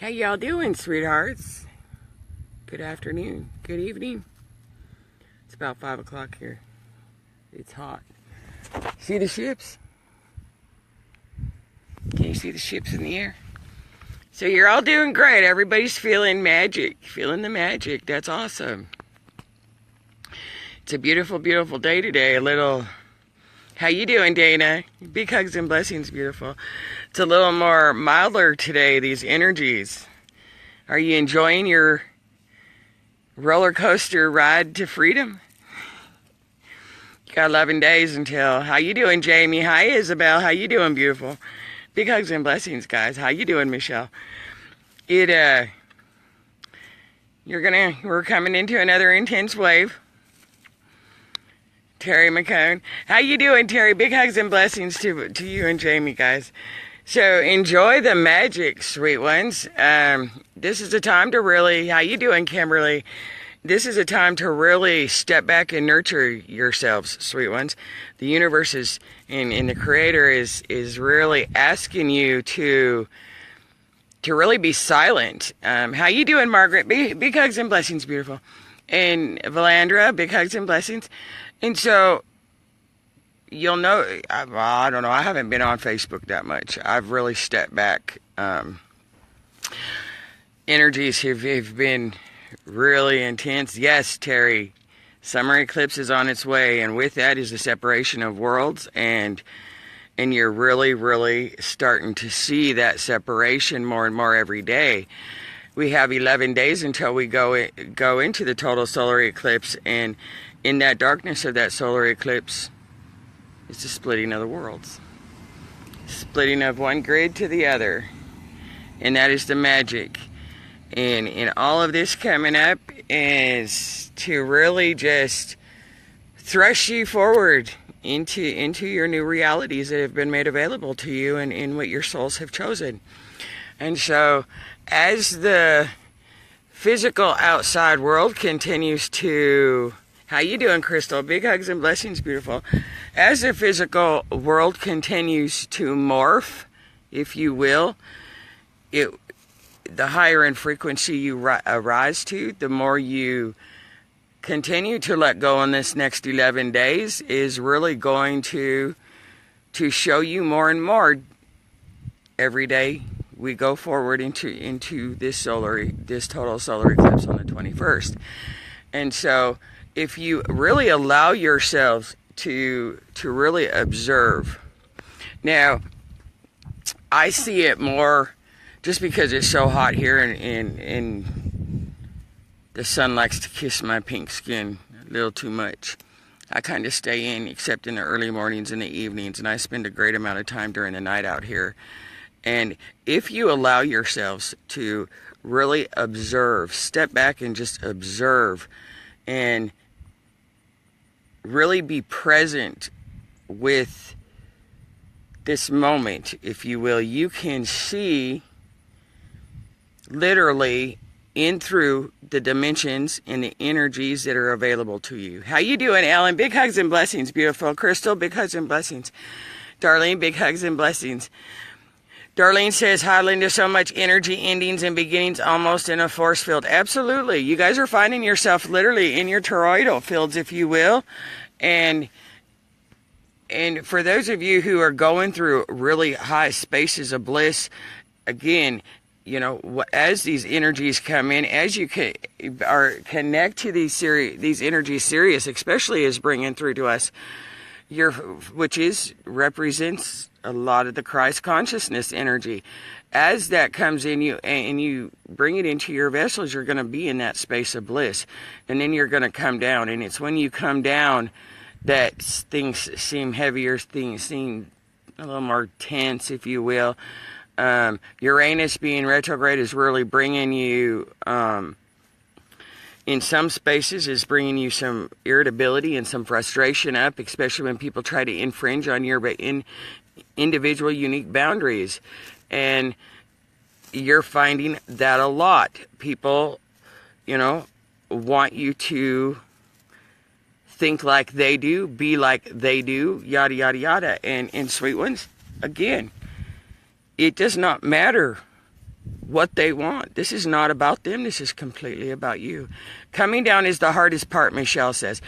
How y'all doing, sweethearts? Good afternoon. Good evening. It's about 5 o'clock here. It's hot. See the ships? Can you see the ships in the air? So you're all doing great. Everybody's feeling magic. Feeling the magic. That's awesome. It's a beautiful, beautiful day today. How you doing, Dana? Big hugs and blessings, beautiful. It's a little more milder today, these energies. Are you enjoying your roller coaster ride to freedom? You got 11 days until. How you doing, Jamie? Hi, Isabel. How you doing, beautiful? Big hugs and blessings, guys. How you doing, Michelle? We're coming into another intense wave. Terry McCone. How you doing, Terry? Big hugs and blessings to you and Jamie, guys. So enjoy the magic, sweet ones. This is a time to really, how you doing, Kimberly? This is a time to really step back and nurture yourselves, sweet ones. The universe is, and the Creator is really asking you to really be silent. How you doing, Margaret? Big hugs and blessings, beautiful. And Valandra, big hugs and blessings. And so, you'll know, I don't know, I haven't been on Facebook that much. I've really stepped back. Energies have been really intense. Yes, Terry, summer eclipse is on its way, and with that is the separation of worlds, and you're really, really starting to see that separation more and more every day. We have 11 days until we go into the total solar eclipse, and in that darkness of that solar eclipse, it's the splitting of the worlds. Splitting of one grid to the other. And that is the magic. And all of this coming up is to really just thrust you forward into your new realities that have been made available to you and in what your souls have chosen. And so, as the physical outside world continues to... How you doing, Crystal? Big hugs and blessings, beautiful. As the physical world continues to morph, if you will, the higher in frequency you rise to, the more you continue to let go in this next 11 days is really going to show you more and more every day we go forward into this total solar eclipse on the 21st. And so, if you really allow yourselves to really observe. Now, I see it more just because it's so hot here and the sun likes to kiss my pink skin a little too much. I kind of stay in, except in the early mornings and the evenings, and I spend a great amount of time during the night out here. And if you allow yourselves to really observe, step back and just observe, and really be present with this moment, if you will, you can see literally in through the dimensions and the energies that are available to you. How you doing, Ellen? Big hugs and blessings, beautiful. Crystal, big hugs and blessings. Darlene, big hugs and blessings. Darlene says, hi, Linda, so much energy, endings and beginnings almost in a force field. Absolutely. You guys are finding yourself literally in your toroidal fields, if you will. And for those of you who are going through really high spaces of bliss, again, you know, as these energies come in, as you connect to these energies, Sirius especially is bringing through to us, represents a lot of the Christ consciousness energy. As that comes in you and you bring it into your vessels, you're going to be in that space of bliss. And then you're going to come down. And it's when you come down that things seem heavier, things seem a little more tense, if you will. Uranus being retrograde is really bringing you... in some spaces is bringing you some irritability and some frustration up, especially when people try to infringe on your individual unique boundaries. And you're finding that a lot. People, you know, want you to think like they do, be like they do, yada, yada, yada. And sweet ones, again, it does not matter what they want. This is not about them. This is completely about you. Coming down is the hardest part, Michelle says.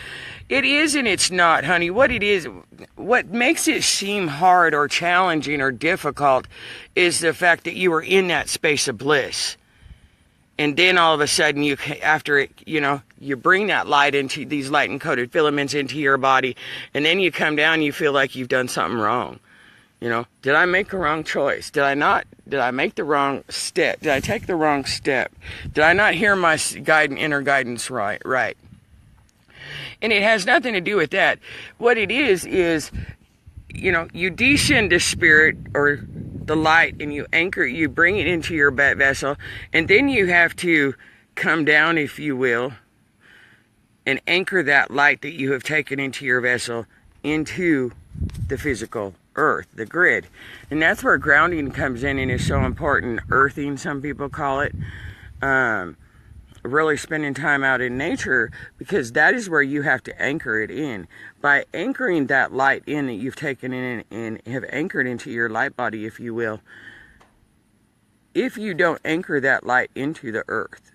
It is and it's not, honey. What it is, what makes it seem hard or challenging or difficult is the fact that you were in that space of bliss. And then all of a sudden, after it, you bring that light into these light encoded filaments into your body, and then you come down and you feel like you've done something wrong. Did I make a wrong choice? Did I make the wrong step? Did I take the wrong step? Did I not hear my inner guidance right? And it has nothing to do with that. What it is, you descend the spirit or the light and you bring it into your vessel, and then you have to come down, if you will, and anchor that light that you have taken into your vessel into the physical earth, the grid. And that's where grounding comes in and is so important. Earthing, some people call it. Really spending time out in nature, because that is where you have to anchor it in. By anchoring that light in that you've taken in and have anchored into your light body, if you will, if you don't anchor that light into the earth,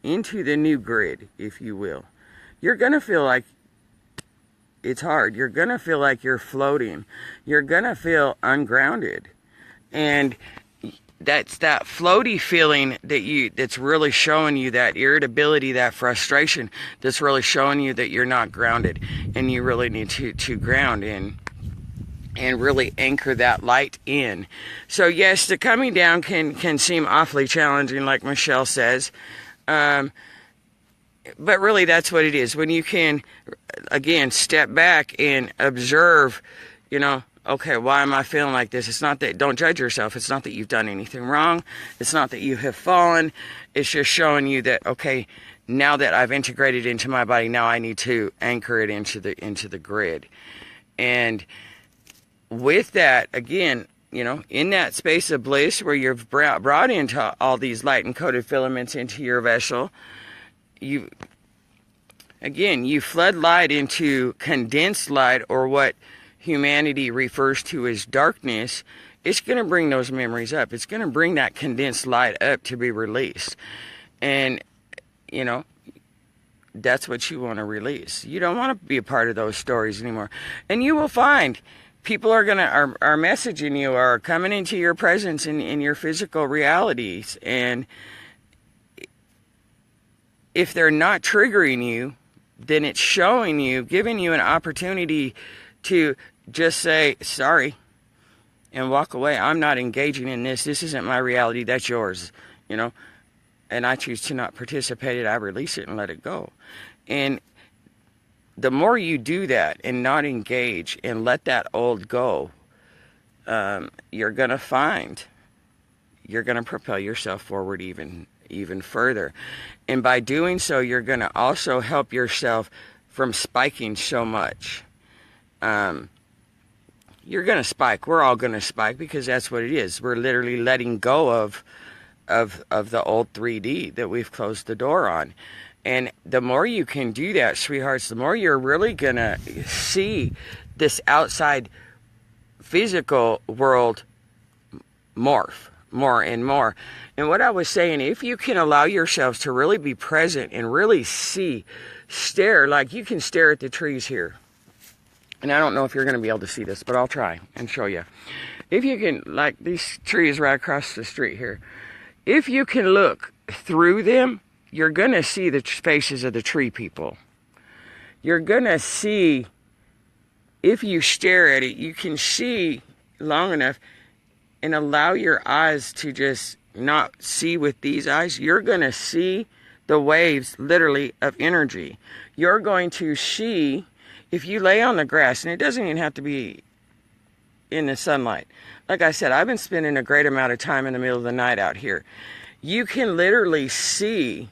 into the new grid, if you will, you're going to feel like it's hard. You're going to feel like you're floating. You're going to feel ungrounded. And that's that floaty feeling that's really showing you that irritability, that frustration, that's really showing you that you're not grounded, and you really need to ground in and really anchor that light in. So yes, the coming down can seem awfully challenging, like Michelle says, but really that's what it is. When you can, again, step back and observe, okay, why am I feeling like this? It's not that, don't judge yourself. It's not that you've done anything wrong. It's not that you have fallen. It's just showing you that, okay, now that I've integrated into my body, now I need to anchor it into the grid. And with that, again, in that space of bliss where you've brought into all these light encoded filaments into your vessel, you flood light into condensed light, or what humanity refers to as darkness. It's going to bring those memories up. It's going to bring that condensed light up to be released. And, that's what you want to release. You don't want to be a part of those stories anymore. And you will find people are messaging you, are coming into your presence in your physical realities. And if they're not triggering you, then it's showing you, giving you an opportunity to just say, sorry, and walk away. I'm not engaging in this. This isn't my reality. That's yours, and I choose to not participate in it. I release it and let it go. And the more you do that and not engage and let that old go, you're going to find you're going to propel yourself forward even further. And by doing so, you're going to also help yourself from spiking so much. You're going to spike. We're all going to spike, because that's what it is. We're literally letting go of the old 3D that we've closed the door on. And the more you can do that, sweethearts, the more you're really going to see this outside physical world morph more and more. And what I was saying, if you can allow yourselves to really be present and really stare, like you can stare at the trees here. And I don't know if you're going to be able to see this, but I'll try and show you. If you can, like these trees right across the street here, if you can look through them, you're going to see the faces of the tree people. You're going to see, if you stare at it, you can see long enough and allow your eyes to just not see with these eyes. You're going to see the waves, literally, of energy. You're going to see, if you lay on the grass, and it doesn't even have to be in the sunlight. Like I said, I've been spending a great amount of time in the middle of the night out here. You can literally see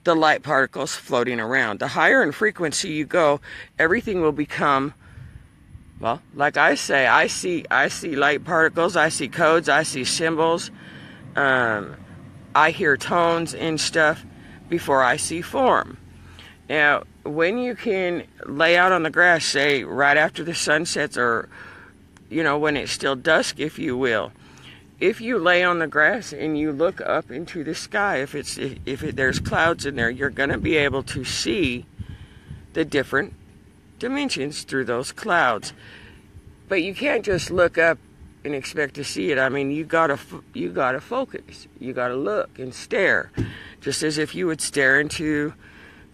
the light particles floating around. The higher in frequency you go, everything will become, well, like I say, I see light particles, I see codes, I see symbols, I hear tones and stuff before I see form. Now, when you can lay out on the grass, say right after the sun sets, or when it's still dusk, if you will, if you lay on the grass and you look up into the sky, if there's clouds in there, you're going to be able to see the different dimensions through those clouds. But you can't just look up and expect to see it. I mean, you gotta focus. You gotta look and stare, just as if you would stare into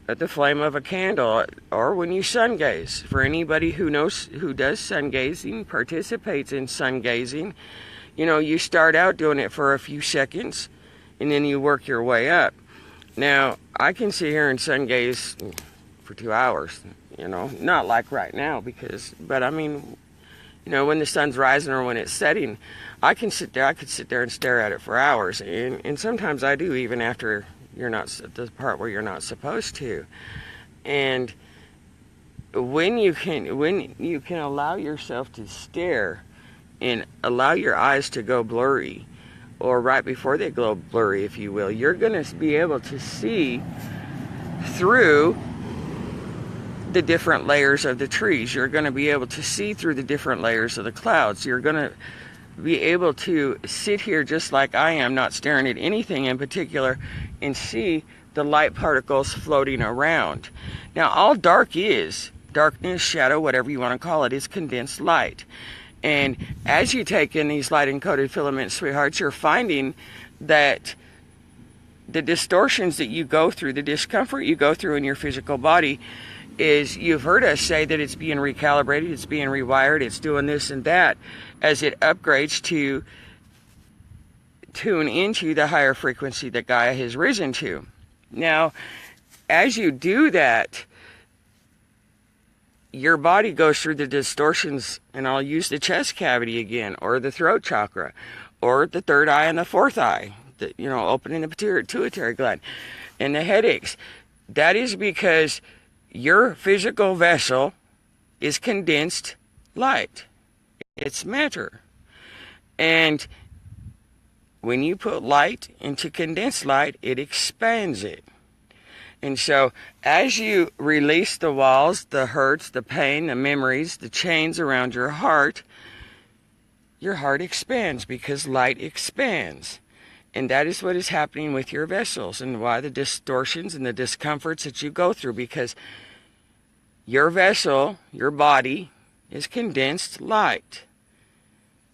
the flame of a candle, or when you sun gaze. For anybody who does sun gazing, participates in sun gazing, you know, you start out doing it for a few seconds, and then you work your way up. Now, I can sit here and sun gaze for 2 hours. You know, not like right now, but I mean, you know, when the sun's rising or when it's setting, I could sit there and stare at it for hours. And sometimes I do, even after you're not at the part where you're not supposed to. And when you can allow yourself to stare and allow your eyes to go blurry, or right before they go blurry, if you will, you're going to be able to see through the different layers of the trees. You're going to be able to see through the different layers of the clouds. You're going to be able to sit here just like I am, not staring at anything in particular, and see the light particles floating around. Now, all darkness, shadow, whatever you want to call it, is condensed light. And as you take in these light encoded filaments, sweethearts, you're finding that the distortions that you go through, the discomfort you go through in your physical body, is, you've heard us say that it's being recalibrated, it's being rewired, it's doing this and that, as it upgrades to tune into the higher frequency that Gaia has risen to. Now, as you do that, your body goes through the distortions, and I'll use the chest cavity again, or the throat chakra, or the third eye and the fourth eye, opening the pituitary gland, and the headaches. That is because your physical vessel is condensed light. It's matter. And when you put light into condensed light, it expands it. And so as you release the walls, the hurts, the pain, the memories, the chains around your heart expands, because light expands. And that is what is happening with your vessels, and why the distortions and the discomforts that you go through, because your vessel, your body, is condensed light.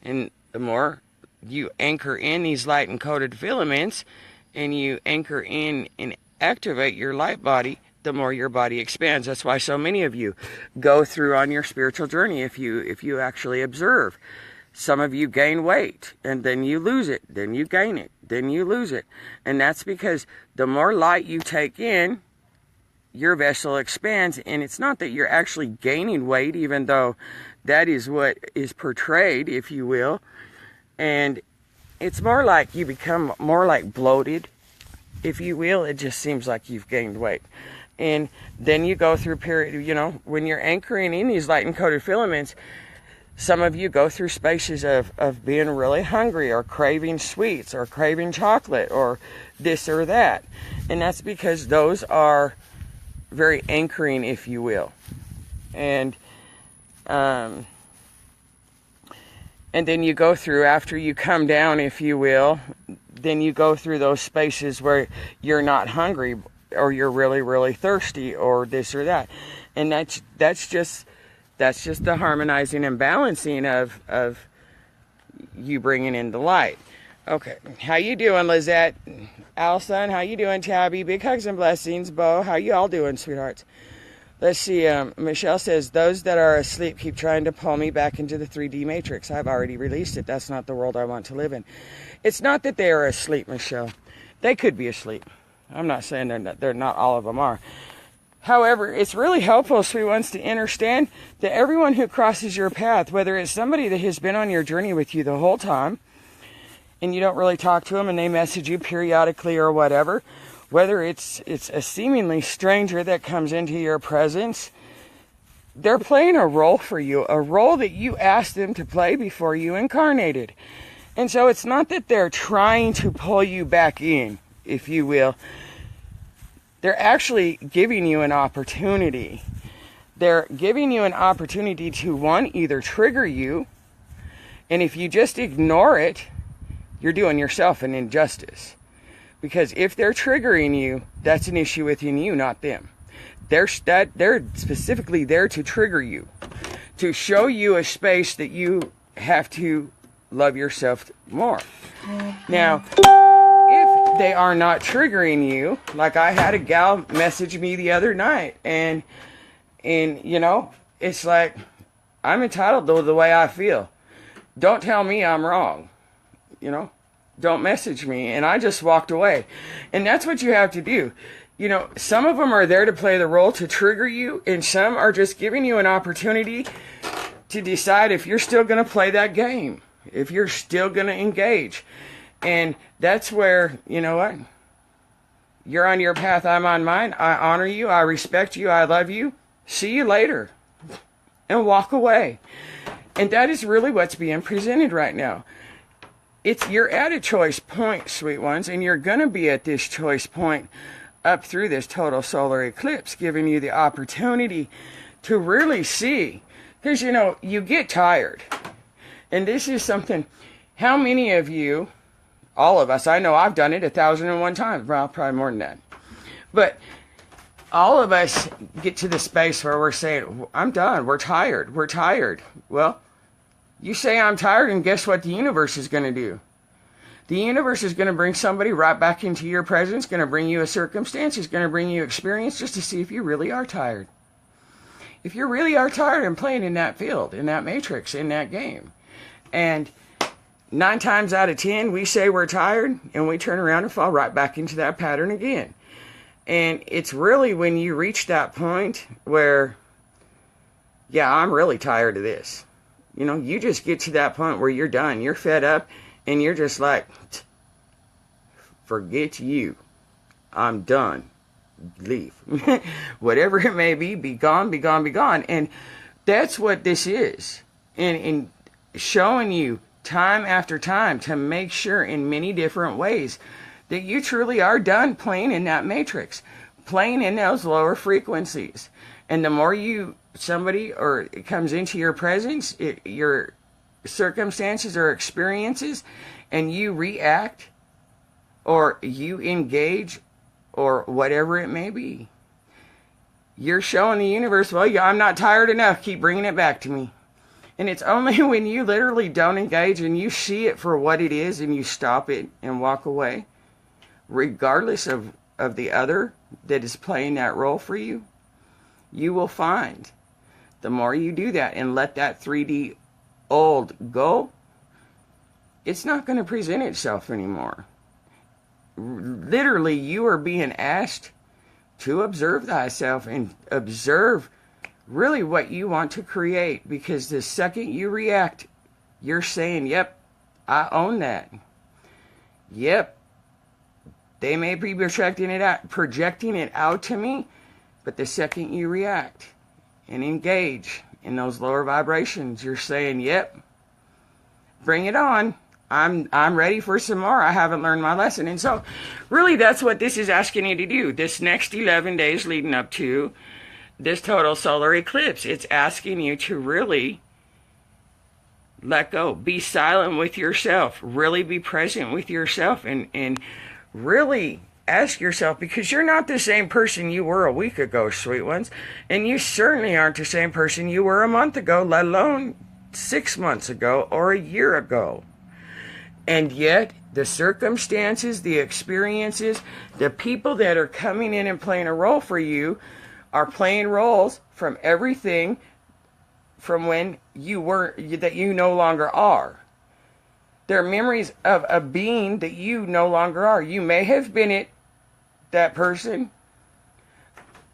And the more you anchor in these light encoded filaments, and you anchor in and activate your light body, the more your body expands. That's why so many of you go through on your spiritual journey, if you actually observe. Some of you gain weight, and then you lose it, then you gain it, then you lose it. And that's because the more light you take in, your vessel expands. And it's not that you're actually gaining weight, even though that is what is portrayed, if you will. And it's more like you become more like bloated, if you will. It just seems like you've gained weight. And then you go through a period, when you're anchoring in these light encoded filaments, some of you go through spaces of being really hungry, or craving sweets, or craving chocolate, or this or that. And that's because those are very anchoring, if you will. And then you go through, after you come down, if you will, then you go through those spaces where you're not hungry, or you're really, really thirsty, or this or that. And that's just the harmonizing and balancing of you bringing in the light. Okay, how you doing, Lizette? Alson, how you doing, Tabby? Big hugs and blessings. Bo, how you all doing, sweethearts? Let's see, Michelle says, those that are asleep keep trying to pull me back into the 3D matrix. I've already released it. That's not the world I want to live in. It's not that they are asleep, Michelle. They could be asleep. I'm not saying they're not all of them are. However, it's really helpful, sweet ones, to understand that everyone who crosses your path, whether it's somebody that has been on your journey with you the whole time, and you don't really talk to them, and they message you periodically or whatever, whether it's a seemingly stranger that comes into your presence, they're playing a role for you, a role that you asked them to play before you incarnated. And so it's not that they're trying to pull you back in, if you will. They're actually giving you an opportunity. They're giving you an opportunity to, one, either trigger you, and if you just ignore it, you're doing yourself an injustice. Because if they're triggering you, that's an issue within you, not them. They're specifically there to trigger you, to show you a space that you have to love yourself more. Now, if they are not triggering you, like I had a gal message me the other night, and you know, it's like, I'm entitled to the way I feel. Don't tell me I'm wrong, you know. Don't message me. And I just walked away. And that's what you have to do. You know, some of them are there to play the role to trigger you, and some are just giving you an opportunity to decide if you're still going to play that game, if you're still going to engage. And that's where, you know what? You're on your path, I'm on mine. I honor you, I respect you, I love you. See you later. And walk away. And that is really what's being presented right now. You're at a choice point, sweet ones, and you're going to be at this choice point up through this total solar eclipse, giving you the opportunity to really see. Because, you know, you get tired. And this is something, how many of you, all of us, I know I've done it 1,001 times, well, probably more than that. But all of us get to the space where we're saying, I'm done, we're tired. Well, you say I'm tired, and guess what the universe is going to do? The universe is going to bring somebody right back into your presence, going to bring you a circumstance, is going to bring you experience just to see if you really are tired. If you really are tired and playing in that field, in that matrix, in that game. And 9 times out of 10, we say we're tired, and we turn around and fall right back into that pattern again. And it's really when you reach that point where, yeah, I'm really tired of this. You know, you just get to that point where you're done. You're fed up, and you're just like, forget you. I'm done. Leave. Whatever it may be gone, be gone, be gone. And that's what this is. And showing you time after time to make sure in many different ways that you truly are done playing in that matrix, playing in those lower frequencies. And the more somebody or it comes into your presence, your circumstances or experiences, and you react or you engage or whatever it may be, you're showing the universe, well, yeah, I'm not tired enough, keep bringing it back to me. And it's only when you literally don't engage and you see it for what it is and you stop it and walk away, regardless of the other that is playing that role for you, you will find the more you do that and let that 3D old go, it's not going to present itself anymore. Literally, you are being asked to observe thyself and observe really what you want to create, because the second you react, you're saying, yep, I own that. Yep, they may be projecting it out to me, but the second you react and engage in those lower vibrations, you're saying, yep, bring it on. I'm ready for some more. I haven't learned my lesson. And so really that's what this is asking you to do. This next 11 days leading up to this total solar eclipse, it's asking you to really let go. Be silent with yourself. Really be present with yourself and really ask yourself, because you're not the same person you were a week ago, sweet ones. And you certainly aren't the same person you were a month ago, let alone 6 months ago or a year ago. And yet, the circumstances, the experiences, the people that are coming in and playing a role for you are playing roles from everything from when you were, that you no longer are. They're memories of a being that you no longer are. You may have been that person.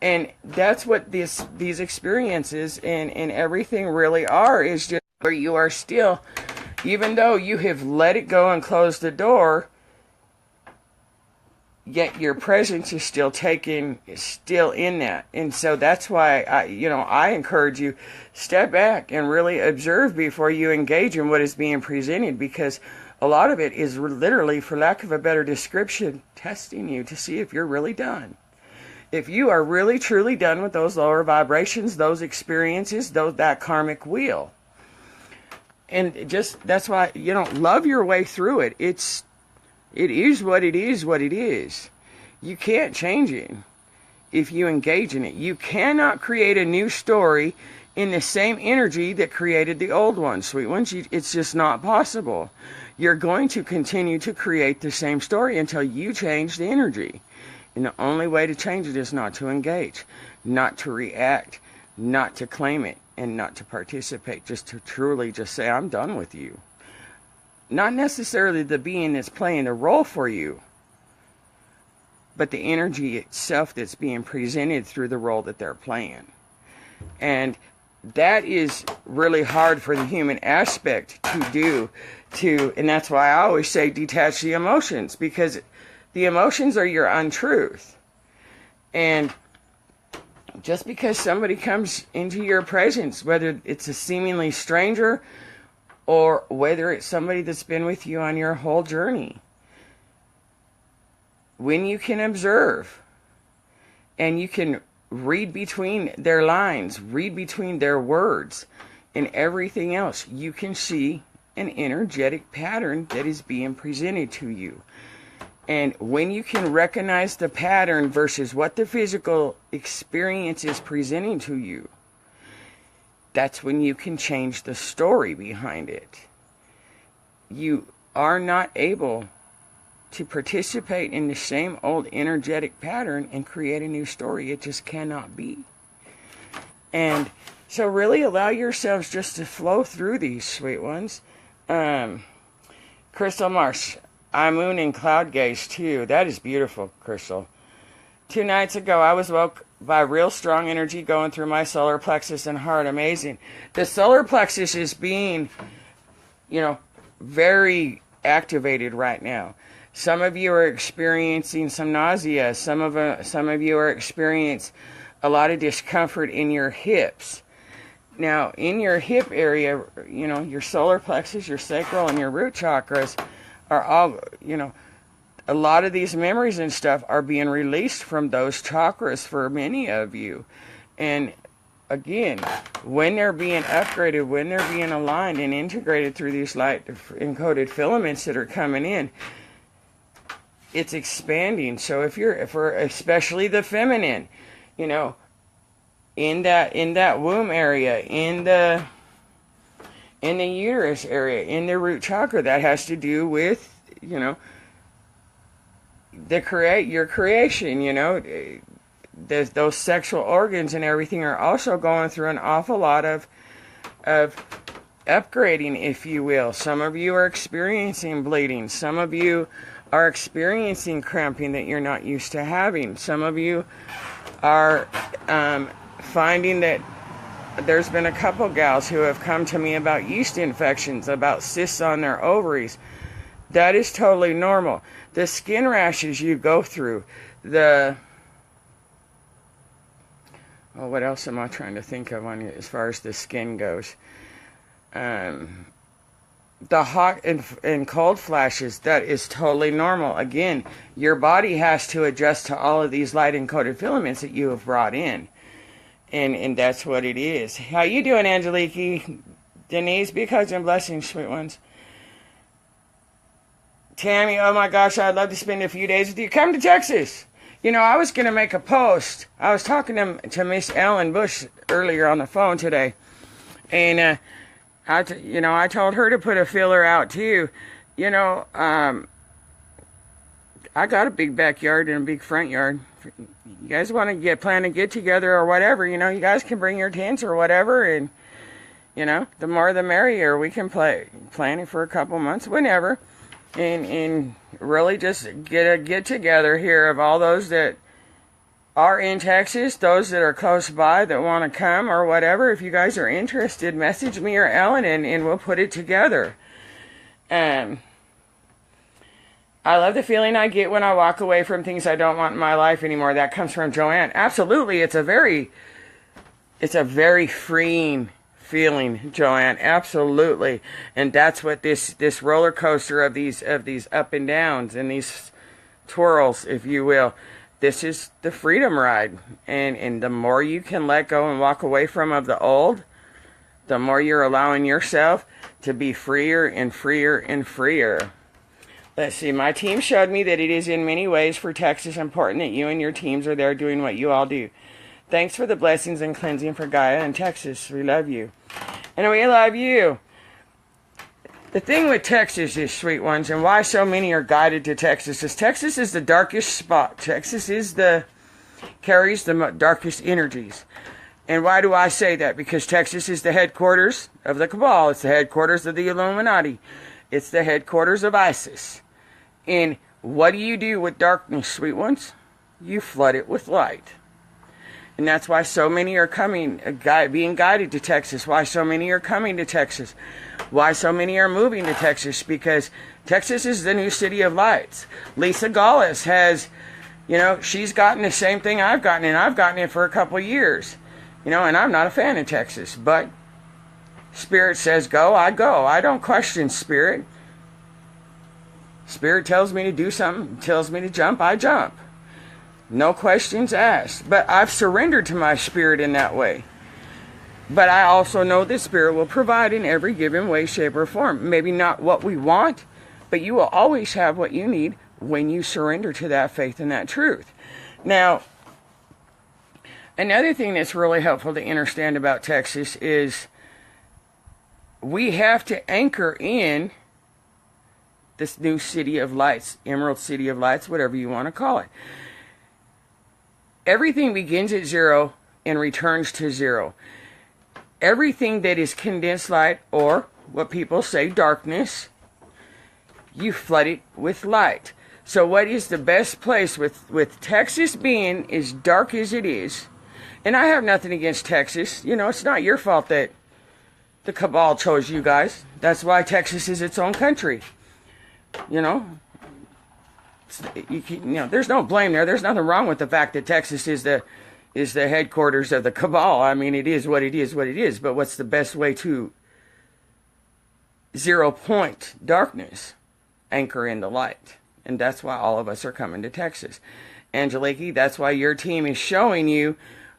And that's what these experiences and everything really are, is just where you are still, even though you have let it go and closed the door, yet your presence is still in that. And so that's why I encourage you, step back and really observe before you engage in what is being presented, because a lot of it is literally, for lack of a better description, testing you to see if you're really done. If you are really truly done with those lower vibrations, those experiences, that karmic wheel. And just, that's why you don't love your way through it. It is what it is, what it is. You can't change it if you engage in it. You cannot create a new story in the same energy that created the old one, sweet ones. It's just not possible. You're going to continue to create the same story until you change the energy. And the only way to change it is not to engage, not to react, not to claim it, and not to participate. Just to truly just say, I'm done with you. Not necessarily the being that's playing the role for you, but the energy itself that's being presented through the role that they're playing. And that is really hard for the human aspect to do, and that's why I always say detach the emotions, because the emotions are your untruth. And just because somebody comes into your presence, whether it's a seemingly stranger or whether it's somebody that's been with you on your whole journey, when you can observe and you can read between their lines, read between their words and everything else, you can see an energetic pattern that is being presented to you. And when you can recognize the pattern versus what the physical experience is presenting to you, that's when you can change the story behind it. You are not able to participate in the same old energetic pattern and create a new story. It just cannot be. And so really allow yourselves just to flow through these, sweet ones. Crystal Marsh, I moon in cloud gaze too. That is beautiful, Crystal. 2 nights ago, I was woke by real strong energy going through my solar plexus and heart. Amazing. The solar plexus is being, very activated right now. Some of you are experiencing some nausea. Some of you are experiencing a lot of discomfort in your hips. Now, in your hip area, your solar plexus, your sacral, and your root chakras are all, a lot of these memories and stuff are being released from those chakras for many of you. And again, when they're being upgraded, when they're being aligned and integrated through these light encoded filaments that are coming in, it's expanding. So for especially the feminine, in that womb area, in the uterus area, in the root chakra, that has to do with, your creation, those sexual organs and everything are also going through an awful lot of upgrading, if you will. Some of you are experiencing bleeding. Some of you are experiencing cramping that you're not used to having. Some of you are finding that there's been a couple gals who have come to me about yeast infections, about cysts on their ovaries. That is totally normal. The skin rashes you go through, what else am I trying to think of on as far as the skin goes? The hot and cold flashes, that is totally normal. Again, your body has to adjust to all of these light encoded filaments that you have brought in. And that's what it is. How you doing, Angelique? Denise, because and blessings, sweet ones. Tammy, oh my gosh, I'd love to spend a few days with you. Come to Texas. I was going to make a post. I was talking to Miss Ellen Bush earlier on the phone today. And, I told her to put a filler out too. I got a big backyard and a big front yard. You guys want to plan a get together or whatever, you guys can bring your tents or whatever, and the more the merrier. We can plan it for a couple months, whenever, and really just get a get together here of all those that are in Texas, those that are close by that want to come or whatever. If you guys are interested, message me or Ellen, and we'll put it together. I love the feeling I get when I walk away from things I don't want in my life anymore. That comes from Joanne. Absolutely. It's a very freeing feeling, Joanne. Absolutely. And that's what this roller coaster of these up and downs and these twirls, if you will, this is the freedom ride. And the more you can let go and walk away from of the old, the more you're allowing yourself to be freer and freer and freer. Let's see, my team showed me that it is in many ways for Texas important that you and your teams are there doing what you all do. Thanks for the blessings and cleansing for Gaia and Texas. We love you. And we love you. The thing with Texas is, sweet ones, and why so many are guided to Texas, is Texas is the darkest spot. Texas carries the darkest energies. And why do I say that? Because Texas is the headquarters of the Cabal. It's the headquarters of the Illuminati. It's the headquarters of ISIS. And what do you do with darkness, sweet ones? You flood it with light. And that's why so many are being guided to Texas. Why so many are coming to Texas. Why so many are moving to Texas. Because Texas is the new city of lights. Lisa McGillis has, she's gotten the same thing I've gotten, and I've gotten it for a couple of years. And I'm not a fan of Texas. But Spirit says go, I go. I don't question Spirit. Spirit tells me to do something, tells me to jump, I jump. No questions asked. But I've surrendered to my Spirit in that way. But I also know that Spirit will provide in every given way, shape, or form. Maybe not what we want, but you will always have what you need when you surrender to that faith and that truth. Now, another thing that's really helpful to understand about Texas is we have to anchor in this new city of lights, Emerald City of Lights, whatever you want to call it. Everything begins at zero and returns to zero. Everything that is condensed light, or what people say darkness, you flood it with light. So what is the best place with Texas being as dark as it is? And I have nothing against Texas. It's not your fault that the Cabal chose you guys. That's why Texas is its own country. There's no blame there. There's nothing wrong with the fact that Texas is the headquarters of the Cabal. I mean, it is what it is. But what's the best way to 0 point darkness? Anchor in the light. And that's why all of us are coming to Texas. Angeliki, that's why your team is showing you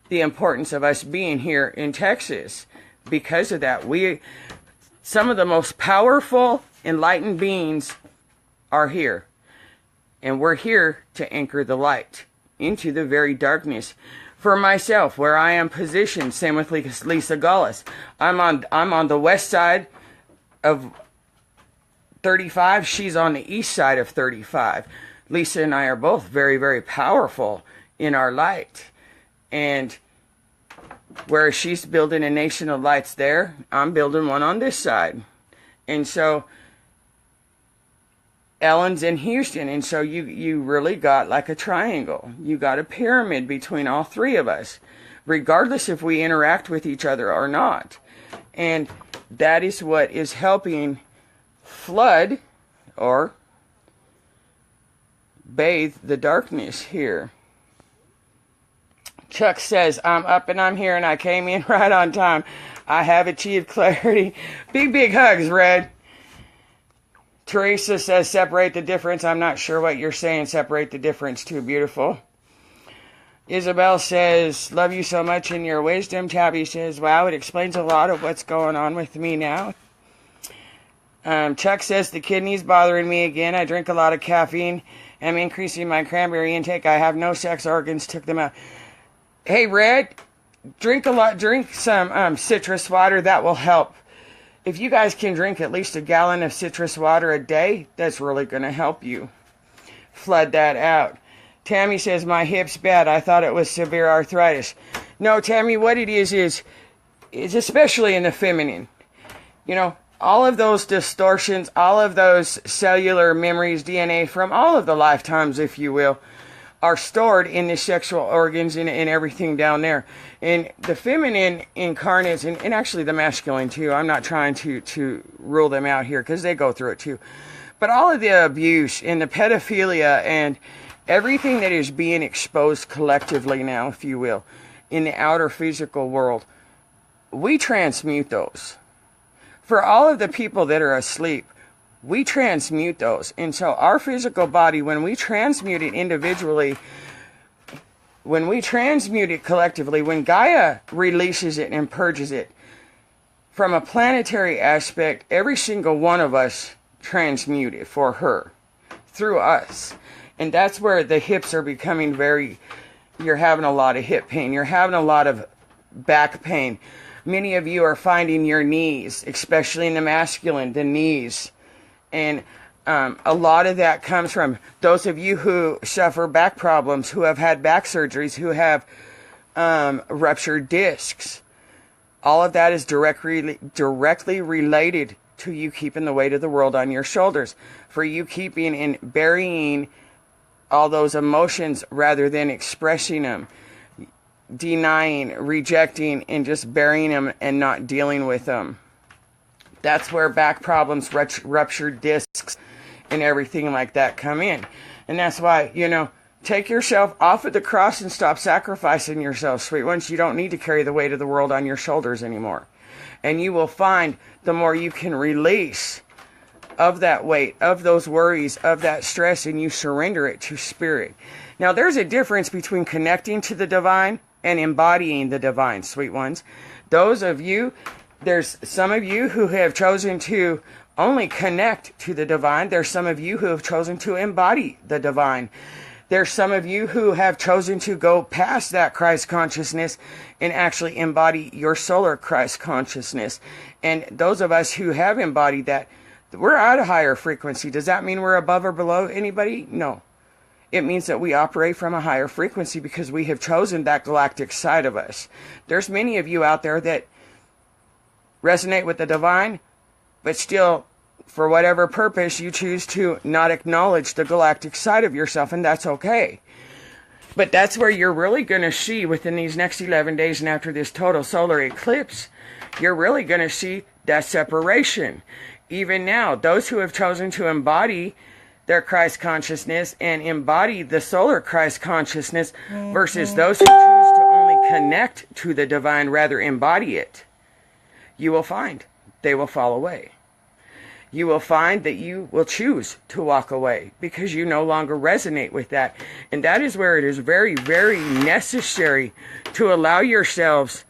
the importance of us being here in Texas. Because of that, some of the most powerful, enlightened beings are here. And we're here to anchor the light into the very darkness. For myself, where I am positioned, same with Lisa McGillis. I'm on the west side of 35. She's on the east side of 35. Lisa and I are both very, very powerful in our light. And where she's building a nation of lights there, I'm building one on this side. And so Ellen's in Houston, and so you really got like a triangle. You got a pyramid between all three of us, regardless if we interact with each other or not. And that is what is helping flood or bathe the darkness here. Chuck says, I'm up and I'm here, and I came in right on time. I have achieved clarity. Big, big hugs, Red. Teresa says, separate the difference. I'm not sure what you're saying. Separate the difference. Too beautiful. Isabel says, love you so much in your wisdom. Tabby says, wow, it explains a lot of what's going on with me now. Chuck says, the kidney's bothering me again. I drink a lot of caffeine. I'm increasing my cranberry intake. I have no sex organs. Took them out. Hey, Red, drink some citrus water. That will help. If you guys can drink at least a gallon of citrus water a day, that's really going to help you flood that out. Tammy says, my hip's bad. I thought it was severe arthritis. No, Tammy, what it is especially in the feminine. All of those distortions, all of those cellular memories, DNA from all of the lifetimes, if you will, are stored in the sexual organs and everything down there. And the feminine incarnates, and actually the masculine too. I'm not trying to rule them out here because they go through it too. But all of the abuse and the pedophilia and everything that is being exposed collectively now, if you will, in the outer physical world, we transmute those. For all of the people that are asleep, we transmute those. And so our physical body, when we transmute it individually, when we transmute it collectively, when Gaia releases it and purges it, from a planetary aspect, every single one of us transmute it for her through us. And that's where the hips are becoming you're having a lot of hip pain. You're having a lot of back pain. Many of you are finding your knees, especially in the masculine, the knees. And a lot of that comes from those of you who suffer back problems, who have had back surgeries, who have ruptured discs. All of that is directly related to you keeping the weight of the world on your shoulders. For you keeping and burying all those emotions rather than expressing them. Denying, rejecting, and just burying them and not dealing with them. That's where back problems, ruptured discs, and everything like that come in. And that's why, take yourself off of the cross and stop sacrificing yourself, sweet ones. You don't need to carry the weight of the world on your shoulders anymore. And you will find the more you can release of that weight, of those worries, of that stress, and you surrender it to spirit. Now, there's a difference between connecting to the divine and embodying the divine, sweet ones. There's some of you who have chosen to only connect to the divine. There's some of you who have chosen to embody the divine. There's some of you who have chosen to go past that Christ consciousness and actually embody your solar Christ consciousness. And those of us who have embodied that, we're at a higher frequency. Does that mean we're above or below anybody? No. It means that we operate from a higher frequency because we have chosen that galactic side of us. There's many of you out there that resonate with the divine, but still, for whatever purpose, you choose to not acknowledge the galactic side of yourself, and that's okay. But that's where you're really going to see within these next 11 days and after this total solar eclipse, you're really going to see that separation. Even now, those who have chosen to embody their Christ consciousness and embody the solar Christ consciousness versus those who choose to only connect to the divine, rather embody it, you will find they will fall away. You will find that you will choose to walk away because you no longer resonate with that. And that is where it is very, very necessary to allow yourselves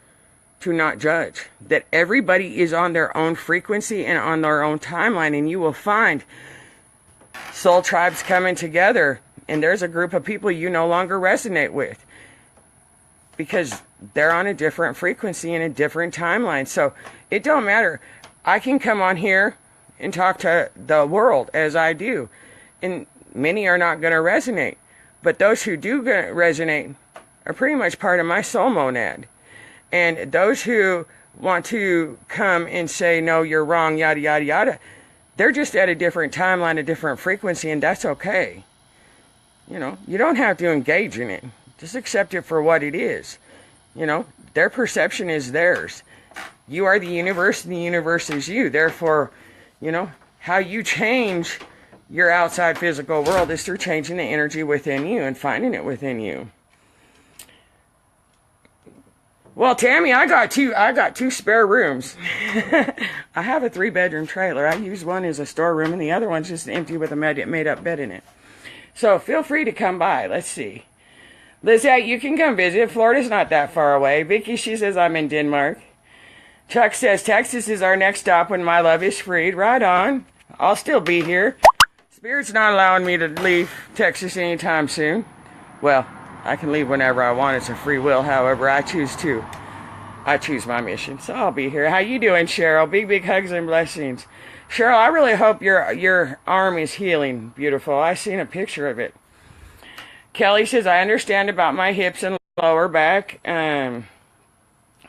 to not judge. That everybody is on their own frequency and on their own timeline, and you will find soul tribes coming together, and there's a group of people you no longer resonate with because they're on a different frequency and a different timeline. So it don't matter. I can come on here and talk to the world as I do, and many are not going to resonate, but those who do resonate are pretty much part of my soul monad. And those who want to come and say, no, you're wrong, yada, yada, yada, they're just at a different timeline, a different frequency, and that's okay. You don't have to engage in it. Just accept it for what it is. Their perception is theirs. You are the universe, and the universe is you. Therefore, how you change your outside physical world is through changing the energy within you and finding it within you. Well, Tammy, I got two spare rooms. I have a 3-bedroom trailer. I use one as a storeroom, and the other one's just empty with a made-up bed in it. So feel free to come by. Let's see. Lizette, you can come visit. Florida's not that far away. Vicky, she says I'm in Denmark. Chuck says Texas is our next stop when my love is freed. Right on. I'll still be here. Spirit's not allowing me to leave Texas anytime soon. Well, I can leave whenever I want. It's a free will. However, I choose my mission. So I'll be here. How you doing, Cheryl? Big hugs and blessings. Cheryl, I really hope your arm is healing. Beautiful. I seen a picture of it. Kelly says, I understand about my hips and lower back.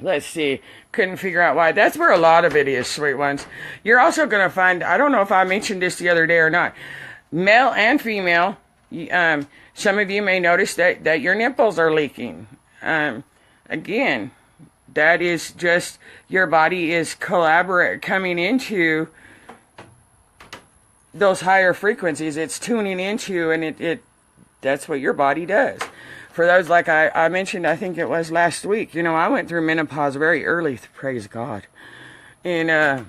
Let's see. Couldn't figure out why. That's where a lot of it is, sweet ones. You're also going to find, I don't know if I mentioned this the other day or not, male and female, some of you may notice that your nipples are leaking. Again, that is just your body is coming into those higher frequencies. It's tuning into, and that's what your body does. For those, like I mentioned, I think it was last week, I went through menopause very early, praise God. And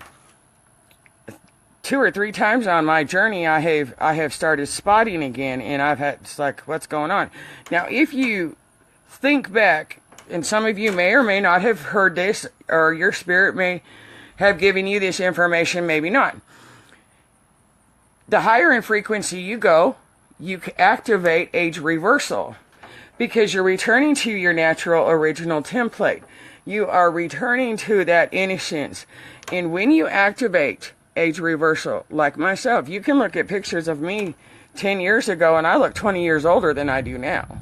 2 or 3 times on my journey, I have started spotting again, and it's like, what's going on? Now, if you think back, and some of you may or may not have heard this, or your spirit may have given you this information, maybe not. The higher in frequency you go, you activate age reversal because you're returning to your natural original template. You are returning to that innocence. And when you activate age reversal, like myself, you can look at pictures of me 10 years ago and I look 20 years older than I do now.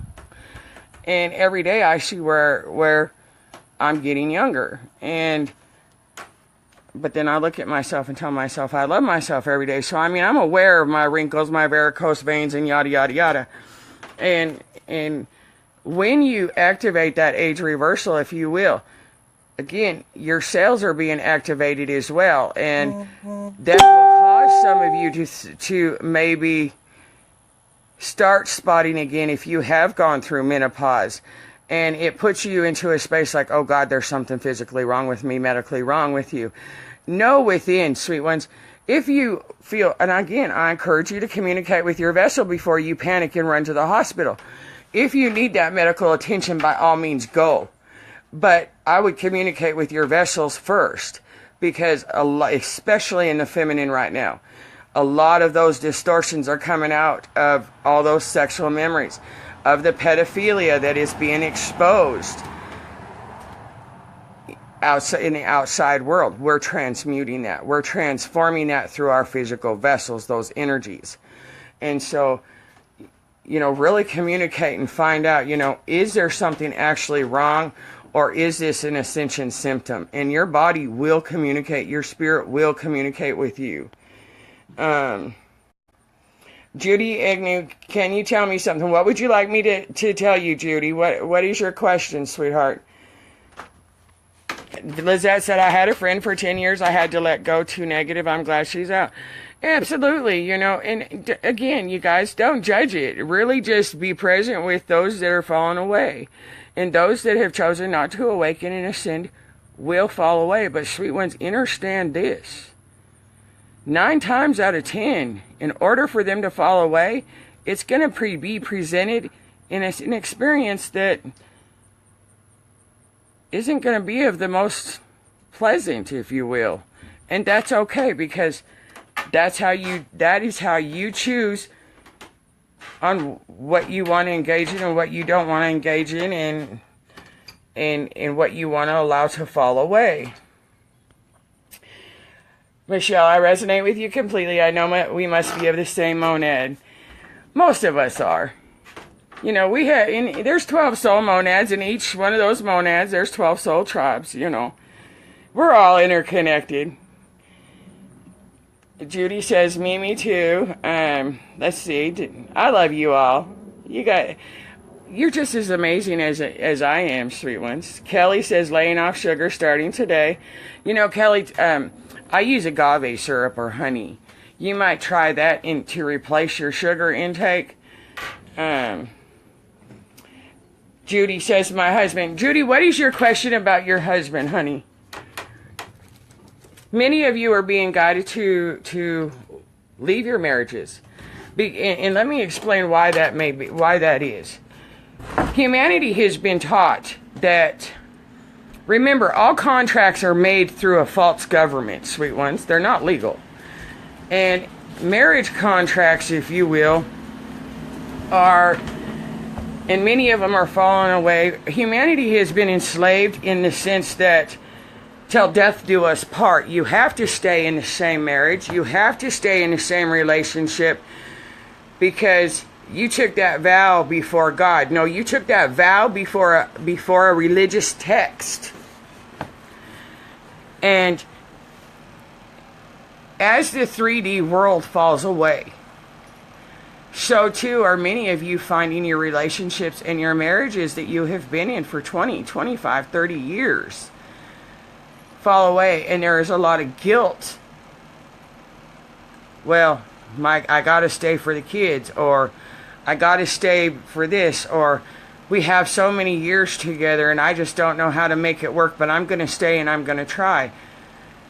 And every day I see where I'm getting younger. But then I look at myself and tell myself I love myself every day. So, I mean, I'm aware of my wrinkles, my varicose veins, and yada, yada, yada. And when you activate that age reversal, if you will, again, your cells are being activated as well. And that will cause some of you to maybe start spotting again if you have gone through menopause. And it puts you into a space like, oh God, there's something physically wrong with me, medically wrong with you. Know within, sweet ones, if you feel, and again, I encourage you to communicate with your vessel before you panic and run to the hospital. If you need that medical attention, by all means, go. But I would communicate with your vessels first, because especially in the feminine right now, a lot of those distortions are coming out of all those sexual memories, of the pedophilia that is being exposed outside in the outside world. We're transmuting that. We're transforming that through our physical vessels, those energies. And so, really communicate and find out, is there something actually wrong, or is this an ascension symptom? And your body will communicate. Your spirit will communicate with you. Judy Agnew, can you tell me something? What would you like me to tell you, Judy? What is your question, sweetheart? Lizette said, I had a friend for 10 years. I had to let go. Too negative. I'm glad she's out. Absolutely. And again, you guys, don't judge it. Really just be present with those that are falling away. And those that have chosen not to awaken and ascend will fall away. But sweet ones, understand this. 9 times out of 10, in order for them to fall away, it's going to be presented in an experience that isn't going to be of the most pleasant, if you will. And that's okay, because that is how you choose on what you want to engage in and what you don't want to engage in, and what you want to allow to fall away. Michelle, I resonate with you completely. I know we must be of the same monad. Most of us are. There's 12 soul monads. In each one of those monads, there's 12 soul tribes, We're all interconnected. Judy says, me too. Let's see. I love you all. You're just as amazing as I am, sweet ones. Kelly says, laying off sugar starting today. Kelly, I use agave syrup or honey. You might try that to replace your sugar intake. Judy says, my husband. Judy, what is your question about your husband, honey? Many of you are being guided to leave your marriages. And let me explain why that is. Humanity has been taught that, remember, all contracts are made through a false government, sweet ones. They're not legal. And marriage contracts, if you will, are, and many of them are falling away. Humanity has been enslaved in the sense that till death do us part. You have to stay in the same marriage. You have to stay in the same relationship because you took that vow before God. No, you took that vow before a religious text. And as the 3D world falls away, so too are many of you finding your relationships and your marriages that you have been in for 20, 25, 30 years fall away. And there is a lot of guilt. Well, I got to stay for the kids, or I got to stay for this, or we have so many years together and I just don't know how to make it work, but I'm going to stay and I'm going to try.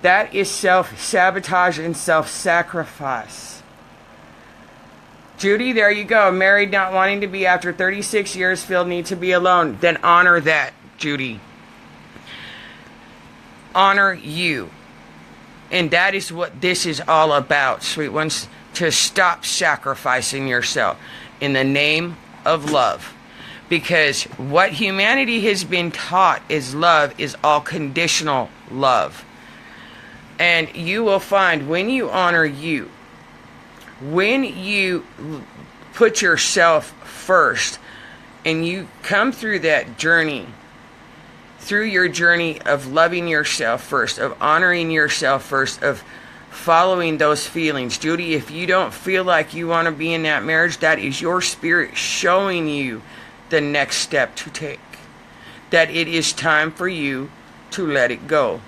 That is self-sabotage and self-sacrifice. Judy, there you go. Married, not wanting to be after 36 years, feel need to be alone. Then honor that, Judy. Honor you. And that is what this is all about, sweet ones. To stop sacrificing yourself in the name of love. Because what humanity has been taught is love is all conditional love. And you will find when you honor you, when you put yourself first, and you come through that journey, through your journey of loving yourself first, of honoring yourself first, of following those feelings. Judy, if you don't feel like you want to be in that marriage, that is your spirit showing you the next step to take. That it is time for you to let it go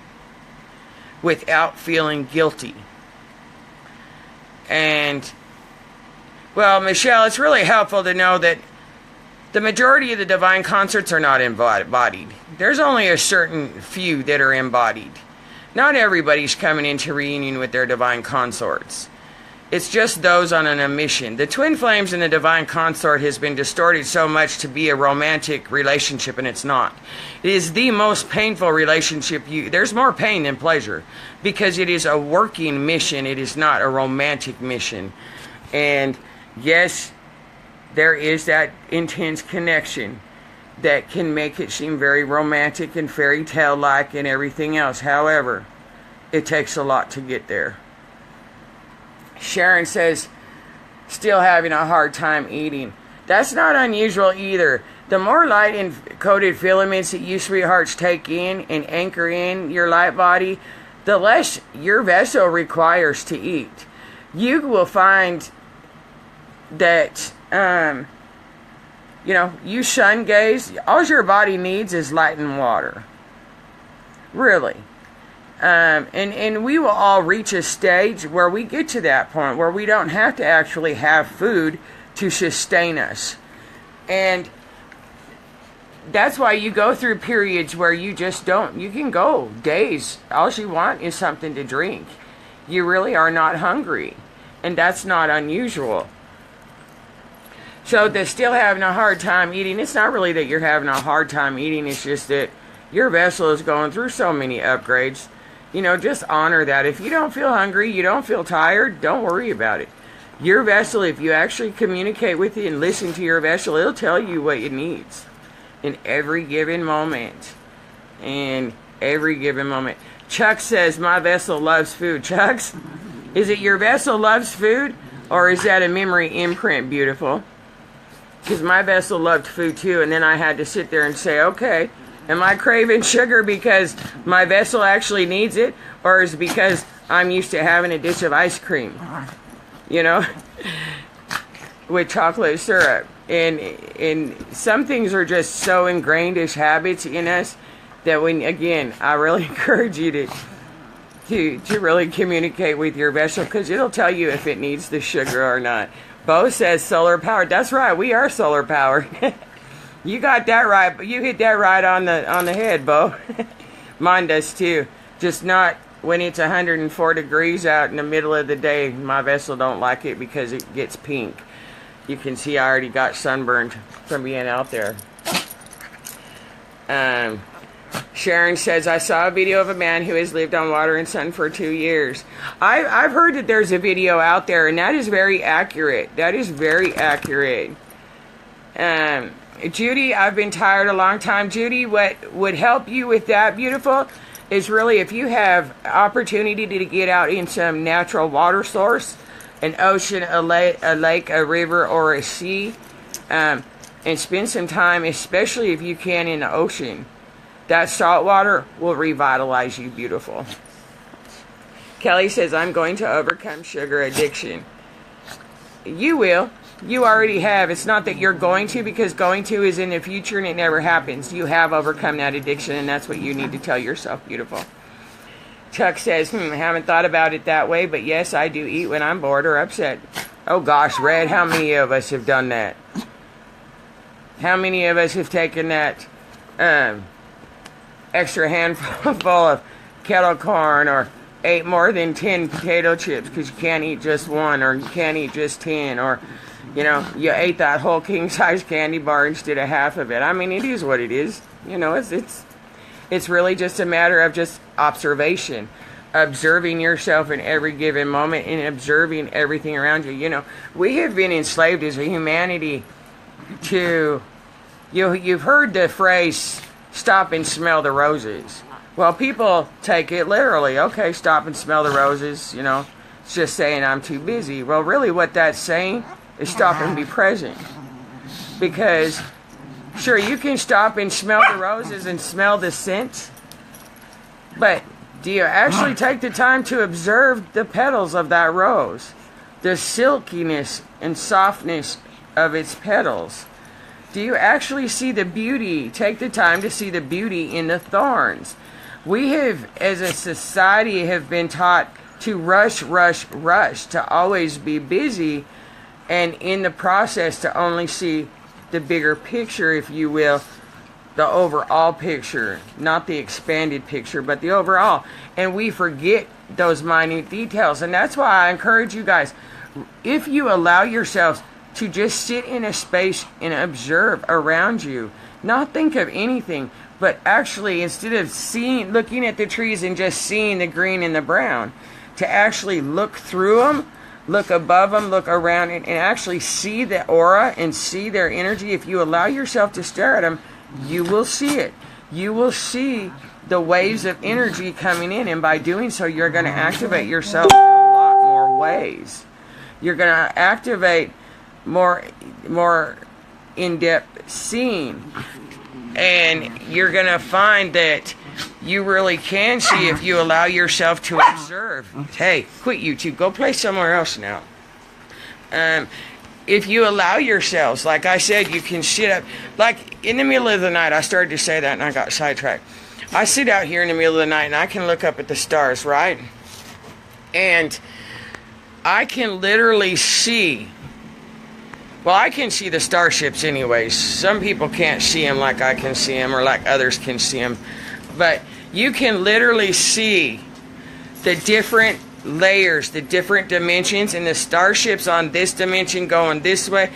without feeling guilty. And, well, Michelle, it's really helpful to know that the majority of the divine consorts are not embodied. There's only a certain few that are embodied. Not everybody's coming into reunion with their divine consorts. It's just those on an mission. The twin flames and the divine consort has been distorted so much to be a romantic relationship, and it's not. It is the most painful relationship. There's more pain than pleasure, because it is a working mission. It is not a romantic mission. And yes, there is that intense connection that can make it seem very romantic and fairy tale-like and everything else. However, it takes a lot to get there. Sharon says, still having a hard time eating. That's not unusual either. The more light encoded filaments that you sweethearts take in and anchor in your light body, the less your vessel requires to eat. You will find that you sun gaze, all your body needs is light and water. Really. And we will all reach a stage where we get to that point where we don't have to actually have food to sustain us. And that's why you go through periods where you just don't. You can go days. All you want is something to drink. You really are not hungry. And that's not unusual. So they're still having a hard time eating. It's not really that you're having a hard time eating. It's just that your vessel is going through so many upgrades. Just honor that. If you don't feel hungry, you don't feel tired, don't worry about it. Your vessel, if you actually communicate with it and listen to your vessel, it'll tell you what it needs in every given moment. In every given moment. Chuck says, my vessel loves food. Chucks, is it your vessel loves food? Or is that a memory imprint, beautiful? Because my vessel loved food too, and then I had to sit there and say, okay, am I craving sugar because my vessel actually needs it? Or is it because I'm used to having a dish of ice cream? With chocolate syrup. And some things are just so ingrained as habits in us that I really encourage you to really communicate with your vessel, because it'll tell you if it needs the sugar or not. Bo says solar powered. That's right, we are solar powered. You got that right, but you hit that right on the head, Bo. Mine does too. Just not when it's 104 degrees out in the middle of the day. My vessel don't like it because it gets pink. You can see I already got sunburned from being out there. Sharon says, I saw a video of a man who has lived on water and sun for 2 years. I've heard that there's a video out there, and that is very accurate. That is very accurate. Judy, I've been tired a long time. Judy, what would help you with that, beautiful, is really if you have opportunity to get out in some natural water source, an ocean, a lake, a river, or a sea, and spend some time, especially if you can, in the ocean. That salt water will revitalize you, beautiful. Kelly says, I'm going to overcome sugar addiction. You will. You already have. It's not that you're going to, because going to is in the future and it never happens. You have overcome that addiction, and that's what you need to tell yourself, beautiful. Chuck says, I haven't thought about it that way, but yes, I do eat when I'm bored or upset. Oh gosh, Red, how many of us have done that? How many of us have taken that extra handful of kettle corn, or ate more than 10 potato chips because you can't eat just one, or you can't eat just 10, or you ate that whole king-size candy bar instead of half of it. I mean, it is what it is. It's really just a matter of just observation. observing yourself in every given moment and observing everything around you. You know, we have been enslaved as a humanity to, you've heard the phrase, stop and smell the roses. Well, people take it literally. Okay, stop and smell the roses, you know. It's just saying I'm too busy. Well, really what that's saying is stop and be present. Because, sure, you can stop and smell the roses and smell the scent, but do you actually take the time to observe the petals of that rose? The silkiness and softness of its petals. Do you actually see the beauty? Take the time to see the beauty in the thorns. We have, as a society, have been taught to rush, to always be busy, and in the process to only see the bigger picture, if you will, the overall picture, not the expanded picture, but the overall. And we forget those minute details. And that's why I encourage you guys, if you allow yourselves to just sit in a space and observe around you, not think of anything, but actually, instead of looking at the trees and just seeing the green and the brown, to actually look through them, look above them, look around, and actually see the aura and see their energy. If you allow yourself to stare at them, you will see it. You will see the waves of energy coming in, and by doing so, you're going to activate yourself in a lot more ways. You're going to activate more in-depth seeing, and you're going to find that you really can see if you allow yourself to observe. Hey, quit YouTube. Go play somewhere else now. If you allow yourselves, like I said, you can sit up. Like in the middle of the night, I started to say that and I got sidetracked. I sit out here in the middle of the night and I can look up at the stars, right? And I can literally see. Well, I can see the starships anyways. Some people can't see them like I can see them or like others can see them. But you can literally see the different layers, the different dimensions, and the starships on this dimension going this way,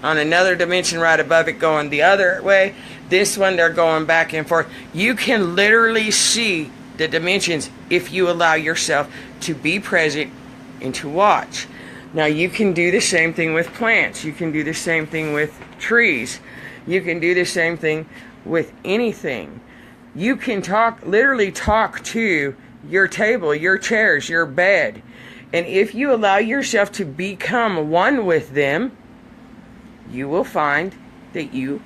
on another dimension right above it going the other way, this one they're going back and forth. You can literally see the dimensions if you allow yourself to be present and to watch. Now you can do the same thing with plants. You can do the same thing with trees. You can do the same thing with anything. You can literally talk to your table, your chairs, your bed. And if you allow yourself to become one with them, you will find that you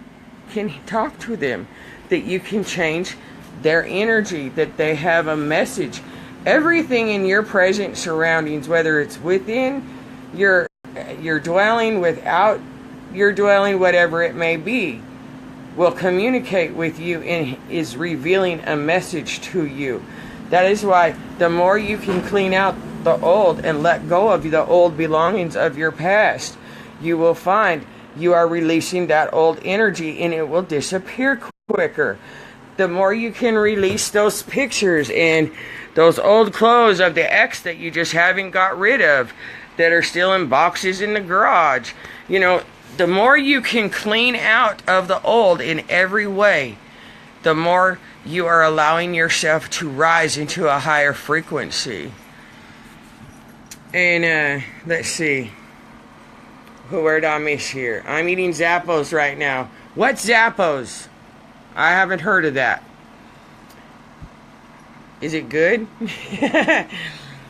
can talk to them, that you can change their energy, that they have a message. Everything in your present surroundings, whether it's within your dwelling, without your dwelling, whatever it may be, will communicate with you and is revealing a message to you. That is why the more you can clean out the old and let go of the old belongings of your past, you will find you are releasing that old energy and it will disappear quicker. The more you can release those pictures and those old clothes of the ex that you just haven't got rid of, that are still in boxes in the garage, you know, the more you can clean out of the old in every way, the more you are allowing yourself to rise into a higher frequency. And let's see, where did I miss here? I'm eating Zappos right now. What's Zappos? I haven't heard of that. Is it good?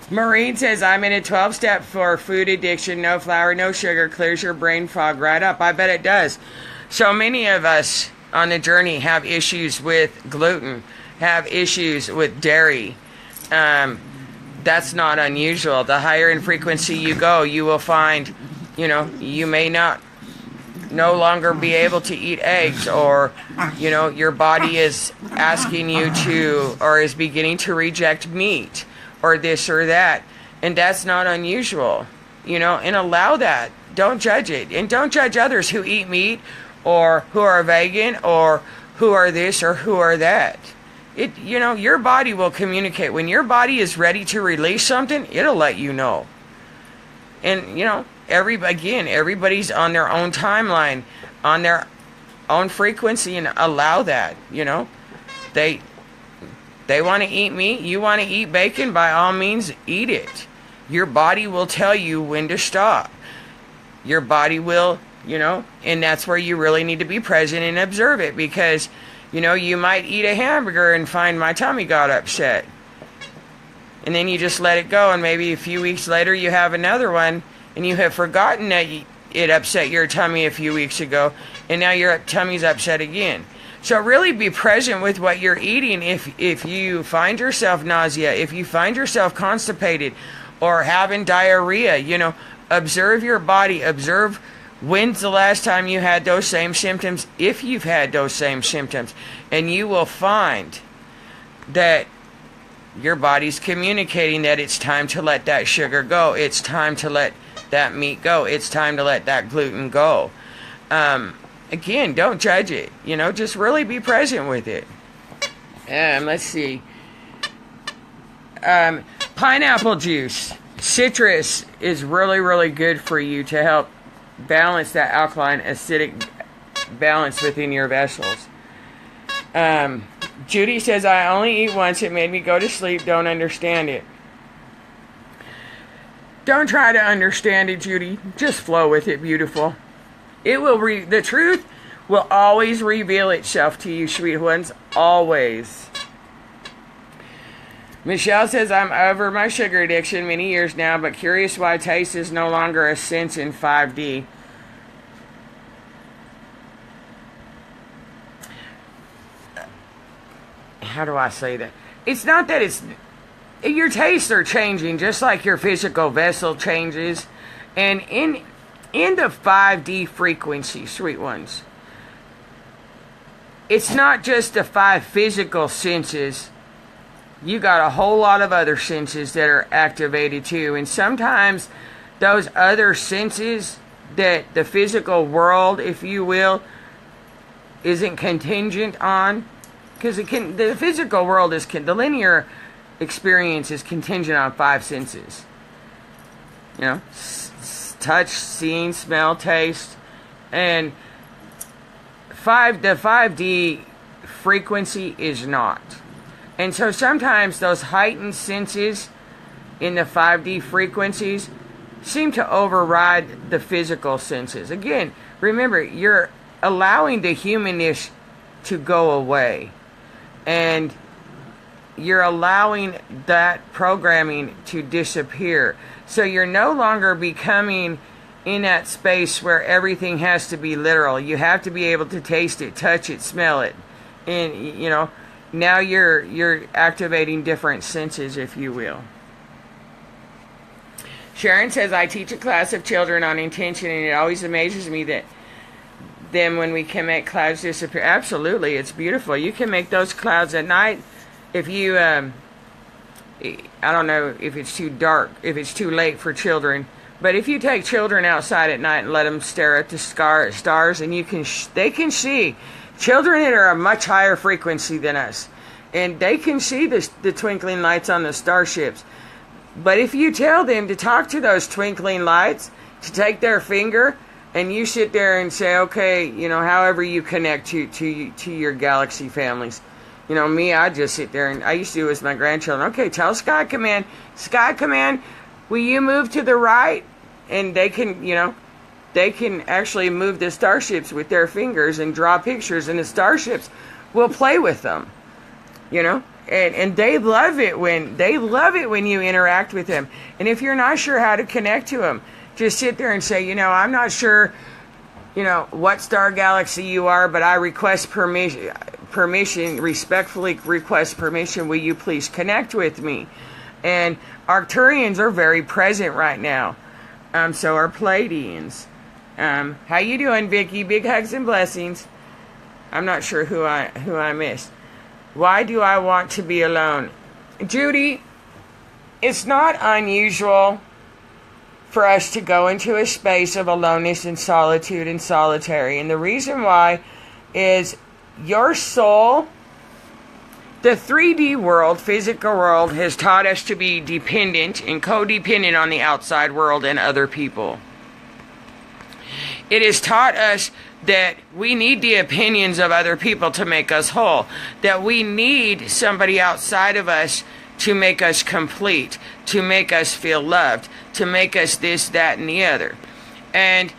Maureen says, I'm in a 12-step for food addiction. No flour, no sugar. Clears your brain fog right up. I bet it does. So many of us on the journey have issues with gluten, have issues with dairy. That's not unusual. The higher in frequency you go, you will find, you know, you may no longer be able to eat eggs, or, you know, your body is asking you to, or is beginning to reject meat, or this or that. And that's not unusual, you know, and allow that. Don't judge it. And don't judge others who eat meat, or who are vegan, or who are this or who are that. It, you know, your body will communicate. When your body is ready to release something, it'll let you know. And, you know, everybody's on their own timeline, on their own frequency, and allow that, you know. They want to eat meat. You want to eat bacon? By all means, eat it. Your body will tell you when to stop. Your body will, and that's where you really need to be present and observe it, because, you might eat a hamburger and find my tummy got upset. And then you just let it go, and maybe a few weeks later you have another one, and you have forgotten that it upset your tummy a few weeks ago, and now your tummy's upset again. So really be present with what you're eating. If you find yourself nausea, if you find yourself constipated or having diarrhea, observe your body. Observe when's the last time you had those same symptoms, if you've had those same symptoms. And you will find that your body's communicating that it's time to let that sugar go. It's time to let that meat go. It's time to let that gluten go. Again, don't judge it. Just really be present with it. Let's see. Pineapple juice. Citrus is really, really good for you to help balance that alkaline acidic balance within your vessels. Judy says, I only eat once. It made me go to sleep. Don't understand it. Don't try to understand it, Judy. Just flow with it, beautiful. It will the truth will always reveal itself to you, sweet ones. Always. Michelle says, I'm over my sugar addiction many years now, but curious why taste is no longer a sense in 5D. How do I say that? It's not that your tastes are changing, just like your physical vessel changes. And in the 5D frequency, sweet ones, it's not just the 5 physical senses. You got a whole lot of other senses that are activated too. And sometimes those other senses that the physical world, if you will, isn't contingent on, because the physical world is the linear experience is contingent on 5 senses. Touch, seeing, smell, taste, and the 5D frequency is not. And so sometimes those heightened senses in the 5D frequencies seem to override the physical senses. Again, remember, you're allowing the humanness to go away. And you're allowing that programming to disappear. So you're no longer becoming in that space where everything has to be literal. You have to be able to taste it, touch it, smell it. And, now you're activating different senses, if you will. Sharon says, I teach a class of children on intention, and it always amazes me that then when we can make clouds disappear. Absolutely, it's beautiful. You can make those clouds at night. If you, I don't know if it's too dark, if it's too late for children, but if you take children outside at night and let them stare at the stars, and they can see. Children that are a much higher frequency than us, and they can see the twinkling lights on the starships. But if you tell them to talk to those twinkling lights, to take their finger, and you sit there and say, okay, however you connect to your galaxy families. Me, I just sit there, and I used to do it with my grandchildren. Okay, tell Sky Command, will you move to the right? And they can, they can actually move the starships with their fingers and draw pictures, and the starships will play with them, and they love it when you interact with them. And if you're not sure how to connect to them, just sit there and say, I'm not sure, what star galaxy you are, but I request permission, respectfully request permission. Will you please connect with me? And Arcturians are very present right now. So are Pleiadians. How you doing, Vicky? Big hugs and blessings. I'm not sure who I missed. Why do I want to be alone? Judy, it's not unusual for us to go into a space of aloneness and solitude and solitary. And the reason why is your soul, the 3D world, physical world, has taught us to be dependent and codependent on the outside world and other people. It has taught us that we need the opinions of other people to make us whole, that we need somebody outside of us to make us complete, to make us feel loved, to make us this, that, and the other. And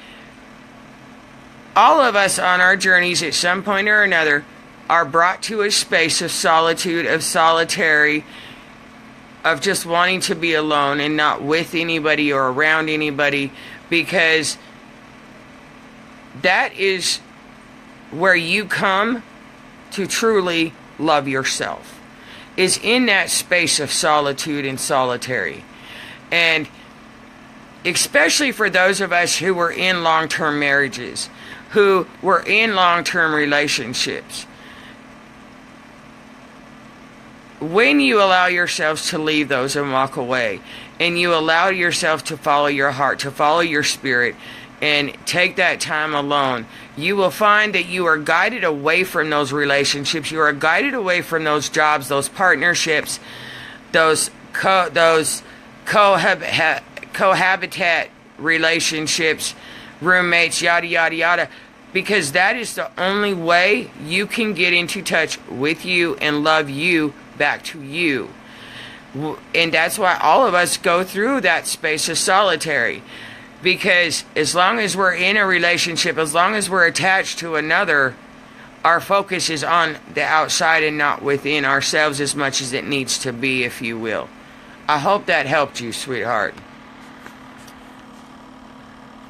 all of us on our journeys at some point or another are brought to a space of solitude, of solitary, of just wanting to be alone and not with anybody or around anybody, because that is where you come to truly love yourself, is in that space of solitude and solitary. And especially for those of us who were in long-term marriages, who were in long-term relationships, when you allow yourselves to leave those and walk away, and you allow yourself to follow your heart, to follow your spirit, and take that time alone, you will find that you are guided away from those relationships. You are guided away from those jobs, those partnerships, those cohabitat relationships, roommates, yada, yada, yada. Because that is the only way you can get into touch with you and love you back to you. And that's why all of us go through that space of solitary. Because as long as we're in a relationship, as long as we're attached to another, our focus is on the outside and not within ourselves as much as it needs to be, if you will. I hope that helped you, sweetheart.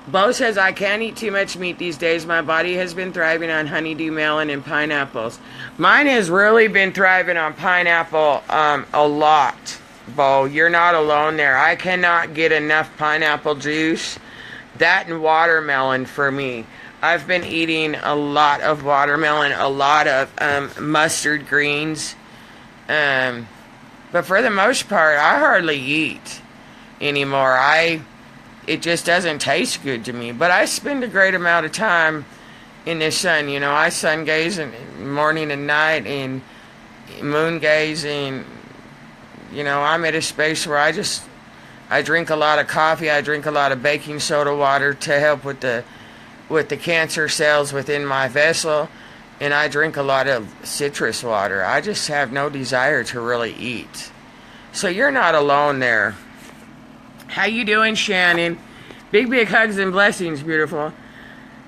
Bo says, I can't eat too much meat these days. My body has been thriving on honeydew melon and pineapples. Mine has really been thriving on pineapple a lot. Bo, you're not alone there. I cannot get enough pineapple juice. That and watermelon for me. I've been eating a lot of watermelon, a lot of mustard greens. But for the most part, I hardly eat anymore. It just doesn't taste good to me. But I spend a great amount of time in the sun. You know, I sun gaze morning and night and moon gaze, and you know, I'm at a space where I drink a lot of coffee. I drink a lot of baking soda water to help with the cancer cells within my vessel, and I drink a lot of citrus water. I just have no desire to really eat. So you're not alone there. How you doing, Shannon? Big hugs and blessings, beautiful.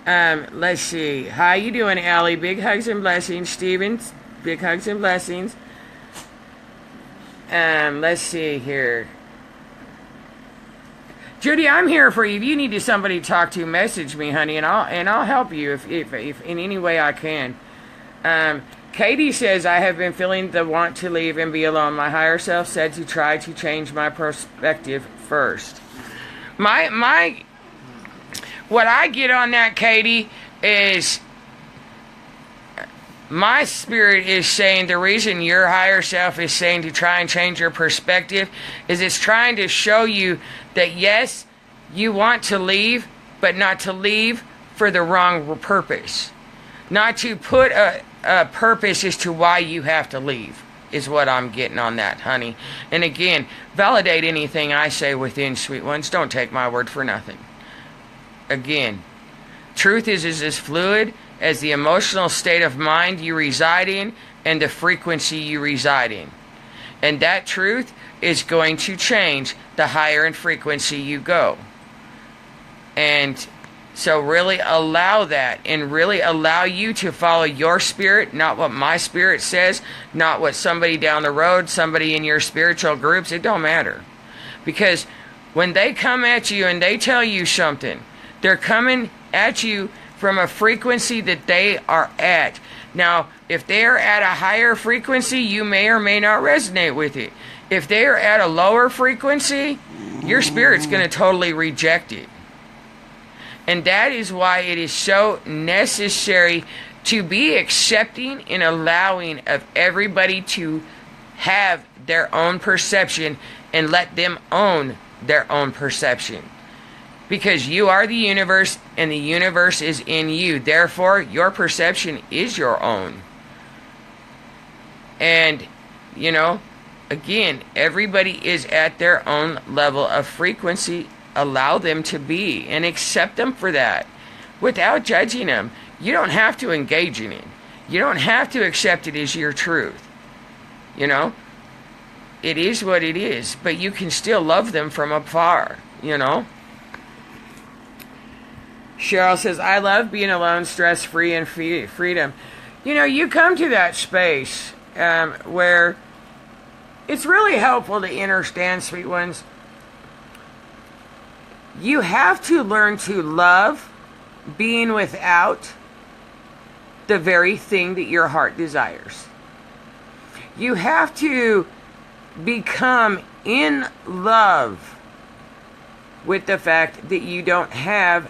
Let's see. How you doing, Allie? Big hugs and blessings. Stevens, big hugs and blessings. Let's see here. Judy, I'm here for you. If you need somebody to talk to, message me, honey, and I'll help you if in any way I can. Katie says, I have been feeling the want to leave and be alone. My higher self said to try to change my perspective first. What I get on that, Katie, is my spirit is saying the reason your higher self is saying to try and change your perspective is it's trying to show you that yes, you want to leave, but not to leave for the wrong purpose. Not to put a purpose as to why you have to leave, is what I'm getting on that, honey. And again, validate anything I say within, sweet ones. Don't take my word for nothing. Again, truth is as fluid as the emotional state of mind you reside in and the frequency you reside in. And that truth is going to change the higher in frequency you go. And so really allow that, and really allow you to follow your spirit, not what my spirit says, not what somebody down the road, somebody in your spiritual groups. It don't matter. Because when they come at you and they tell you something, they're coming at you from a frequency that they are at. Now, if they are at a higher frequency, you may or may not resonate with it. If they are at a lower frequency, your spirit's going to totally reject it. And that is why it is so necessary to be accepting and allowing of everybody to have their own perception and let them own their own perception. Because you are the universe and the universe is in you. Therefore, your perception is your own. And, you know, again, everybody is at their own level of frequency. Allow them to be and accept them for that. without judging them. You don't have to engage in it. You don't have to accept it as your truth. You know, it is what it is, but you can still love them from afar, you know. Cheryl says, I love being alone, stress-free, and freedom. You know, you come to that space where it's really helpful to understand, sweet ones. You have to learn to love being without the very thing that your heart desires. You have to become in love with the fact that you don't have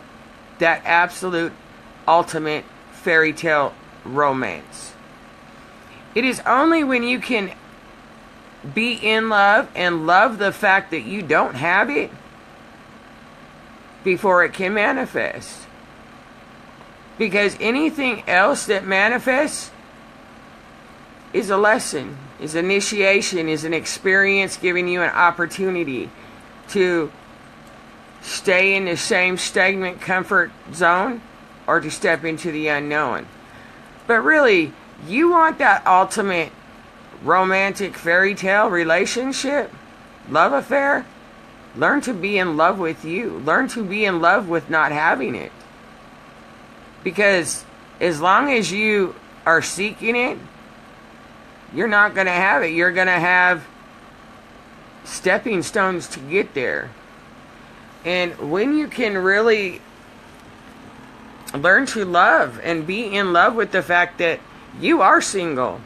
that absolute ultimate fairy tale romance. It is only when you can be in love and love the fact that you don't have it before it can manifest. Because anything else that manifests is a lesson, is initiation, is an experience giving you an opportunity to stay in the same stagnant comfort zone or to step into the unknown. But really, you want that ultimate romantic fairy tale relationship, love affair? Learn to be in love with you. Learn to be in love with not having it. Because as long as you are seeking it, you're not going to have it. You're going to have stepping stones to get there. And when you can really learn to love and be in love with the fact that you are single,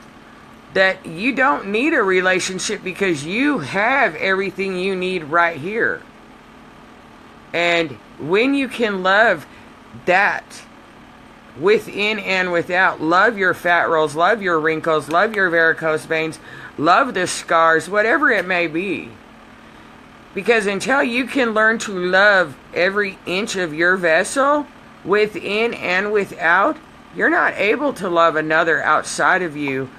that you don't need a relationship because you have everything you need right here. And when you can love that within and without, love your fat rolls, love your wrinkles, love your varicose veins, love the scars, whatever it may be. Because until you can learn to love every inch of your vessel, within and without, you're not able to love another outside of you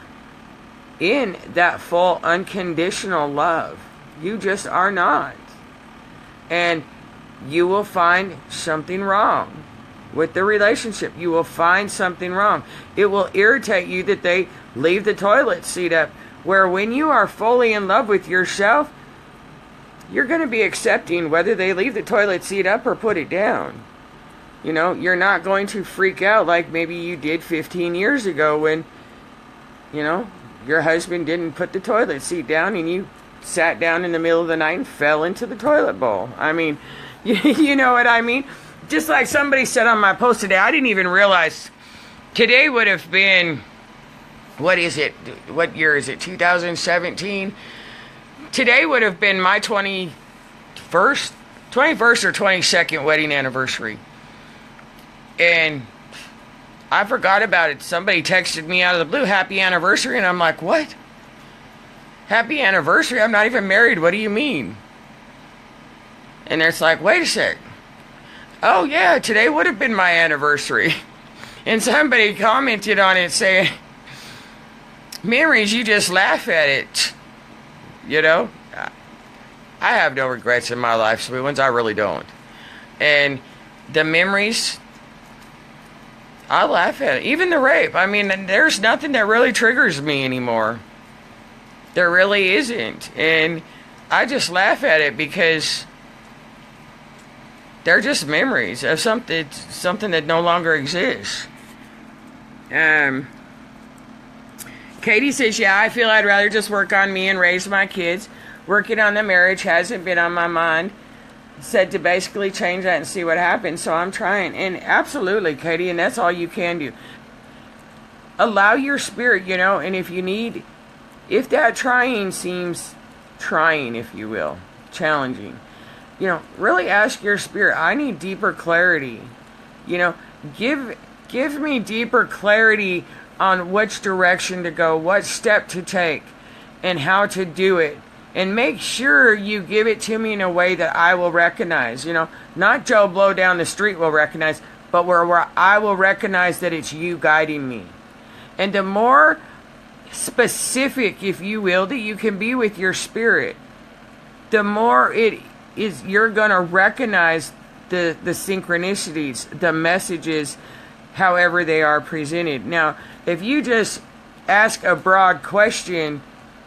in that full unconditional love. You just are not. And you will find something wrong with the relationship. You will find something wrong. It will irritate you that they leave the toilet seat up. Where when you are fully in love with yourself, you're going to be accepting whether they leave the toilet seat up or put it down. You know, you're not going to freak out like maybe you did 15 years ago when, you know, your husband didn't put the toilet seat down and you sat down in the middle of the night and fell into the toilet bowl. I mean, you know what I mean? Just like somebody said on my post today, I didn't even realize today would have been, what is it? What year is it? 2017? Today would have been my 21st or 22nd wedding anniversary. And I forgot about it. Somebody texted me out of the blue, happy anniversary. And I'm like, what? Happy anniversary? I'm not even married. What do you mean? And it's like, wait a sec. Oh, yeah, today would have been my anniversary. And somebody commented on it saying, memories, you just laugh at it. You know? I have no regrets in my life, sweet ones. I really don't. And the memories, I laugh at it. Even the rape. I mean, there's nothing that really triggers me anymore. There really isn't. And I just laugh at it because they're just memories of something that no longer exists. Katie says, yeah, I feel I'd rather just work on me and raise my kids. Working on the marriage hasn't been on my mind. Said to basically change that and see what happens. So I'm trying. And absolutely, Katie, and that's all you can do. Allow your spirit, you know, and if you need, if that trying seems trying, if you will, challenging, you know, really ask your spirit, I need deeper clarity. You know, give me deeper clarity on which direction to go, what step to take, and how to do it. And make sure you give it to me in a way that I will recognize. You know, not Joe Blow down the street will recognize, but where I will recognize that it's you guiding me. And the more specific, if you will, that you can be with your spirit, the more it is you're going to recognize the synchronicities, the messages, however they are presented. Now, if you just ask a broad question,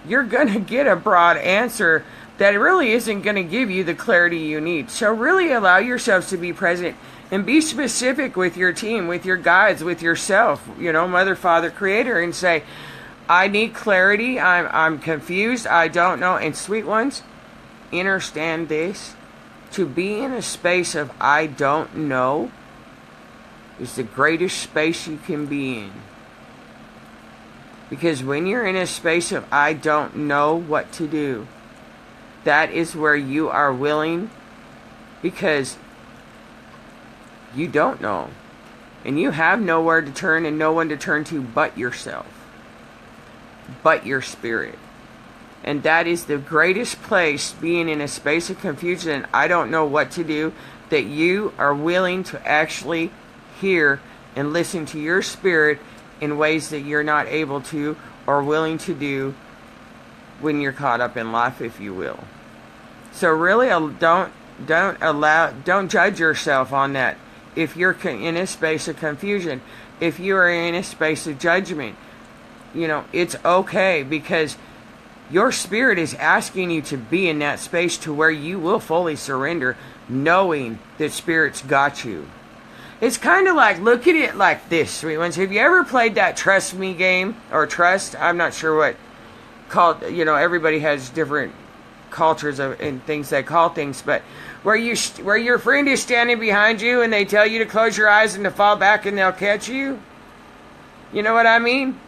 you're going to get a broad answer that really isn't going to give you the clarity you need. So really allow yourselves to be present and be specific with your team, with your guides, with yourself, Mother, Father, Creator, and say, I need clarity. I'm confused. I don't know. And sweet ones, understand this. To be in a space of I don't know is the greatest space you can be in. Because when you're in a space of I don't know what to do, that is where you are willing, because you don't know. And you have nowhere to turn and no one to turn to but yourself. But your spirit. And that is the greatest place, being in a space of confusion, I don't know what to do, that you are willing to actually hear and listen to your spirit in ways that you're not able to or willing to do when you're caught up in life, if you will. So really don't judge yourself on that. If you're in a space of confusion, if you are in a space of judgment, it's okay, because your spirit is asking you to be in that space to where you will fully surrender, knowing that Spirit's got you. It's kind of like, look at it like this, sweet ones. Have you ever played that Trust Me game? Or Trust? I'm not sure what called, everybody has different cultures and things they call things, but where your friend is standing behind you and they tell you to close your eyes and to fall back and they'll catch you. You know what I mean?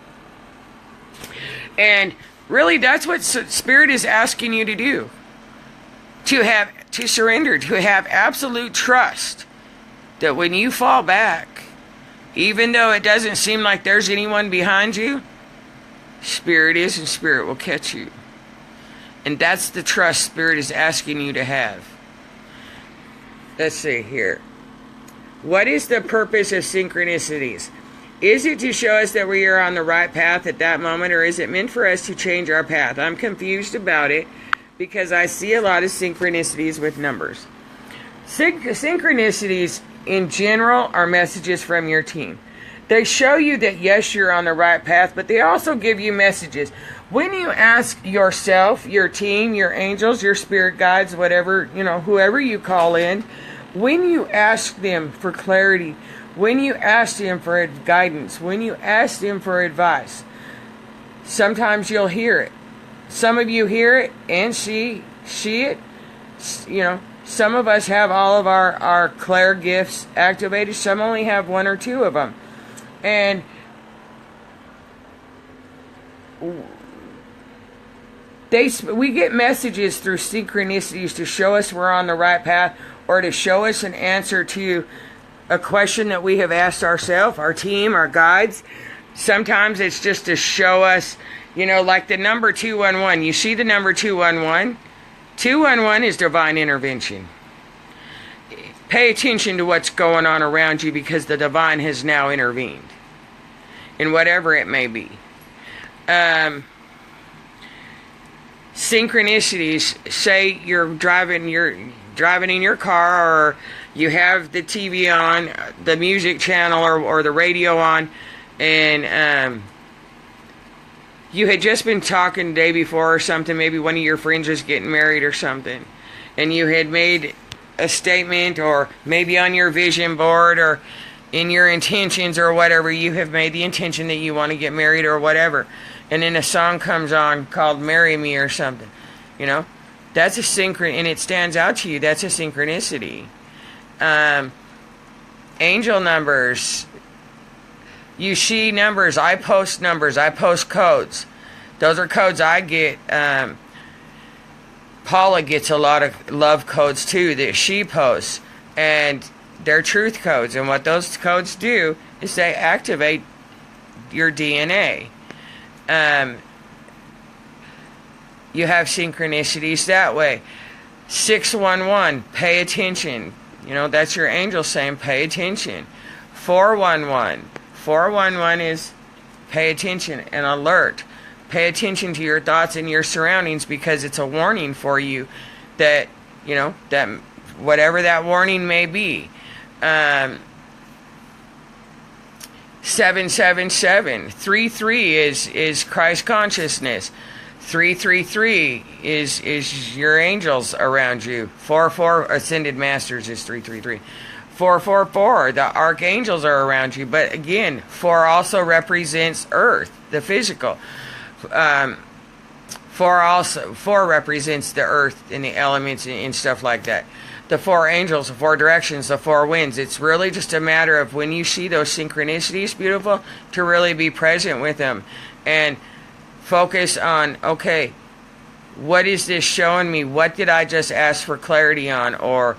And really, that's what Spirit is asking you to do. To surrender, to have absolute trust that when you fall back, even though it doesn't seem like there's anyone behind you, Spirit is, and Spirit will catch you. And that's the trust Spirit is asking you to have. Let's see here. What is the purpose of synchronicities? Is it to show us that we are on the right path at that moment, or is it meant for us to change our path? I'm confused about it because I see a lot of synchronicities with numbers. Synchronicities in general are messages from your team. They show you that yes, you're on the right path, but they also give you messages. When you ask yourself, your team, your angels, your spirit guides, whatever, whoever you call in, when you ask them for clarity, when you ask them for guidance, when you ask them for advice, sometimes you'll hear it. Some of you hear it and see it. Some of us have all of our clair gifts activated. Some only have one or two of them. And we get messages through synchronicities to show us we're on the right path, or to show us an answer to a question that we have asked ourselves, our team, our guides. Sometimes it's just to show us, like the number 211. You see the number 211? 211 is divine intervention. Pay attention to what's going on around you, because the divine has now intervened in whatever it may be. Synchronicities, say you're driving in your car, or you have the TV on, the music channel or the radio on, and you had just been talking the day before or something, maybe one of your friends was getting married or something, and you had made a statement, or maybe on your vision board or in your intentions or whatever, you have made the intention that you want to get married or whatever, and then a song comes on called Marry Me or something, that's a synchron, and it stands out to you. That's a synchronicity. Angel numbers. You see numbers. I post numbers. I post codes. Those are codes I get. Paula gets a lot of love codes too that she posts, and they're truth codes. And what those codes do is they activate your DNA. You have synchronicities that way. 611, pay attention. That's your angel saying pay attention. 411. 411 is pay attention and alert. Pay attention to your thoughts and your surroundings, because it's a warning for you that, that whatever that warning may be. 777, 33 is Christ consciousness. 333 is your angels around you. 44 ascended masters is 333. 444, the archangels are around you. But again, 4 also represents earth, the physical. 4 represents the earth and the elements and stuff like that. The 4 angels, the 4 directions, the 4 winds. It's really just a matter of when you see those synchronicities, beautiful, to really be present with them and focus on, okay, what is this showing me? What did I just ask for clarity on? Or,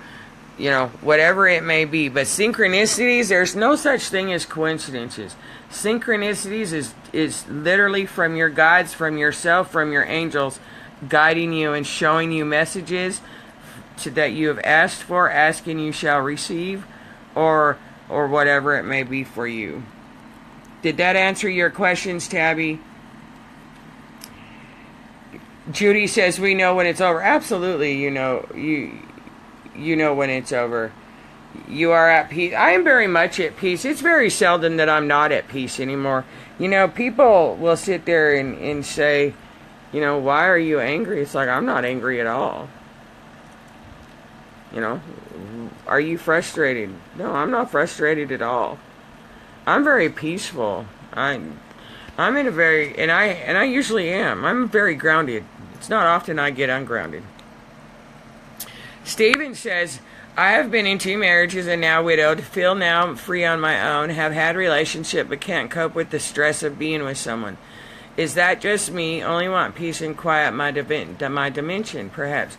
whatever it may be. But synchronicities, there's no such thing as coincidences. Synchronicities is literally from your guides, from yourself, from your angels, guiding you and showing you messages that you have asked for, asking you shall receive, or whatever it may be for you. Did that answer your questions, Tabby? Judy says, we know when it's over. Absolutely, you know when it's over. You are at peace. I am very much at peace. It's very seldom that I'm not at peace anymore. People will sit there and say, why are you angry? It's like, I'm not angry at all. Are you frustrated? No, I'm not frustrated at all. I'm very peaceful. I'm in a very, and I usually am. I'm very grounded. It's not often I get ungrounded. Stephen says, I have been in 2 marriages and now widowed. Feel now free on my own. Have had a relationship but can't cope with the stress of being with someone. Is that just me? Only want peace and quiet my dimension, perhaps.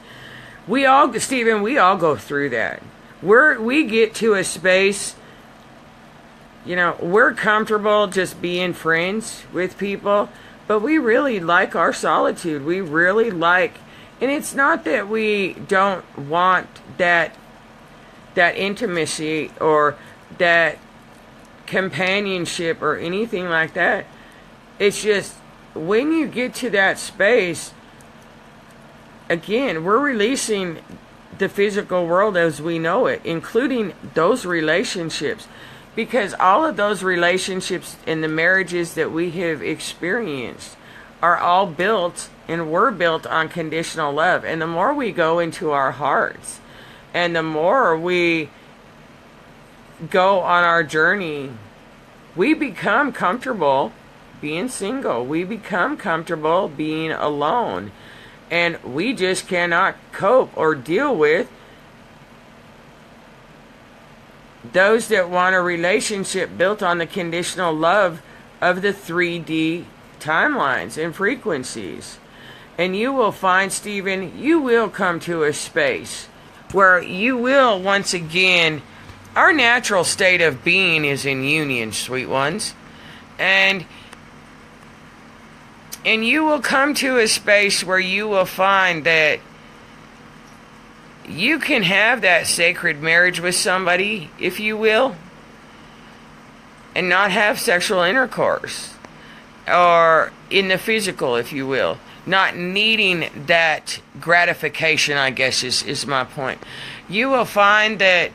Stephen, we all go through that. We get to a space, we're comfortable just being friends with people, but we really like our solitude. We really like, and it's not that we don't want that intimacy or that companionship or anything like that. It's just when you get to that space, again, we're releasing the physical world as we know it, including those relationships, because all of those relationships and the marriages that we have experienced are all built and were built on conditional love. And the more we go into our hearts and the more we go on our journey, we become comfortable being single. We become comfortable being alone. And we just cannot cope or deal with those that want a relationship built on the conditional love of the 3D timelines and frequencies. And you will find, Stephen, you will come to a space where you will, once again, our natural state of being is in union, sweet ones. And you will come to a space where you will find that you can have that sacred marriage with somebody, if you will, and not have sexual intercourse, or in the physical, if you will, not needing that gratification, I guess is my point. You will find that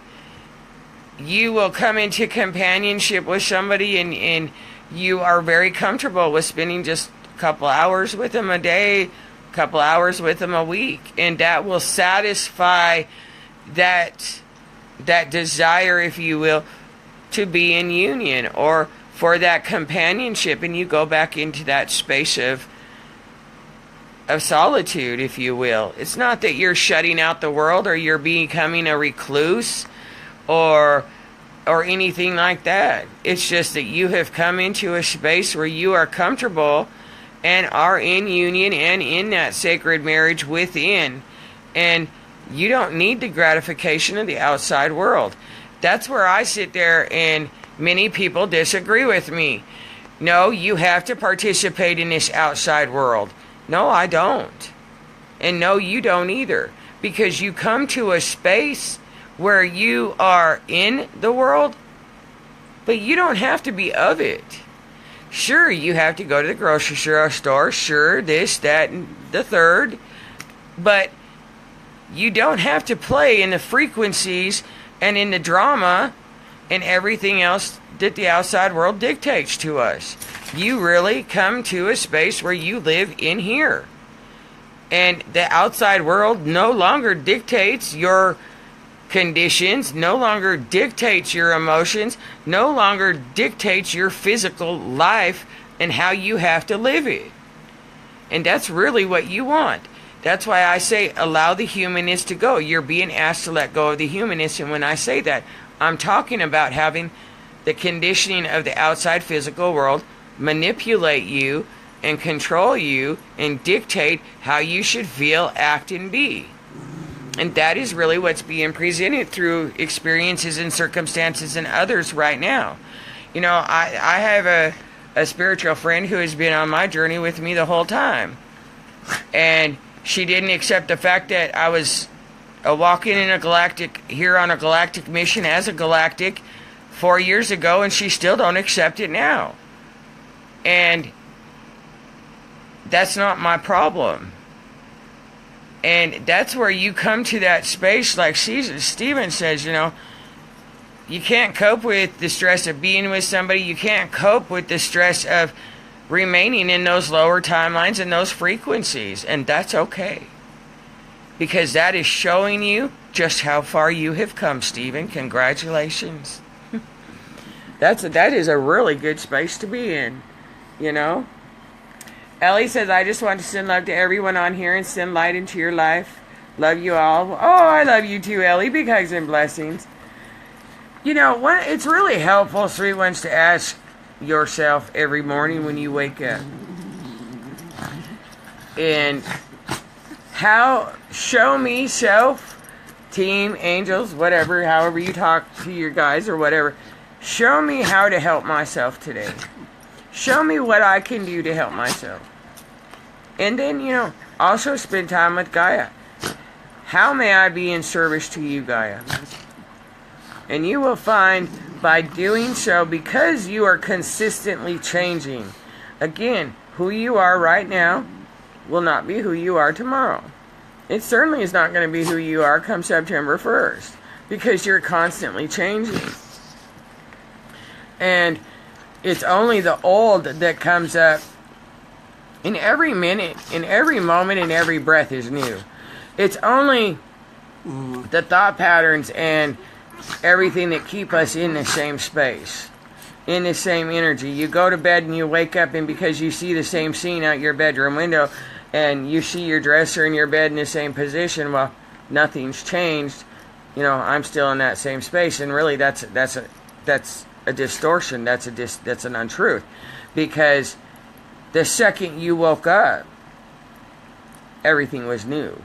you will come into companionship with somebody and you are very comfortable with spending just couple hours with them a day, couple hours with them a week, and that will satisfy that desire, if you will, to be in union or for that companionship, and you go back into that space of solitude, if you will. It's not that you're shutting out the world or you're becoming a recluse or anything like that. It's just that you have come into a space where you are comfortable and are in union and in that sacred marriage within. And you don't need the gratification of the outside world. That's where I sit there and many people disagree with me. No, you have to participate in this outside world. No, I don't. And no, you don't either. Because you come to a space where you are in the world, but you don't have to be of it. Sure, you have to go to the grocery store, sure, this, that, and the third, but You don't have to play in the frequencies and in the drama and everything else that the outside world dictates to us. You really come to a space where you live in here. And the outside world no longer dictates your conditions, no longer dictates your emotions, no longer dictates your physical life and how you have to live it. And that's really what you want. That's why I say allow the humanist to go. You're being asked to let go of the humanist. And when I say that, I'm talking about having the conditioning of the outside physical world manipulate you and control you and dictate how you should feel, act, and be. And that is really what's being presented through experiences and circumstances and others right now. You know, I have a spiritual friend who has been on my journey with me the whole time. And she didn't accept the fact that I was walking in a galactic, here on a galactic mission as a galactic 4 years ago, and she still don't accept it now. And that's not my problem. And that's where you come to that space, like Stephen says, you know, you can't cope with the stress of being with somebody. You can't cope with the stress of remaining in those lower timelines and those frequencies. And that's okay. Because that is showing you just how far you have come, Stephen. Congratulations. That is a really good space to be in, you know. Ellie says, I just want to send love to everyone on here and send light into your life. Love you all. Oh, I love you too, Ellie. Big hugs and blessings. You know, it's really helpful, sweet ones, to ask yourself every morning when you wake up. And show me self, team, angels, whatever, however you talk to your guys or whatever. Show me how to help myself today. Show me what I can do to help myself. And then, you know, also spend time with Gaia. How may I be in service to you, Gaia? And you will find by doing so, because you are consistently changing. Again, who you are right now will not be who you are tomorrow. It certainly is not going to be who you are come September 1st. Because you're constantly changing. And it's only the old that comes up. In every minute, in every moment, in every breath is new. It's only the thought patterns and everything that keep us in the same space, in the same energy. You go to bed and you wake up, and because you see the same scene out your bedroom window, and you see your dresser in your bed in the same position, well, nothing's changed. You know, I'm still in that same space, and really, that's a distortion. That's an untruth, because the second you woke up, everything was new.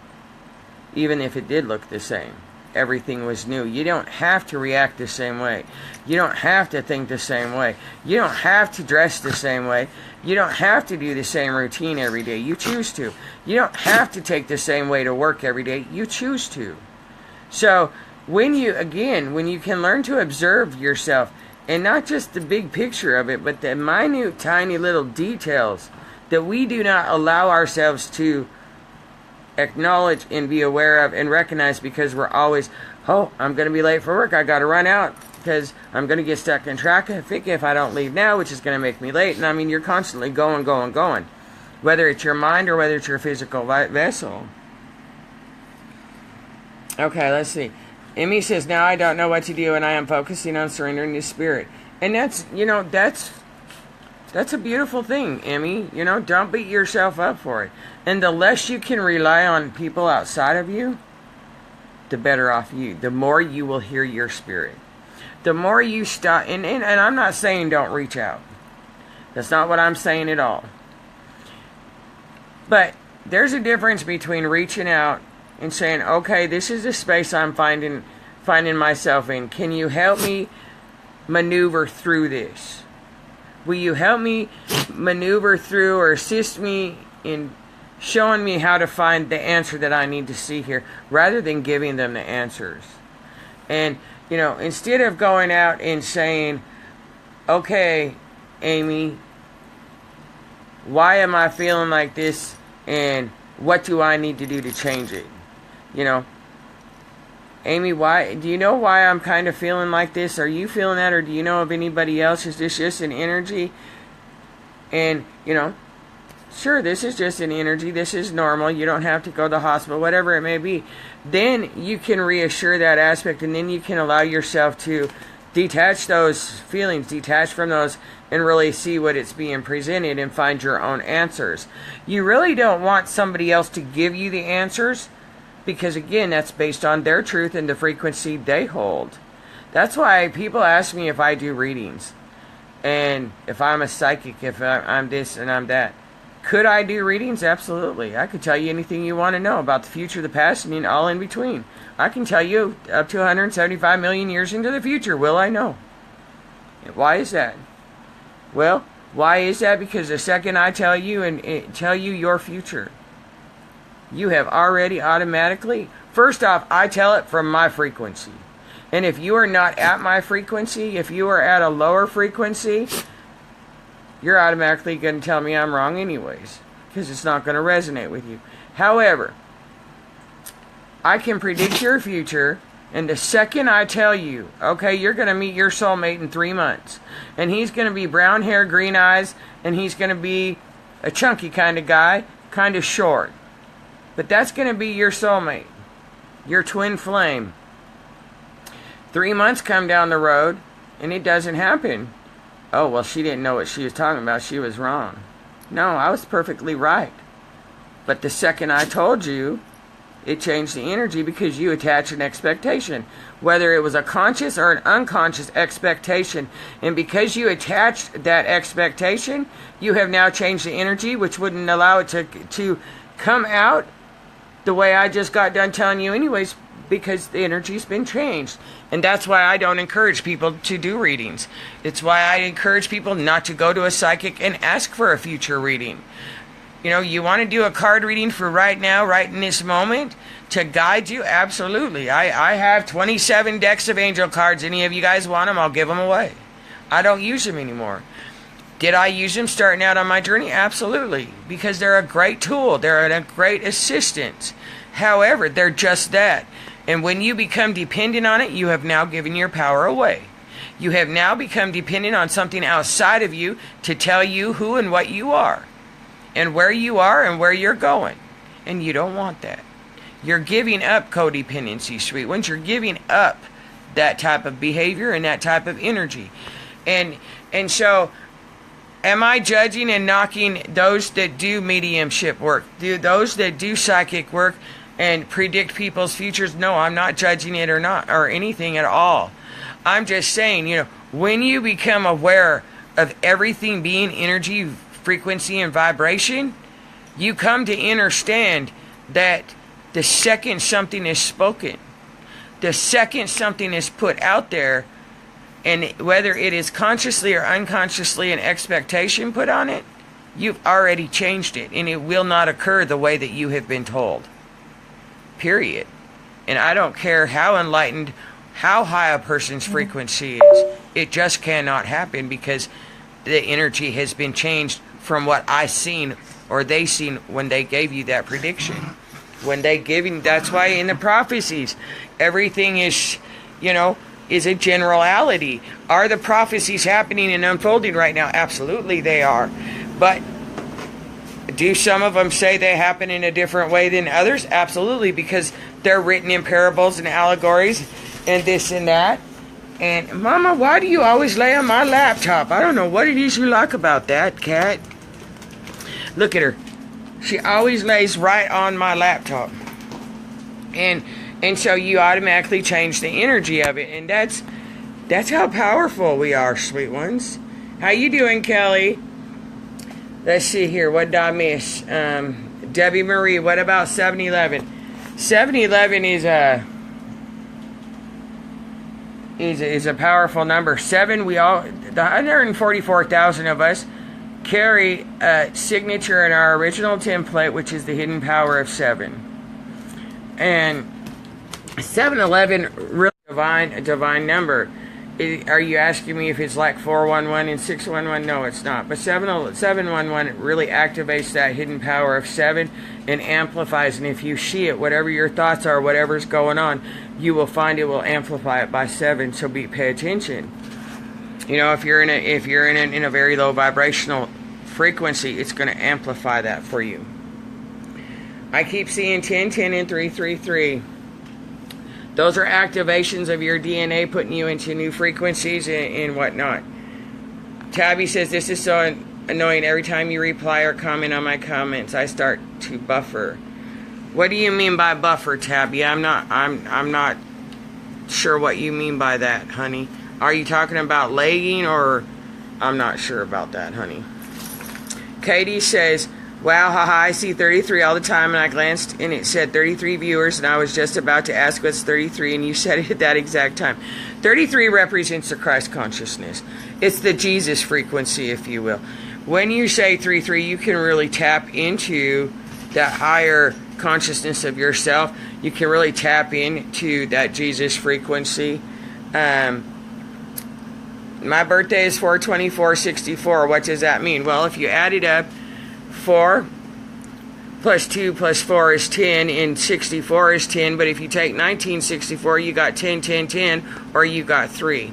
Even if it did look the same, everything was new. You don't have to react the same way. You don't have to think the same way. You don't have to dress the same way. You don't have to do the same routine every day. You choose to. You don't have to take the same way to work every day. You choose to. So when you can learn to observe yourself, and not just the big picture of it, but the minute, tiny little details that we do not allow ourselves to acknowledge and be aware of and recognize, because we're always, oh, I'm going to be late for work. I got to run out because I'm going to get stuck in traffic if I don't leave now, which is going to make me late. And I mean, you're constantly going, whether it's your mind or whether it's your physical vessel. Okay, let's see. Emmy says, now I don't know what to do, and I am focusing on surrendering to spirit. And that's a beautiful thing, Emmy. You know, don't beat yourself up for it. And the less you can rely on people outside of you, the better off you. The more you will hear your spirit. The more you stop, and I'm not saying don't reach out. That's not what I'm saying at all. But there's a difference between reaching out and saying, okay, this is the space I'm finding myself in. Can you help me maneuver through this? Will you help me maneuver through or assist me in showing me how to find the answer that I need to see here, rather than giving them the answers? And, you know, instead of going out and saying, okay, Amy, why am I feeling like this, and what do I need to do to change it? You know, Amy, why do you know why I'm kind of feeling like this? Are you feeling that, or do you know of anybody else? Is this just an energy? And, you know, sure, this is just an energy. This is normal. You don't have to go to the hospital, whatever it may be. Then you can reassure that aspect, and then you can allow yourself to detach those feelings, detach from those, and really see what it's being presented and find your own answers. You really don't want somebody else to give you the answers, because again, that's based on their truth and the frequency they hold. That's why people ask me if I do readings, and if I'm a psychic, if I'm this and I'm that. Could I do readings? Absolutely. I could tell you anything you want to know about the future, the past, and all in between. I can tell you up to 175 million years into the future. Will I know? Why is that? Well, why is that? Because the second I tell you and tell you your future, you have already automatically, first off, I tell it from my frequency. And if you are not at my frequency, if you are at a lower frequency, you're automatically going to tell me I'm wrong anyways, because it's not going to resonate with you. However, I can predict your future, and the second I tell you, okay, you're going to meet your soulmate in 3 months, and he's going to be brown hair, green eyes, and he's going to be a chunky kind of guy, kind of short. But that's going to be your soulmate, your twin flame. 3 months come down the road, and it doesn't happen. Oh, well, she didn't know what she was talking about. She was wrong. No, I was perfectly right. But the second I told you, it changed the energy because you attached an expectation. Whether it was a conscious or an unconscious expectation. And because you attached that expectation, you have now changed the energy, which wouldn't allow it to come out the way I just got done telling you anyways, because the energy's been changed. And that's why I don't encourage people to do readings. It's why I encourage people not to go to a psychic and ask for a future reading. You know, you want to do a card reading for right now, right in this moment, to guide you? Absolutely. I have 27 decks of angel cards. Any of you guys want them, I'll give them away. I don't use them anymore. Did I use them starting out on my journey? Absolutely. Because they're a great tool. They're a great assistance. However, they're just that. And when you become dependent on it, you have now given your power away. You have now become dependent on something outside of you to tell you who and what you are, and where you are and where you're going. And you don't want that. You're giving up codependency, sweet ones. You're giving up that type of behavior and that type of energy. And so, am I judging and knocking those that do mediumship work, those that do psychic work and predict people's futures? No, I'm not judging it or anything at all. I'm just saying, you know, when you become aware of everything being energy, frequency, and vibration, you come to understand that the second something is spoken, the second something is put out there, and whether it is consciously or unconsciously an expectation put on it, you've already changed it, and it will not occur the way that you have been told. Period. And I don't care how enlightened, how high a person's frequency is. It just cannot happen because the energy has been changed from what I seen or they seen when they gave you that prediction. When they giving, that's why in the prophecies, everything is, you know, is a generality. Are the prophecies happening and unfolding right now? Absolutely they are. But do some of them say they happen in a different way than others? Absolutely, because they're written in parables and allegories and this and that. And, Mama, why do you always lay on my laptop? I don't know what it is you like about that, cat. Look at her. She always lays right on my laptop. And so you automatically change the energy of it. And that's how powerful we are, sweet ones. How you doing, Kelly? Let's see here. What did I miss? Debbie Marie, what about 7-Eleven? 7-Eleven is a powerful number. The 144,000 of us carry a signature in our original template, which is the hidden power of 7. And 7-Eleven, really divine number. Are you asking me if it's like 411 and 611? No, it's not. But 711 really activates that hidden power of 7 and amplifies. And if you see it, whatever your thoughts are, whatever's going on, you will find it will amplify it by 7. So pay attention. You know, if you're in a very low vibrational frequency, it's going to amplify that for you. I keep seeing 10, 10, and 3, 3, 3. Those are activations of your DNA, putting you into new frequencies and whatnot. Tabby says, this is so annoying. Every time you reply or comment on my comments, I start to buffer. What do you mean by buffer, Tabby? I'm not sure what you mean by that, honey. Are you talking about lagging, or I'm not sure about that, honey. Katie says, wow, haha, I see 33 all the time, and I glanced and it said 33 viewers, and I was just about to ask what's 33, and you said it at that exact time. 33 represents the Christ consciousness. It's the Jesus frequency, if you will. When you say 33, you can really tap into that higher consciousness of yourself. You can really tap into that Jesus frequency. My birthday is 4/24/64. What does that mean? Well, if you add it up, 4 plus 2 plus 4 is 10, and 64 is 10. But if you take 1964, you got 10, 10, 10, or you got 3.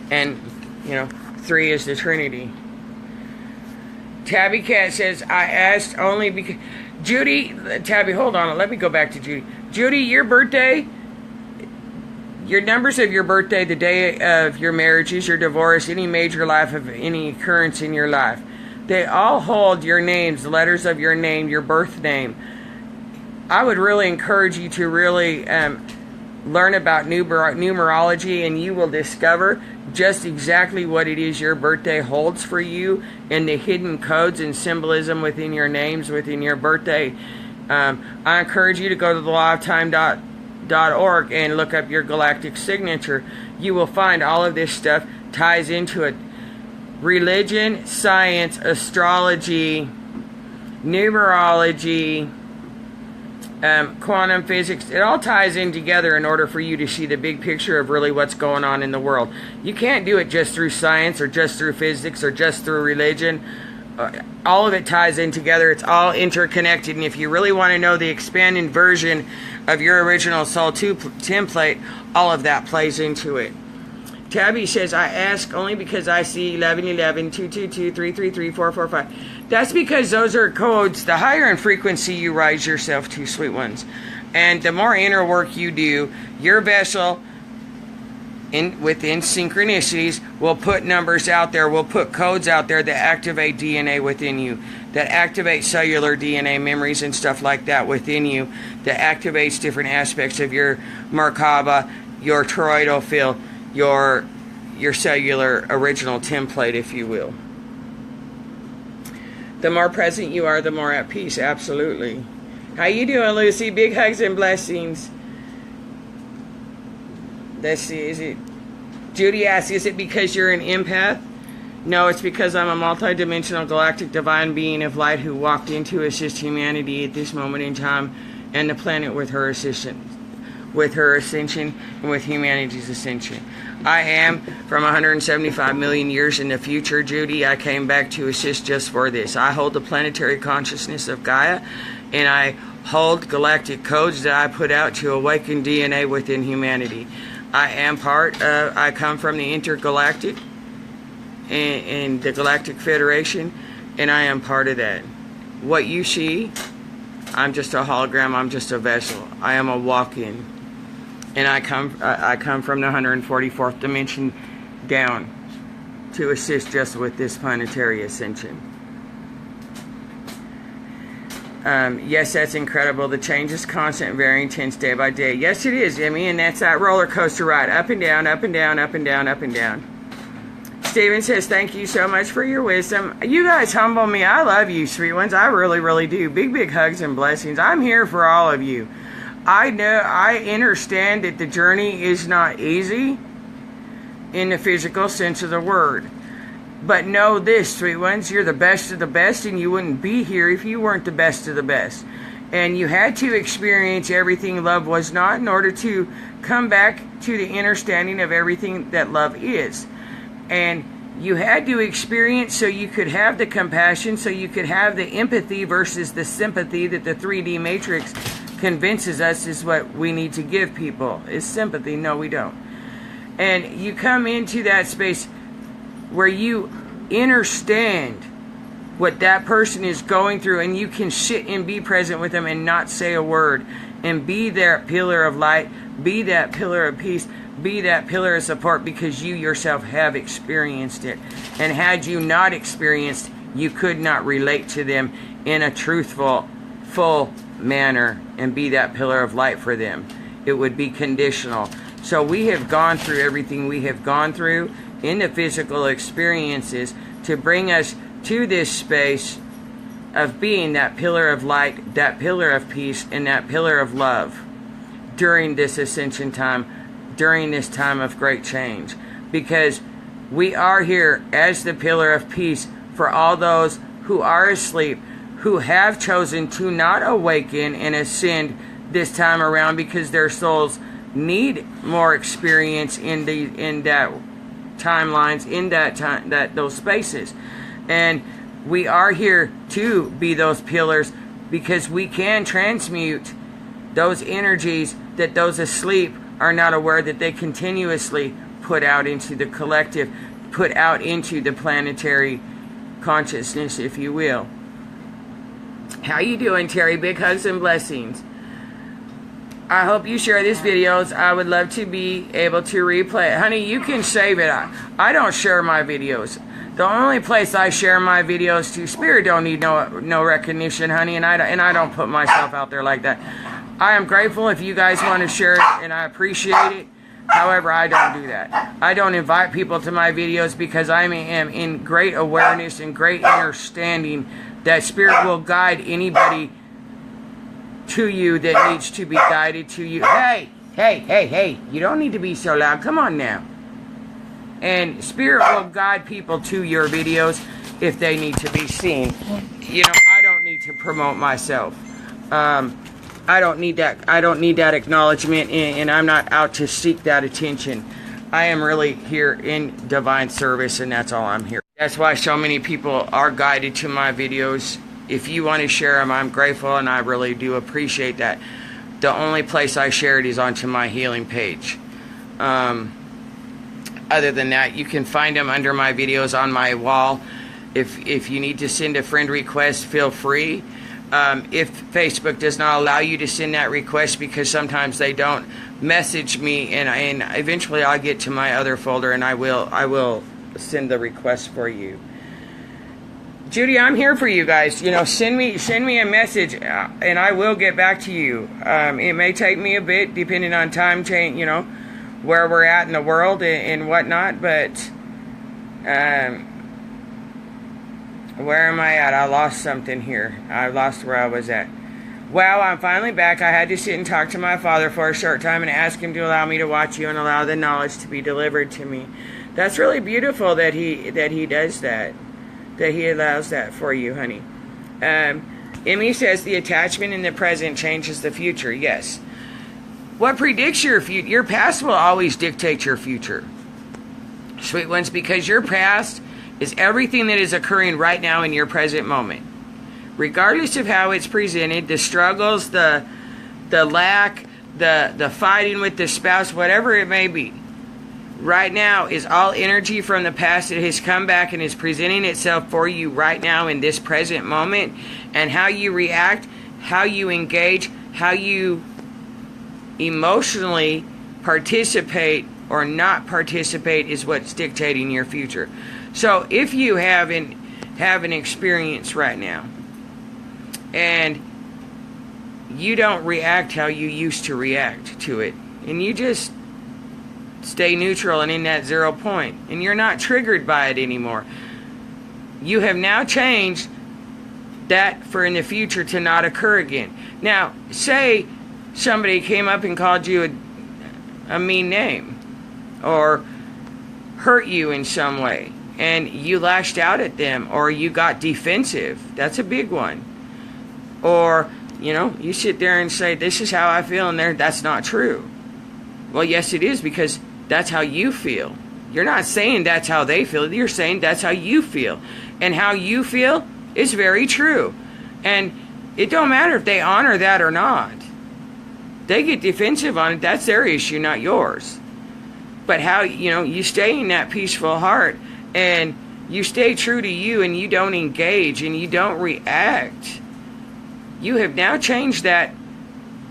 And, 3 is the Trinity. Tabby Cat says, I asked only because... Judy, Tabby, hold on. Let me go back to Judy. Judy, your birthday... Your numbers of your birthday, the day of your marriages, your divorce, any major life of any occurrence in your life, they all hold your names, the letters of your name, your birth name. I would really encourage you to really learn about numerology, and you will discover just exactly what it is your birthday holds for you, and the hidden codes and symbolism within your names, within your birthday. I encourage you to go to thelawofTime.org and look up your galactic signature. You will find all of this stuff ties into it. Religion, science, astrology, numerology, quantum physics, it all ties in together in order for you to see the big picture of really what's going on in the world. You can't do it just through science or just through physics or just through religion. All of it ties in together. It's all interconnected. And if you really want to know the expanded version of your original Soul 2 template, all of that plays into it. Tabby says, I ask only because I see 1111, 222, 333, 445. That's because those are codes. The higher in frequency you rise yourself to, sweet ones. And the more inner work you do, your vessel within synchronicities will put numbers out there, will put codes out there that activate DNA within you, that activate cellular DNA memories and stuff like that within you, that activates different aspects of your Merkaba, your toroidal field, your cellular original template, if you will. The more present you are, the more at peace. Absolutely. How you doing, Lucy? Big hugs and blessings. Let's see, is it... Judy asks, is it because you're an empath? No, it's because I'm a multidimensional galactic divine being of light who walked in to assist humanity at this moment in time and the planet with her ascension, and with humanity's ascension. I am from 175 million years in the future, Judy. I came back to assist just for this. I hold the planetary consciousness of Gaia, and I hold galactic codes that I put out to awaken DNA within humanity. I come from the intergalactic and the Galactic Federation, and I am part of that. What you see, I'm just a hologram, I'm just a vessel. I am a walk-in. And I come from the 144th dimension down to assist just with this planetary ascension. Yes, that's incredible. The change is constant, very intense, day by day. Yes, it is, Emmy, and that's that roller coaster ride. Up and down, up and down, up and down, up and down. Steven says, thank you so much for your wisdom. You guys humble me. I love you, sweet ones. I really, really do. Big, big hugs and blessings. I'm here for all of you. I understand that the journey is not easy in the physical sense of the word. But know this, sweet ones, you're the best of the best, and you wouldn't be here if you weren't the best of the best. And you had to experience everything love was not in order to come back to the understanding of everything that love is. And you had to experience so you could have the compassion, so you could have the empathy versus the sympathy that the 3D matrix convinces us is what we need to give people, is sympathy. No, we don't. And you come into that space where you understand what that person is going through, and you can sit and be present with them and not say a word, and be that pillar of light, be that pillar of peace, be that pillar of support, because you yourself have experienced it. And had you not experienced, you could not relate to them in a truthful, full manner and be that pillar of light for them. It would be conditional. So we have gone through everything we have gone through in the physical experiences to bring us to this space of being that pillar of light, that pillar of peace, and that pillar of love during this ascension time, during this time of great change. Because we are here as the pillar of peace for all those who are asleep, who have chosen to not awaken and ascend this time around because their souls need more experience in that timelines, in that time, those spaces. And we are here to be those pillars because we can transmute those energies that those asleep are not aware that they continuously put out into the collective, put out into the planetary consciousness, if you will. How you doing, Terry? Big hugs and blessings. I hope you share these videos. I would love to be able to replay it. Honey, you can save it. I don't share my videos. The only place I share my videos to, Spirit don't need no recognition, honey, and I don't put myself out there like that. I am grateful if you guys want to share it, and I appreciate it. However, I don't do that. I don't invite people to my videos because I am in great awareness and great understanding that Spirit will guide anybody to you that needs to be guided to you. Hey, you don't need to be so loud. Come on now. And Spirit will guide people to your videos if they need to be seen. You know, I don't need to promote myself. I don't need that acknowledgement, and I'm not out to seek that attention. I am really here in divine service, and that's all I'm here. That's why so many people are guided to my videos. If you want to share them, I'm grateful, and I really do appreciate that. The only place I share it is onto my healing page. Other than that, you can find them under my videos on my wall. If you need to send a friend request, feel free. If Facebook does not allow you to send that request, because sometimes they don't, message me, and eventually I'll get to my other folder, and I will send the request for you. Judy, I'm here for you guys. You know, send me a message, and I will get back to you. It may take me a bit, depending on time change, you know, where we're at in the world and whatnot, but where am I at? I lost something here. I lost where I was at. Wow, I'm finally back. I had to sit and talk to my father for a short time and ask him to allow me to watch you and allow the knowledge to be delivered to me. That's really beautiful that he does that. That he allows that for you, honey. Emmy says the attachment in the present changes the future. Yes. What predicts your future? Your past will always dictate your future, sweet ones, because your past is everything that is occurring right now in your present moment. Regardless of how it's presented, the struggles, the lack, the fighting with the spouse, whatever it may be, right now is all energy from the past that has come back and is presenting itself for you right now in this present moment. And how you react, how you engage, how you emotionally participate or not participate is what's dictating your future. So if you have an experience right now and you don't react how you used to react to it, and you just stay neutral and in that 0 point, and you're not triggered by it anymore, you have now changed that for in the future to not occur again. Now, say somebody came up and called you a mean name or hurt you in some way, and you lashed out at them, or you got defensive. That's a big one. Or, you know, you sit there and say, this is how I feel, and that's not true. Well, yes, it is, because that's how you feel. You're not saying that's how they feel. You're saying that's how you feel. And how you feel is very true. And it don't matter if they honor that or not. They get defensive on it. That's their issue, not yours. But how, you stay in that peaceful heart and you stay true to you and you don't engage and you don't react. You have now changed that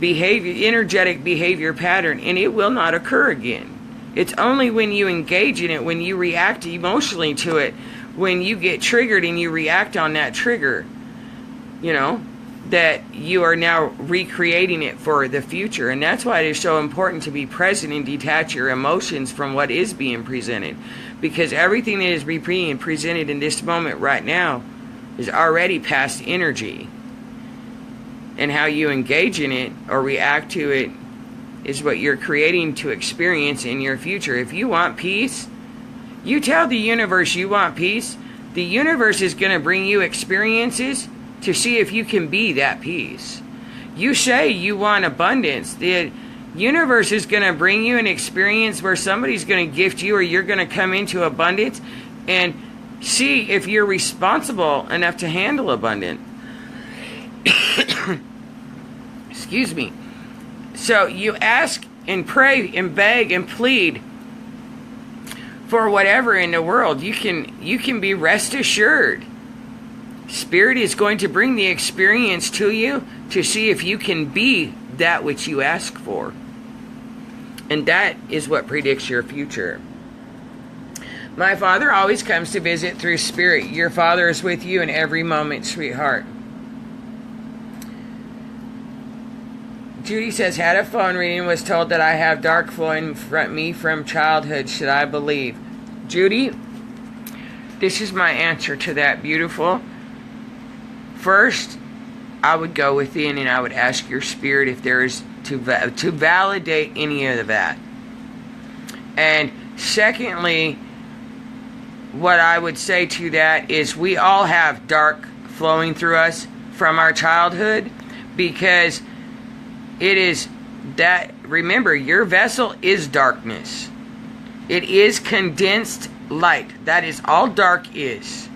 energetic behavior pattern, and it will not occur again. It's only when you engage in it, when you react emotionally to it, when you get triggered and you react on that trigger, that you are now recreating it for the future. And that's why it is so important to be present and detach your emotions from what is being presented. Because everything that is being presented in this moment right now is already past energy. And how you engage in it or react to it is what you're creating to experience in your future. If you want peace, you tell the universe you want peace. The universe is going to bring you experiences to see if you can be that peace. You say you want abundance. The universe is going to bring you an experience where somebody's going to gift you, or you're going to come into abundance, and see if you're responsible enough to handle abundance. Excuse me. So you ask and pray and beg and plead for whatever in the world. You can be rest assured. Spirit is going to bring the experience to you to see if you can be that which you ask for. And that is what predicts your future. My Father always comes to visit through Spirit. Your Father is with you in every moment, sweetheart. Judy says, had a phone reading, was told that I have dark flowing from me from childhood. Should I believe? Judy, this is my answer to that, beautiful. First, I would go within and I would ask your spirit if there is to validate any of that. And secondly, what I would say to that is we all have dark flowing through us from our childhood, because it is that, remember, your vessel is darkness. It is condensed light. That is all dark is.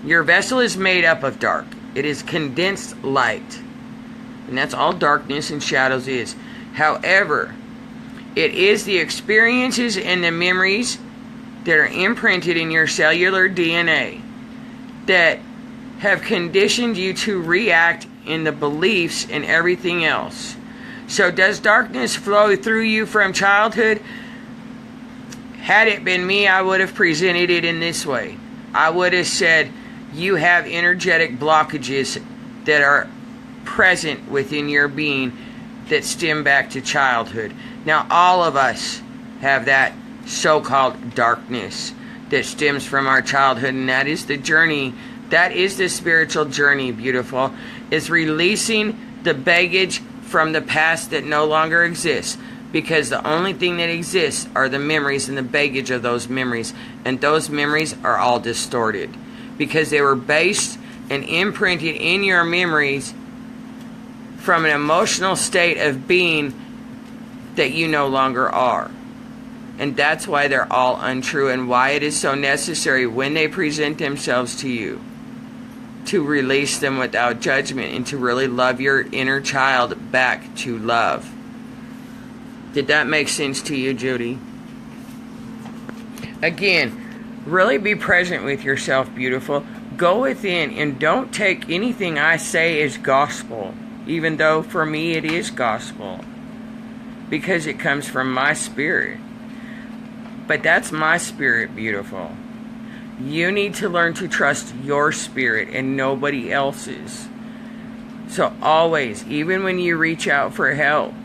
Your vessel is made up of dark. It is condensed light. And that's all darkness and shadows is. However, it is the experiences and the memories that are imprinted in your cellular DNA that have conditioned you to react in the beliefs and everything else. So does darkness flow through you from childhood? Had it been me, I would have presented it in this way. I would have said, you have energetic blockages that are present within your being that stem back to childhood. Now, all of us have that so-called darkness that stems from our childhood, and that is the journey. That is the spiritual journey, beautiful, is releasing the baggage from the past that no longer exists, because the only thing that exists are the memories and the baggage of those memories, and those memories are all distorted because they were based and imprinted in your memories from an emotional state of being that you no longer are. And that's why they're all untrue, and why it is so necessary when they present themselves to you to release them without judgment and to really love your inner child back to love. Did that make sense to you, Judy? Again, really be present with yourself, beautiful. Go within and don't take anything I say as gospel, even though for me it is gospel, because it comes from my spirit. But that's my spirit, beautiful. You need to learn to trust your spirit and nobody else's. So always, even when you reach out for help,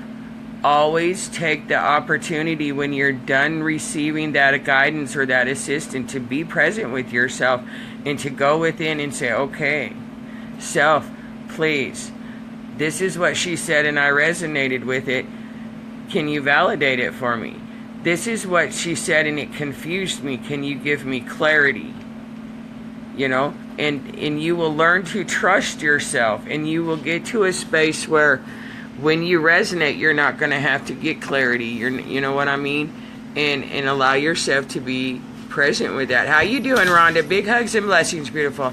always take the opportunity when you're done receiving that guidance or that assistance to be present with yourself and to go within and say, okay, self, please, this is what she said and I resonated with it. Can you validate it for me? This is what she said and it confused me. Can you give me clarity? You know, and you will learn to trust yourself, and you will get to a space where when you resonate, you're not going to have to get clarity. You know what I mean? And allow yourself to be present with that. How you doing, Rhonda? Big hugs and blessings, beautiful.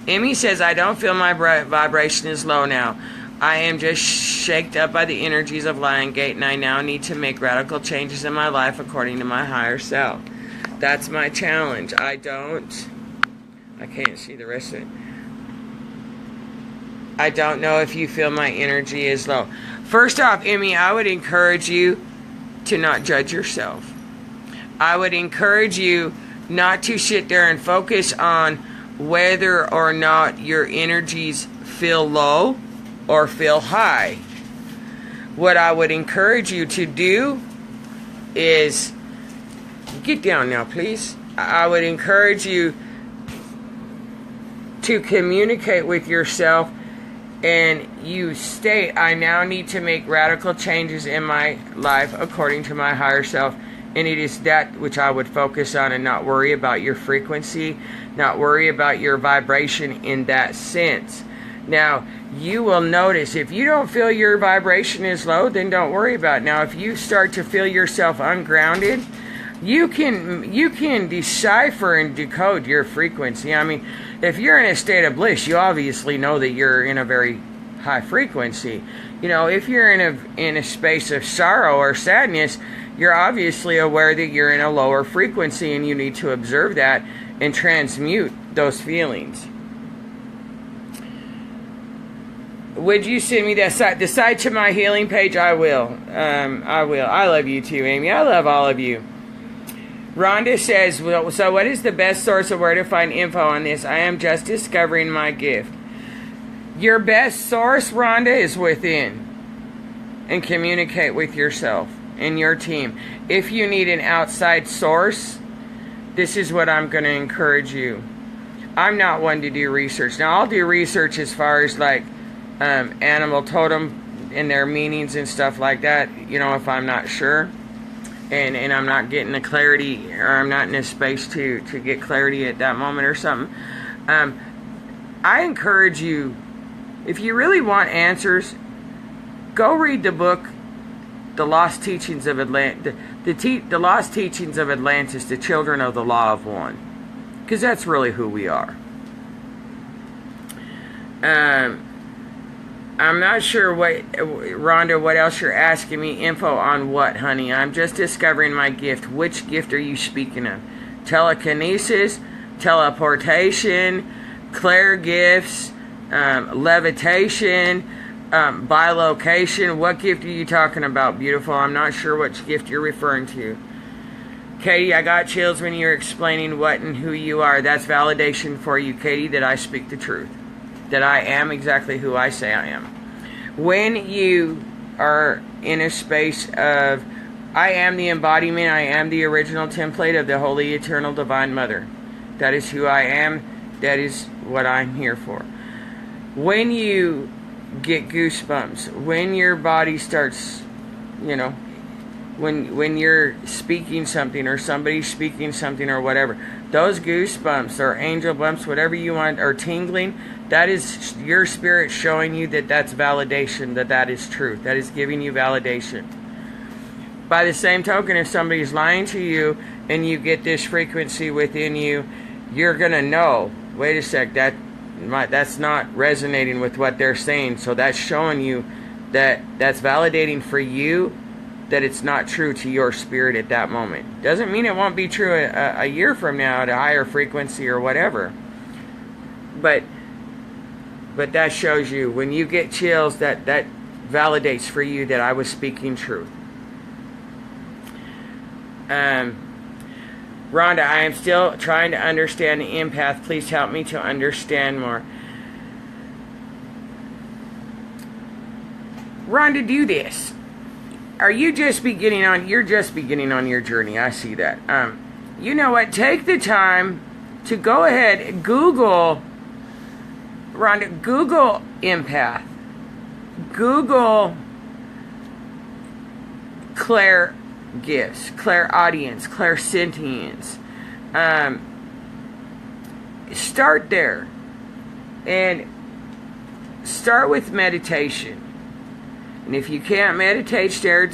Emmy says, I don't feel my vibration is low now. I am just shaked up by the energies of Lion Gate, and I now need to make radical changes in my life according to my higher self. That's my challenge. I can't see the rest of it. I don't know if you feel my energy is low. First off, Emmy, I would encourage you to not judge yourself. I would encourage you not to sit there and focus on whether or not your energies feel low or feel high. What I would encourage you to do is, get down now, please. I would encourage you to communicate with yourself, and you state, I now need to make radical changes in my life according to my higher self. And it is that which I would focus on, and not worry about your frequency, not worry about your vibration in that sense. Now, you will notice if you don't feel your vibration is low, then don't worry about it. Now, if you start to feel yourself ungrounded, you can decipher and decode your frequency. I mean, if you're in a state of bliss, you obviously know that you're in a very high frequency. You know, if you're in a space of sorrow or sadness, you're obviously aware that you're in a lower frequency, and you need to observe that and transmute those feelings. Would you send me the site to my healing page? I will. I will. I love you too, Amy. I love all of you. Rhonda says, well, so what is the best source of where to find info on this? I am just discovering my gift. Your best source, Rhonda, is within. And communicate with yourself and your team. If you need an outside source, this is what I'm going to encourage you. I'm not one to do research. Now, I'll do research as far as like animal totem and their meanings and stuff like that, you know, if I'm not sure. And I'm not getting the clarity, or I'm not in a space to get clarity at that moment or something. I encourage you, if you really want answers, go read the book, The Lost Teachings of Atlantis, the Lost Teachings of Atlantis, the Children of the Law of One. Because that's really who we are. I'm not sure Rhonda, what else you're asking me. Info on what, honey? I'm just discovering my gift. Which gift are you speaking of? Telekinesis, teleportation, clair gifts, levitation, bilocation. What gift are you talking about, beautiful? I'm not sure which gift you're referring to. Katie, I got chills when you're explaining what and who you are. That's validation for you, Katie, that I speak the truth. That I am exactly who I say I am. When you are in a space of, I am the embodiment, I am the original template of the Holy Eternal Divine Mother. That is who I am. That is what I'm here for. When you get goosebumps, when your body starts, you know, when you're speaking something or somebody's speaking something or whatever, those goosebumps or angel bumps, whatever you want, or tingling, that is your spirit showing you that that's validation, that is truth. That is giving you validation. By the same token, if somebody's lying to you and you get this frequency within you, you're going to know, wait a sec, that's not resonating with what they're saying. So that's showing you that's validating for you that it's not true to your spirit at that moment. Doesn't mean it won't be true a year from now at a higher frequency or whatever. But that shows you, when you get chills, that validates for you that I was speaking truth. Rhonda, I am still trying to understand the empath. Please help me to understand more. Rhonda, do this. You're just beginning on your journey. I see that. You know what? Take the time to go ahead and Google, Rhonda, Google empath. Google clair gifts, clairaudience, clairsentience. Start there. And start with meditation. And if you can't meditate, stare at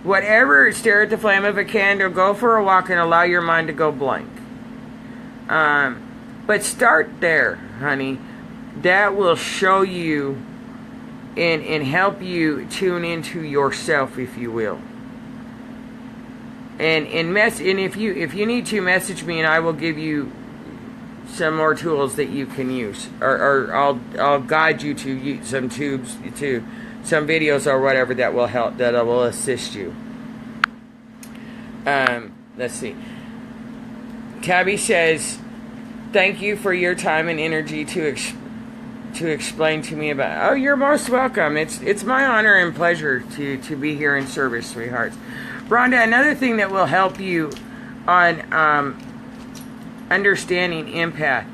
whatever, stare at the flame of a candle, go for a walk, and allow your mind to go blank. But start there, honey. That will show you and help you tune into yourself, if you will. And if you need to, message me, and I will give you some more tools that you can use, or I'll guide you to some tubes, to some videos or whatever that will help, that will assist you. Let's see. Tabby says, thank you for your time and energy to explain to me about. Oh, you're most welcome. It's my honor and pleasure to be here in service, sweethearts. Rhonda, another thing that will help you on understanding empath,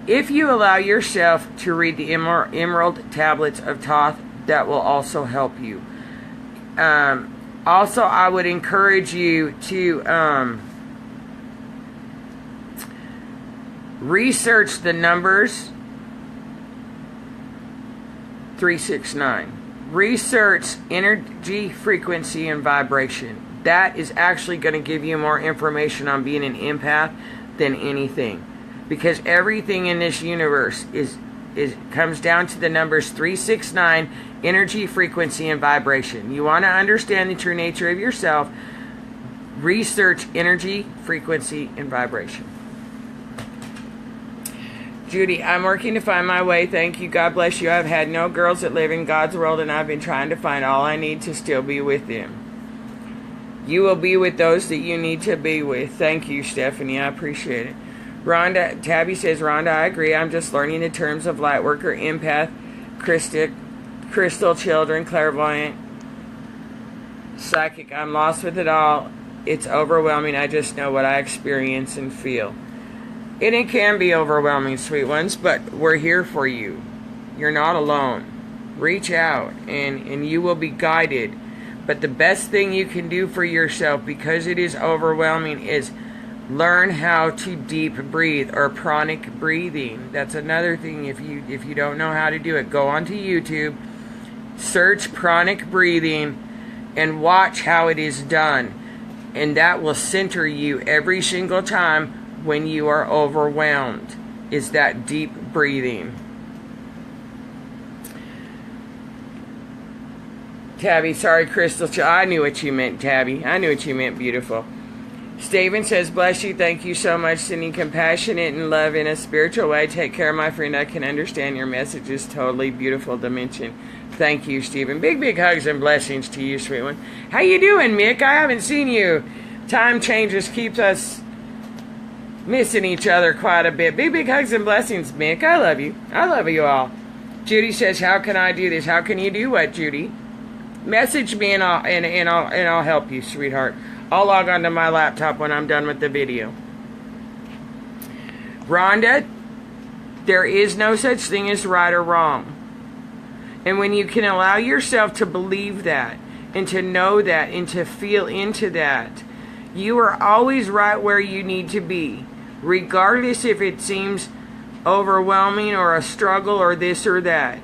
if you allow yourself to read the Emerald Tablets of Thoth, that will also help you. Also, I would encourage you to research the numbers 369. Research energy, frequency, and vibration. That is actually going to give you more information on being an empath than anything. Because everything in this universe comes down to the numbers 369, energy, frequency, and vibration. You want to understand the true nature of yourself, research energy, frequency, and vibration. Judy, I'm working to find my way. Thank you. God bless you. I've had no girls that live in God's world, and I've been trying to find all I need to still be with them. You will be with those that you need to be with. Thank you, Stephanie. I appreciate it. Rhonda, Tabby says, Rhonda, I agree. I'm just learning the terms of light worker, empath, crystal children, clairvoyant, psychic. I'm lost with it all. It's overwhelming. I just know what I experience and feel. And it can be overwhelming, sweet ones, but we're here for you. You're not alone. Reach out, and you will be guided. But the best thing you can do for yourself, because it is overwhelming, is learn how to deep breathe, or pranic breathing. That's another thing. If you don't know how to do it, go onto YouTube, search pranic breathing, and watch how it is done. And that will center you every single time when you are overwhelmed, is that deep breathing. Tabby, sorry, Crystal. I knew what you meant, Tabby. I knew what you meant, beautiful. Steven says, bless you. Thank you so much. Sending compassionate and love in a spiritual way. Take care, my friend. I can understand your message is totally beautiful dimension. Thank you, Stephen. Big, big hugs and blessings to you, sweet one. How you doing, Mick? I haven't seen you. Time changes keeps us missing each other quite a bit. Big, big hugs and blessings, Mick. I love you. I love you all. Judy says, how can I do this? How can you do what, Judy? Message me and I'll help you, sweetheart. I'll log onto my laptop when I'm done with the video. Rhonda, there is no such thing as right or wrong. And when you can allow yourself to believe that, and to know that, and to feel into that, you are always right where you need to be. Regardless if it seems overwhelming or a struggle or this or that.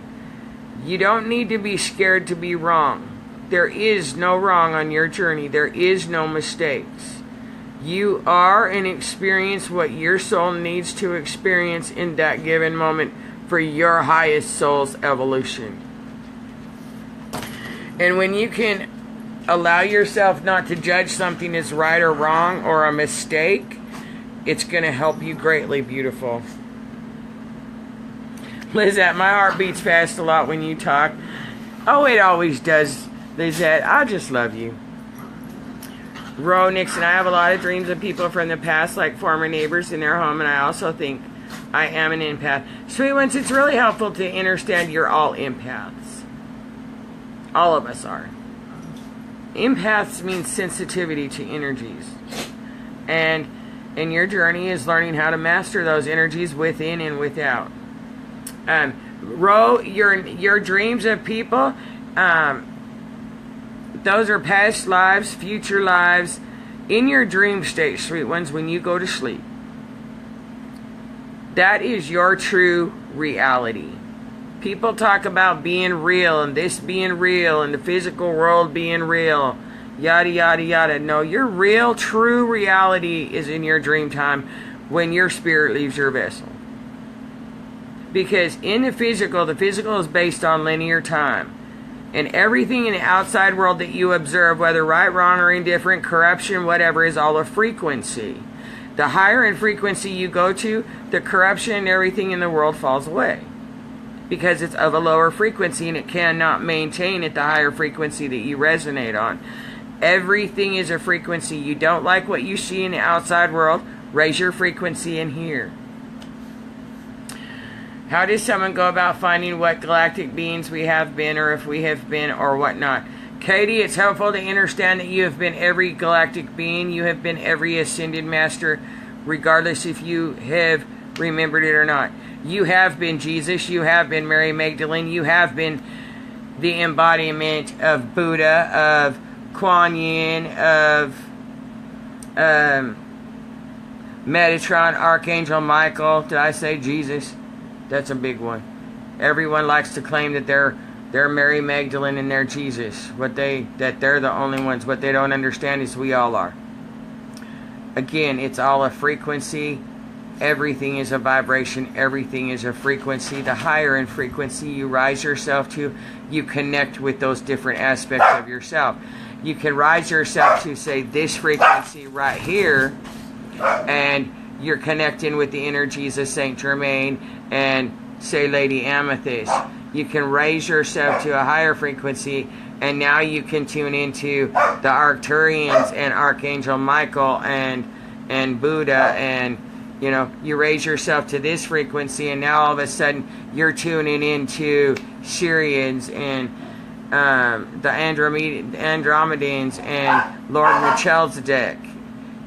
You don't need to be scared to be wrong. There is no wrong on your journey. There is no mistakes. You are and experience what your soul needs to experience in that given moment for your highest soul's evolution. And when you can allow yourself not to judge something as right or wrong or a mistake, it's going to help you greatly, beautiful. Lizette, my heart beats fast a lot when you talk. Oh, it always does, Lizette. I just love you. Ro Nixon, I have a lot of dreams of people from the past, like former neighbors in their home, and I also think I am an empath. Sweet ones, it's really helpful to understand you're all empaths. All of us are. Empaths means sensitivity to energies. And your journey is learning how to master those energies within and without. Ro, your dreams of people, those are past lives, future lives. In your dream state, sweet ones, when you go to sleep, that is your true reality. People talk about being real and this being real and the physical world being real, yada yada yada. No, your real, true reality is in your dream time when your spirit leaves your vessel. Because in the physical is based on linear time. And everything in the outside world that you observe, whether right, wrong, or indifferent, corruption, whatever, is all a frequency. The higher in frequency you go to, the corruption and everything in the world falls away. Because it's of a lower frequency and it cannot maintain at the higher frequency that you resonate on. Everything is a frequency. You don't like what you see in the outside world, raise your frequency in here. How does someone go about finding what galactic beings we have been, or if we have been, or whatnot? Katie, it's helpful to understand that you have been every galactic being. You have been every ascended master, regardless if you have remembered it or not. You have been Jesus. You have been Mary Magdalene. You have been the embodiment of Buddha, of Kuan Yin, of Metatron, Archangel Michael. Did I say Jesus? That's a big one. Everyone likes to claim that they're Mary Magdalene and they're Jesus. That they're the only ones. What they don't understand is we all are. Again, it's all a frequency. Everything is a vibration. Everything is a frequency. The higher in frequency you rise yourself to, you connect with those different aspects of yourself. You can rise yourself to, say, this frequency right here, and you're connecting with the energies of Saint Germain and, say, Lady Amethyst. You can raise yourself to a higher frequency, and now you can tune into the Arcturians and Archangel Michael and Buddha, and you raise yourself to this frequency, and now all of a sudden you're tuning into Syrians and the Andromedans and Lord Melchizedek.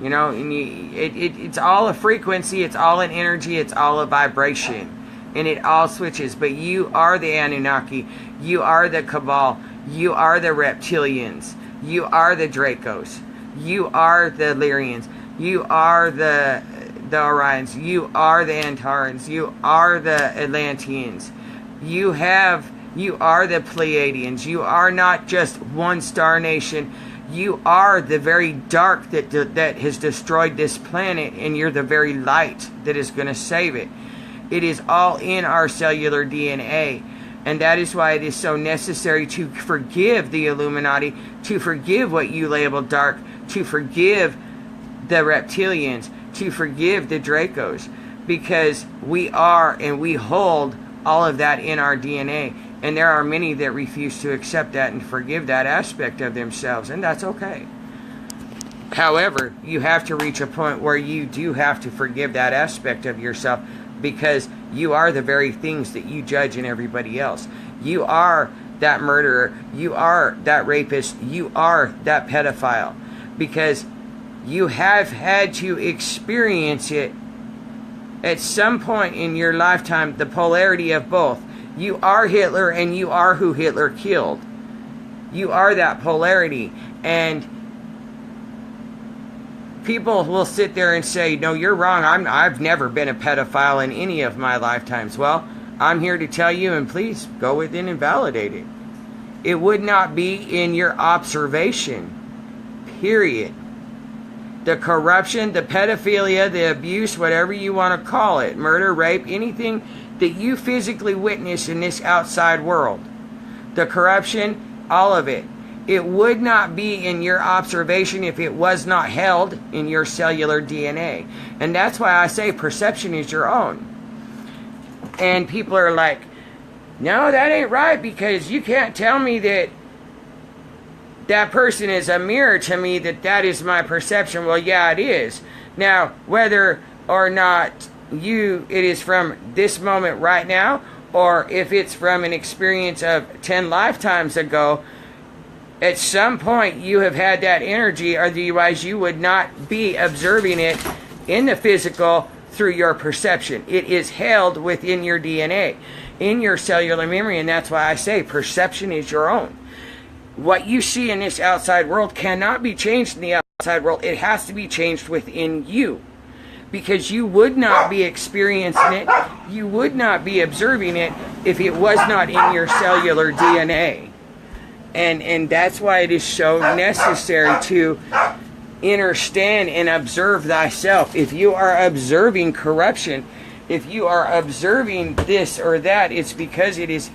It's all a frequency, it's all an energy, it's all a vibration, and it all switches. But you are the Anunnaki, you are the Cabal, you are the Reptilians, you are the Dracos, you are the Lyrians, you are the Orions, you are the Antarans, you are the Atlanteans, you are the Pleiadians. You are not just one star nation. You are the very dark that has destroyed this planet, and you're the very light that is going to save it. It is all in our cellular DNA, and that is why it is so necessary to forgive the Illuminati, to forgive what you label dark, to forgive the reptilians, to forgive the Dracos, because we are and we hold all of that in our DNA. And there are many that refuse to accept that and forgive that aspect of themselves, and that's okay. However, you have to reach a point where you do have to forgive that aspect of yourself, because you are the very things that you judge in everybody else. You are that murderer, you are that rapist, you are that pedophile, because you have had to experience it at some point in your lifetime, the polarity of both. You are Hitler, and you are who Hitler killed. You are that polarity. And people will sit there and say, no, you're wrong. I've never been a pedophile in any of my lifetimes. Well, I'm here to tell you, and please go within and validate it. It would not be in your observation. Period. The corruption, the pedophilia, the abuse, whatever you want to call it, murder, rape, anything that you physically witness in this outside world, the corruption, all of it, it would not be in your observation if it was not held in your cellular DNA. And that's why I say perception is your own. And people are like, no, that ain't right, because you can't tell me that that person is a mirror to me, that is my perception. Well, yeah, it is. Now, whether or not it is from this moment right now, or if it's from an experience of 10 lifetimes ago, at some point you have had that energy, otherwise you would not be observing it in the physical through your perception. It is held within your DNA, in your cellular memory, and that's why I say perception is your own. What you see in this outside world cannot be changed in the outside world. It has to be changed within you. because you would not be experiencing it, you would not be observing it if it was not in your cellular DNA. And that's why it is so necessary to understand and observe thyself. If you are observing corruption, if you are observing this or that, it's because it is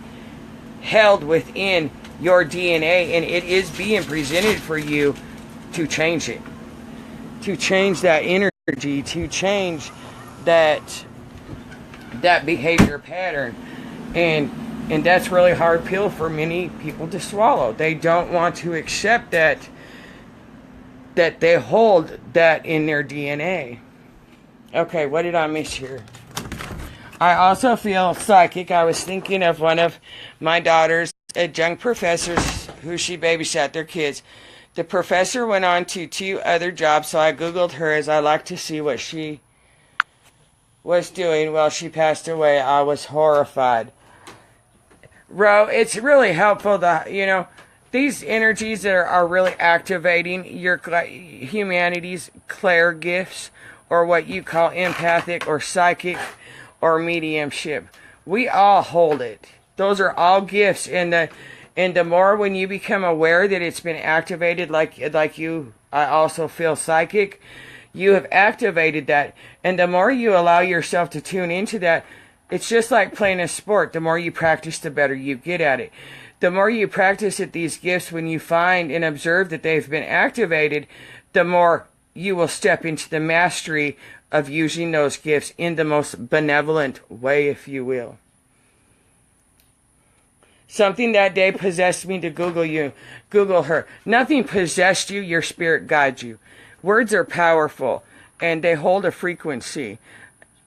held within your DNA, and it is being presented for you to change it, to change that energy, to change that behavior pattern. And that's really hard pill for many people to swallow. They don't want to accept that they hold that in their DNA. Okay, what did I miss here? I also feel psychic. I was thinking of one of my daughter's adjunct professors who she babysat their kids. The professor went on to 2 other jobs, so I Googled her as I like to see what she was doing while she passed away. I was horrified. Ro, it's really helpful that, these energies that are really activating your humanity's clair gifts, or what you call empathic or psychic or mediumship. We all hold it. Those are all gifts, and the more when you become aware that it's been activated, like you, I also feel psychic, you have activated that. And the more you allow yourself to tune into that, it's just like playing a sport. The more you practice, the better you get at it. The more you practice at these gifts, when you find and observe that they've been activated, the more you will step into the mastery of using those gifts in the most benevolent way, if you will. Something that day possessed me to Google her. Nothing possessed you, your spirit guides you. Words are powerful, and they hold a frequency.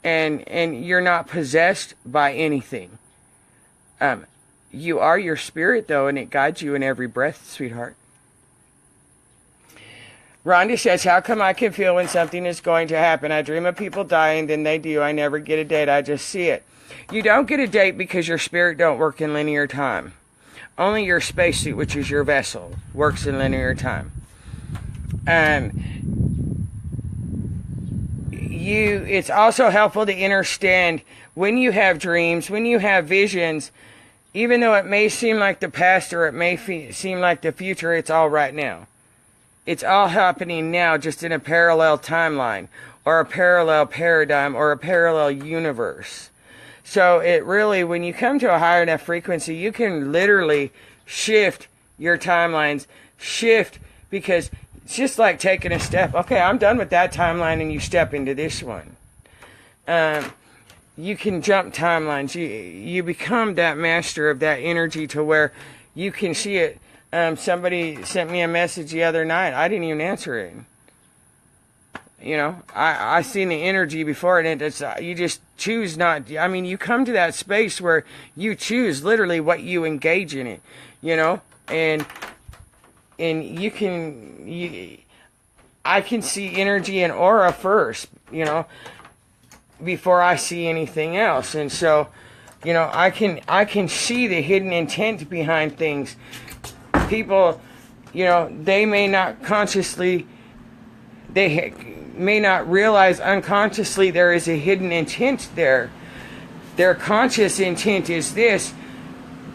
And you're not possessed by anything. You are your spirit, though, and it guides you in every breath, sweetheart. Rhonda says, how come I can feel when something is going to happen? I dream of people dying, then they do. I never get a date. I just see it. You don't get a date because your spirit don't work in linear time. Only your spacesuit, which is your vessel, works in linear time. It's also helpful to understand when you have dreams, when you have visions, even though it may seem like the past or it may seem like the future, it's all right now. It's all happening now, just in a parallel timeline or a parallel paradigm or a parallel universe. So it really, when you come to a higher enough frequency, you can literally shift your timelines, because it's just like taking a step. Okay, I'm done with that timeline, and you step into this one. You can jump timelines. You become that master of that energy to where you can see it. Somebody sent me a message the other night. I didn't even answer it. I seen the energy before, and it's you just choose not. I mean, you come to that space where you choose literally what you engage in it. And I can see energy and aura first, before I see anything else. And so, I can see the hidden intent behind things. People, they may not consciously, they may not realize unconsciously there is a hidden intent there. Their conscious intent is this,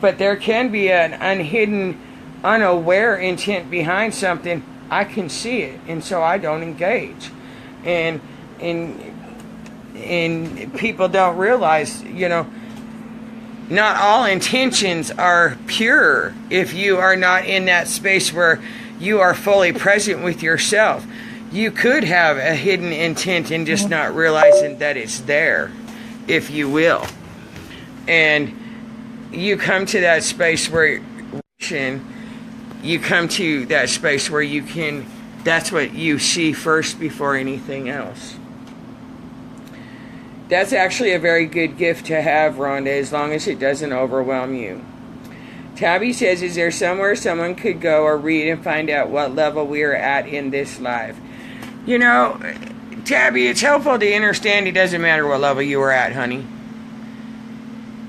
but there can be an unhidden, unaware intent behind something. I can see it, and so I don't engage. And people don't realize, not all intentions are pure if you are not in that space where you are fully present with yourself. You could have a hidden intent and just not realizing that it's there, if you will. And you come to that space where you come to that space where you can, that's what you see first before anything else. That's actually a very good gift to have, Rhonda, as long as it doesn't overwhelm you. Tabby says, is there somewhere someone could go or read and find out what level we are at in this life? Tabby, it's helpful to understand it doesn't matter what level you are at, honey.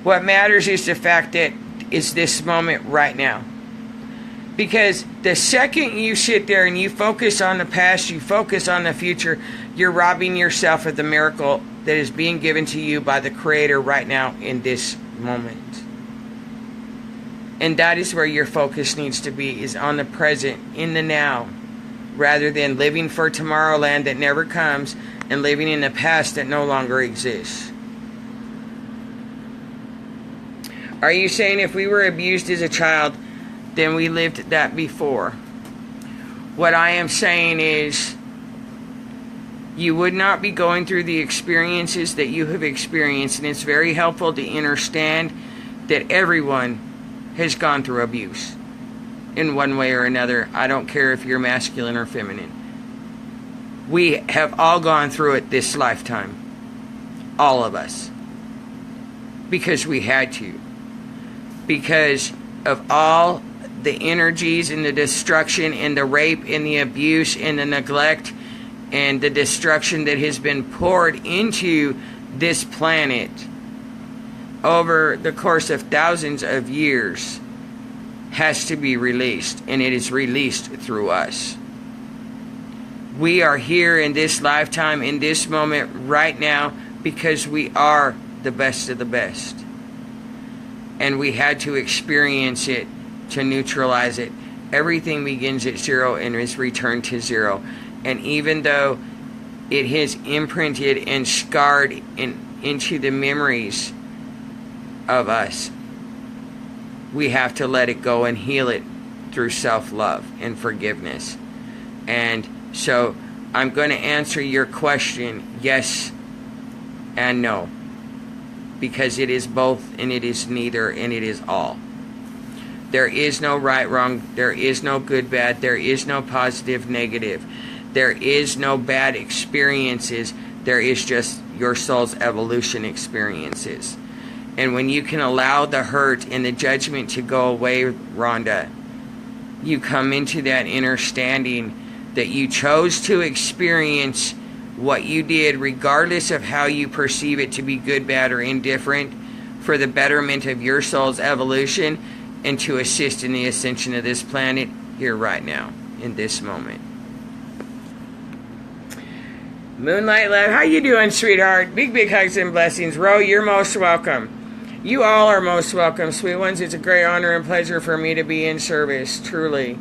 What matters is the fact that it's this moment right now. Because the second you sit there and you focus on the past, you focus on the future, You're robbing yourself of the miracle that is being given to you by the Creator right now in this moment. And that is where your focus needs to be, is on the present, in the now, rather than living for Tomorrowland that never comes and living in the past that no longer exists. Are you saying if we were abused as a child, then we lived that before? What I am saying is, you would not be going through the experiences that you have experienced, and it's very helpful to understand that everyone has gone through abuse in one way or another. I don't care if you're masculine or feminine. We have all gone through it this lifetime. All of us. Because we had to. Because of all the energies and the destruction and the rape and the abuse and the neglect and the destruction that has been poured into this planet over the course of thousands of years has to be released, and it is released through us. We are here in this lifetime, in this moment, right now, because we are the best of the best. And we had to experience it to neutralize it. Everything begins at zero and is returned to zero. And even though it has imprinted and scarred into the memories of us, we have to let it go and heal it through self-love and forgiveness. And so I'm going to answer your question yes and no, because it is both and it is neither and it is all. There is no right, wrong. There is no good, bad. There is no positive, negative. There is no bad experiences. There is just your soul's evolution experiences. And when you can allow the hurt and the judgment to go away, Rhonda, you come into that understanding that you chose to experience what you did, regardless of how you perceive it to be good, bad, or indifferent, for the betterment of your soul's evolution and to assist in the ascension of this planet here right now, in this moment. Moonlight Love, how you doing, sweetheart? Big, big hugs and blessings. Ro, you're most welcome. You all are most welcome, sweet ones. It's a great honor and pleasure for me to be in service, truly.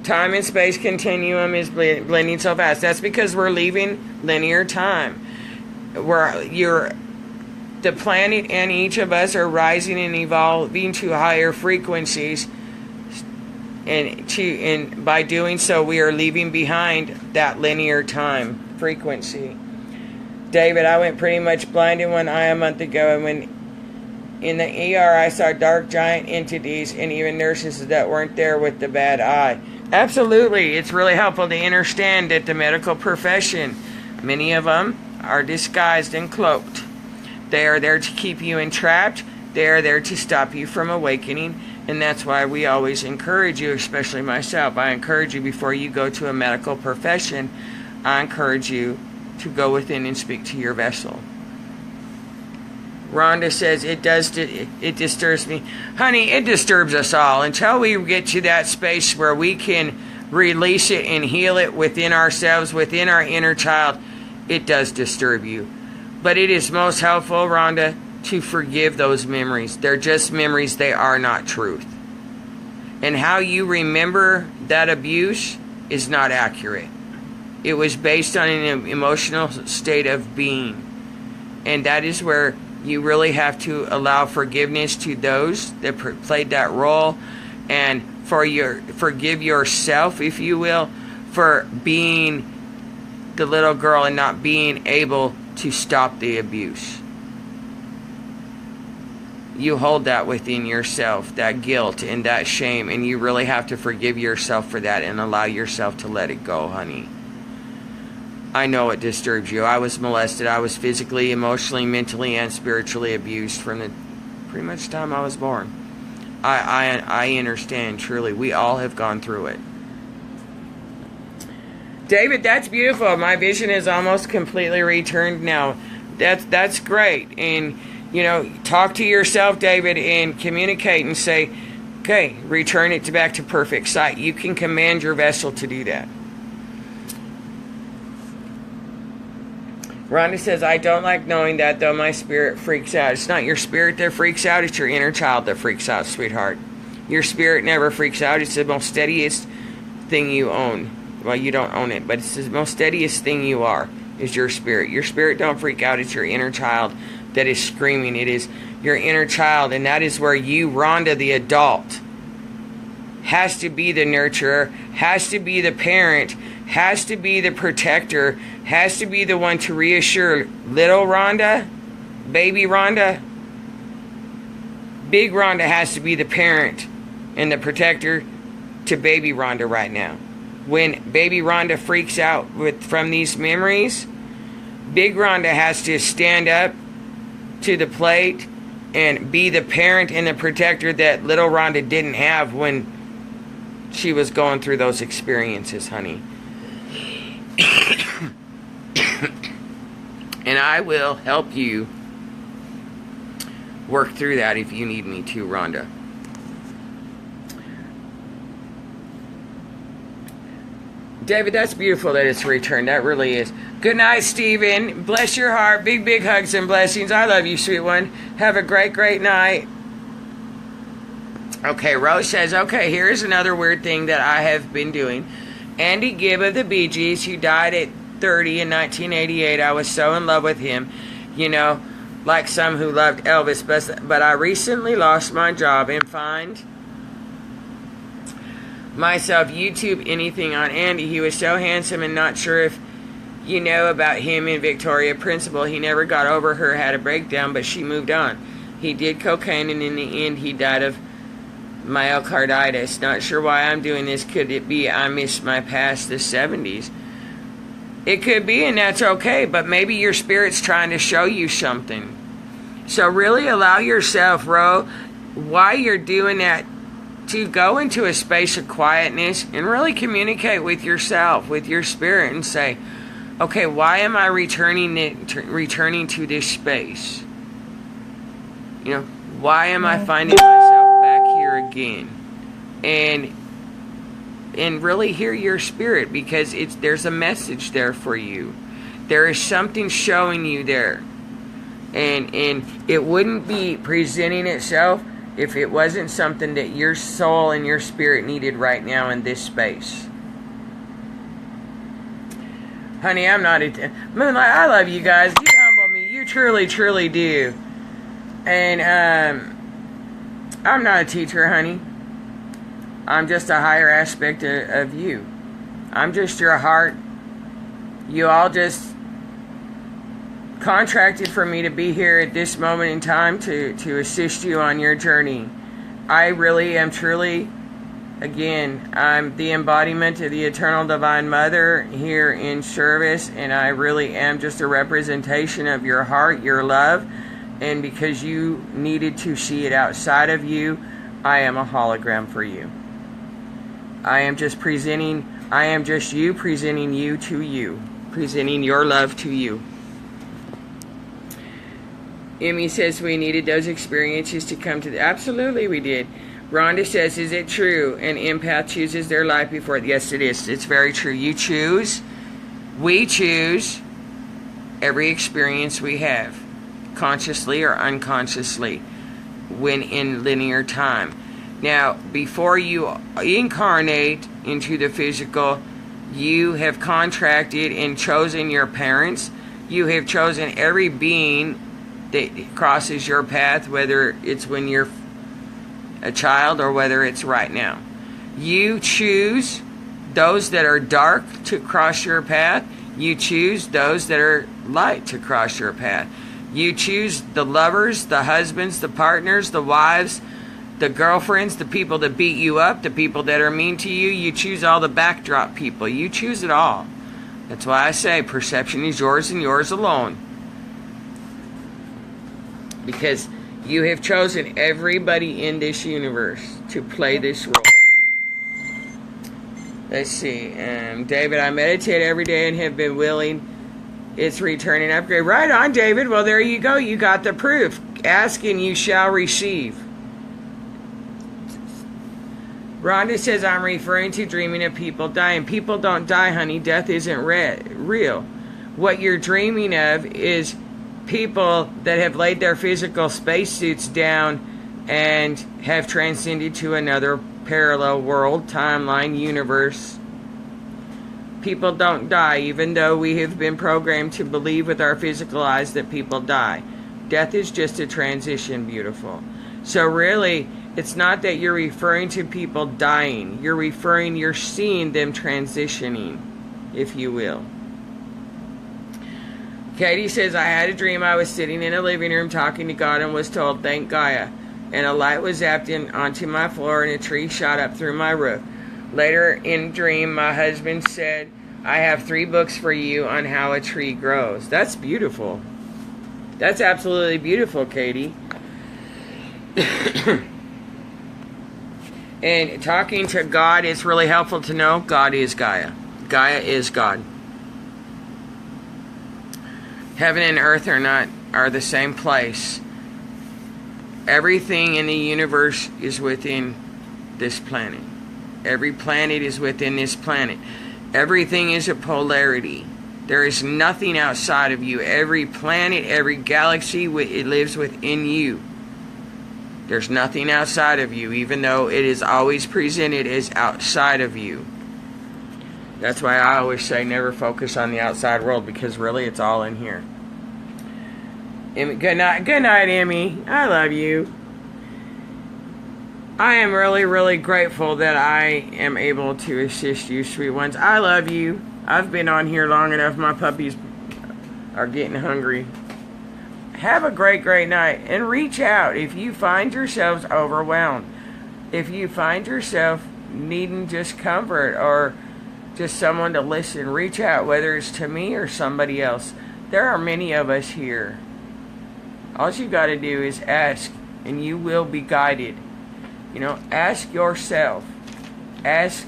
Time and space continuum is blending so fast. That's because we're leaving linear time. The planet and each of us are rising and evolving to higher frequencies. And by doing so, we are leaving behind that linear time frequency. David, I went pretty much blind in one eye a month ago, and when in the ER I saw dark giant entities and even nurses that weren't there with the bad eye. Absolutely, it's really helpful to understand that the medical profession, many of them are disguised and cloaked. They are there to keep you entrapped. They are there to stop you from awakening. And that's why we always encourage you, especially myself. I encourage you, before you go to a medical profession, I encourage you to go within and speak to your vessel. Rhonda says, it disturbs me. Honey, it disturbs us all. Until we get to that space where we can release it and heal it within ourselves, within our inner child, it does disturb you. But it is most helpful, Rhonda, to forgive those memories. They're just memories. They are not truth. And how you remember that abuse is not accurate. It was based on an emotional state of being. And that is where you really have to allow forgiveness to those that played that role, and forgive yourself, if you will, for being the little girl and not being able to stop the abuse. You hold that within yourself, that guilt and that shame, and you really have to forgive yourself for that and allow yourself to let it go, honey. I know it disturbs you. I was molested. I was physically, emotionally, mentally, and spiritually abused from the pretty much time I was born. I understand, truly. We all have gone through it. David, that's beautiful. My vision is almost completely returned now. That's great. And, talk to yourself, David, and communicate and say, okay, return it back to perfect sight. You can command your vessel to do that. Rhonda says, I don't like knowing that, though my spirit freaks out. It's not your spirit that freaks out, it's your inner child that freaks out, sweetheart. Your spirit never freaks out. It's the most steadiest thing you own. Well, you don't own it, but it's the most steadiest thing you are, is your spirit. Your spirit don't freak out. It's your inner child that is screaming. It is your inner child, and that is where you, Rhonda, the adult, has to be the nurturer, has to be the parent, has to be the protector, has to be the one to reassure little Rhonda, baby Rhonda. Big Rhonda has to be the parent and the protector to baby Rhonda right now. When baby Rhonda freaks out from these memories, big Rhonda has to stand up to the plate and be the parent and the protector that little Rhonda didn't have when she was going through those experiences, honey. And I will help you work through that if you need me to, Rhonda. David, that's beautiful that it's returned. That really is. Good night, Stephen. Bless your heart. Big, big hugs and blessings. I love you, sweet one. Have a great, great night. Okay, Rose says, okay, here's another weird thing that I have been doing. Andy Gibb of the Bee Gees, who died at 30 in 1988. I was so in love with him. You know, like some who loved Elvis. But I recently lost my job and find myself YouTube anything on Andy. He was so handsome, and not sure if you know about him and Victoria Principal. He never got over her, had a breakdown, but she moved on. He did cocaine, and in the end he died of myocarditis. Not sure why I'm doing this. Could it be I missed my past, the 70s? It could be, and that's okay, but maybe your spirit's trying to show you something. So really allow yourself, Ro, while you're doing that, to go into a space of quietness and really communicate with yourself, with your spirit, and say, okay, why am I returning to this space? You know, why am I finding myself back here again? And really hear your spirit, because there's a message there for you. There is something showing you there. And it wouldn't be presenting itself if it wasn't something that your soul and your spirit needed right now in this space. Honey, I'm not Moonlight, I love you guys. You humble me. You truly, truly do. And I'm not a teacher, honey. I'm just a higher aspect of you. I'm just your heart. You all just contracted for me to be here at this moment in time to assist you on your journey. I really am truly, again, I'm the embodiment of the Eternal Divine Mother here in service, and I really am just a representation of your heart, your love, and because you needed to see it outside of you, I am a hologram for you. I am just you presenting you to you, presenting your love to you. Emmy says we needed those experiences to come to the... Absolutely we did. Rhonda says, is it true an empath chooses their life before... Yes, it is. It's very true. You choose. We choose every experience we have, consciously or unconsciously, when in linear time. Now, before you incarnate into the physical, you have contracted and chosen your parents. You have chosen every being that crosses your path, whether it's when you're a child or whether it's right now. You choose those that are dark to cross your path. You choose those that are light to cross your path. You choose the lovers, the husbands, the partners, the wives, the girlfriends, the people that beat you up, the people that are mean to you. You choose all the backdrop people. You choose it all. That's why I say perception is yours and yours alone. Because you have chosen everybody in this universe to play this role. Let's see. David, I meditate every day and have been willing. It's returning upgrade. Right on, David. Well, there you go. You got the proof. Ask and you shall receive. Rhonda says, I'm referring to dreaming of people dying. People don't die, honey. Death isn't real. What you're dreaming of is people that have laid their physical spacesuits down and have transcended to another parallel world, timeline, universe. People don't die, even though we have been programmed to believe with our physical eyes that people die. Death is just a transition, beautiful. So really, it's not that you're referring to people dying. You're seeing them transitioning, if you will. Katie says, I had a dream I was sitting in a living room talking to God and was told, thank Gaia. And a light was zapped in onto my floor and a tree shot up through my roof. Later in dream, my husband said, I have 3 books for you on how a tree grows. That's beautiful. That's absolutely beautiful, Katie. And talking to God is really helpful to know God is Gaia. Gaia is God. Heaven and earth are the same place. Everything in the universe is within this planet. Every planet is within this planet. Everything is a polarity. There is nothing outside of you. Every planet, every galaxy, it lives within you. There's nothing outside of you, even though it is always presented as outside of you. That's why I always say never focus on the outside world, because really it's all in here. Good night, Emmy. I love you. I am really, really grateful that I am able to assist you, sweet ones. I love you. I've been on here long enough. My puppies are getting hungry. Have a great, great night. And reach out if you find yourselves overwhelmed. If you find yourself needing just comfort or just someone to listen, reach out, whether it's to me or somebody else. There are many of us here. All you got to do is ask, and you will be guided. You know, ask yourself. Ask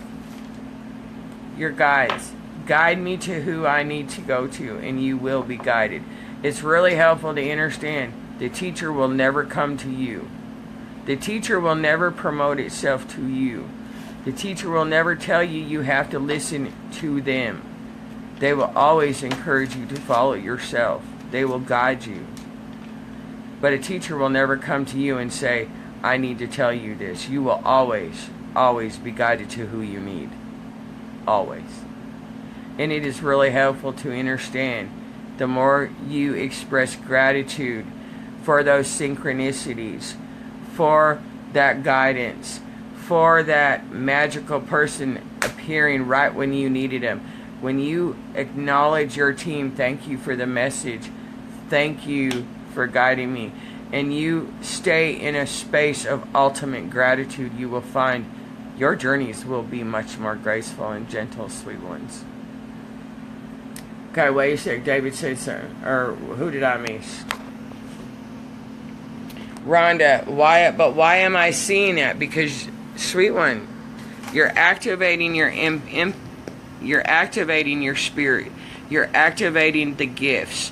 your guides. Guide me to who I need to go to, and you will be guided. It's really helpful to understand the teacher will never come to you. The teacher will never promote itself to you. The teacher will never tell you you have to listen to them. They will always encourage you to follow yourself. They will guide you. But a teacher will never come to you and say, I need to tell you this. You will always, always be guided to who you need. Always. And it is really helpful to understand the more you express gratitude for those synchronicities, for that guidance, for that magical person appearing right when you needed them. When you acknowledge your team, thank you for the message, thank you for guiding me, and you stay in a space of ultimate gratitude, you will find your journeys will be much more graceful and gentle, sweet ones. Okay, wait a sec. David said something. Or who did I miss? Rhonda, why am I seeing that? Because, sweet one, you're activating you're activating your spirit. You're activating the gifts.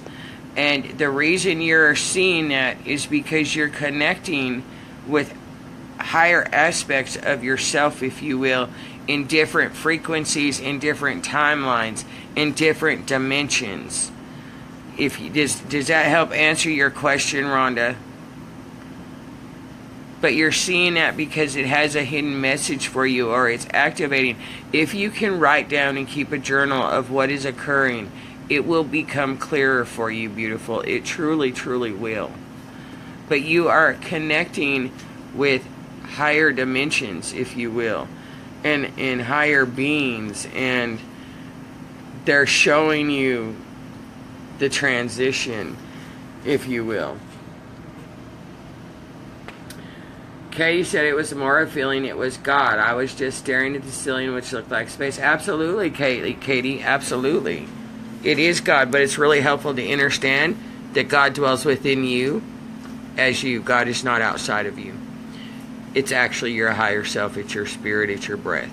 And the reason you're seeing that is because you're connecting with higher aspects of yourself, if you will, in different frequencies, in different timelines, in different dimensions. Does that help answer your question, Rhonda? But you're seeing that because it has a hidden message for you, or it's activating. If you can write down and keep a journal of what is occurring, it will become clearer for you, beautiful. It truly, truly will. But you are connecting with higher dimensions, if you will, and higher beings, and they're showing you the transition, if you will. Katie said it was more a feeling it was God. I was just staring at the ceiling, which looked like space. Absolutely, Katie, absolutely. It is God, but it's really helpful to understand that God dwells within you as you. God is not outside of you. It's actually your higher self. It's your spirit. It's your breath.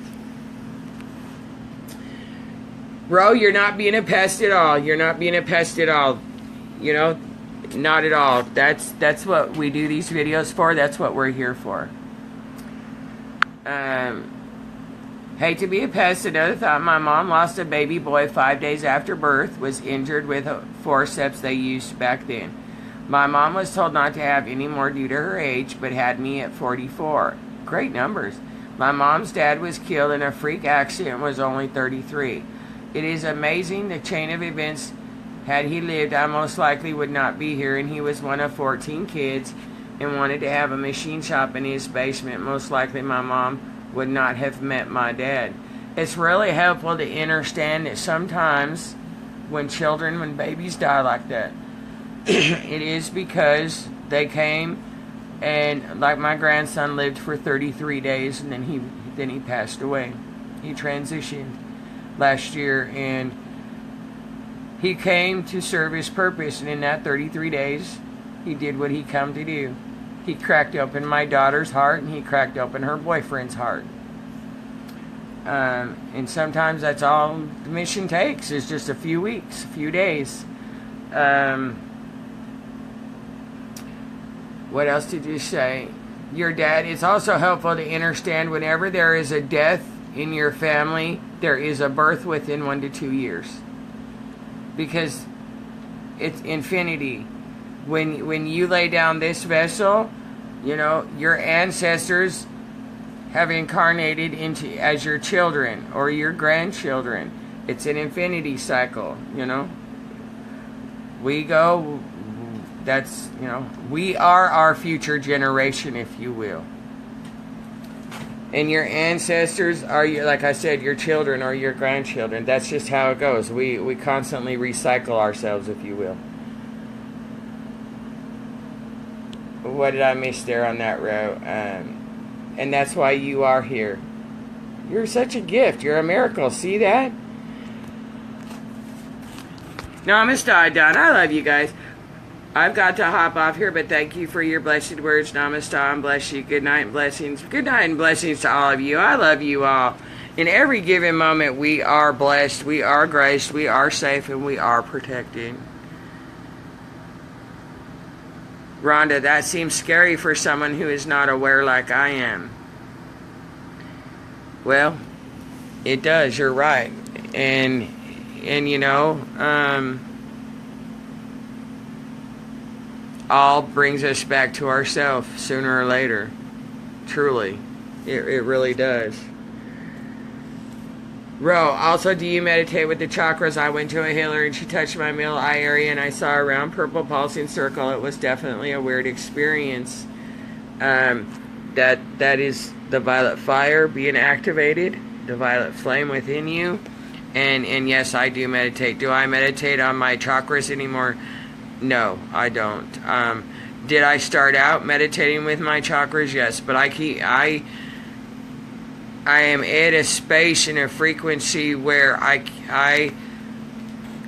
Bro, you're not being a pest at all. You're not being a pest at all. You know, not at all. That's what we do these videos for. That's what we're here for. Hate to be a pest, another thought. My mom lost a baby boy 5 days after birth, was injured with a forceps they used back then. My mom was told not to have any more due to her age, but had me at 44. Great numbers. My mom's dad was killed in a freak accident and was only 33. It is amazing the chain of events. Had he lived, I most likely would not be here, and he was one of 14 kids and wanted to have a machine shop in his basement. Most likely my mom would not have met my dad. It's really helpful to understand that sometimes when babies die like that, it is because they came and, like my grandson lived for 33 days and then he passed away. He transitioned last year, and he came to serve his purpose, and in that 33 days he did what he come to do. He cracked open my daughter's heart, and he cracked open her boyfriend's heart. And sometimes that's all the mission takes, is just a few weeks, a few days. What else did you say? Your dad, it's also helpful to understand whenever there is a death in your family, there is a birth within 1 to 2 years. Because it's infinity. When you lay down this vessel, you know, your ancestors have incarnated into as your children or your grandchildren. It's an infinity cycle, you know. We go, that's, you know, we are our future generation, if you will. And your ancestors are, like I said, your children or your grandchildren. That's just how it goes. We constantly recycle ourselves, if you will. What did I miss there on that row? And that's why you are here. You're such a gift. You're a miracle. See that? Namaste, Don. I love you guys. I've got to hop off here, but thank you for your blessed words. Namaste and bless you. Good night and blessings. Good night and blessings to all of you. I love you all. In every given moment, we are blessed, we are graced, we are safe, and we are protected. Rhonda, that seems scary for someone who is not aware like I am. Well, it does. You're right. And you know, all brings us back to ourselves sooner or later. Truly. It really does. Ro, also, do you meditate with the chakras? I went to a healer and she touched my middle eye area and I saw a round purple pulsing circle. It was definitely a weird experience. That is the violet fire being activated, the violet flame within you. And yes, I do meditate. Do I meditate on my chakras anymore? No, I don't. Did I start out meditating with my chakras? Yes, but I am at a space and a frequency where I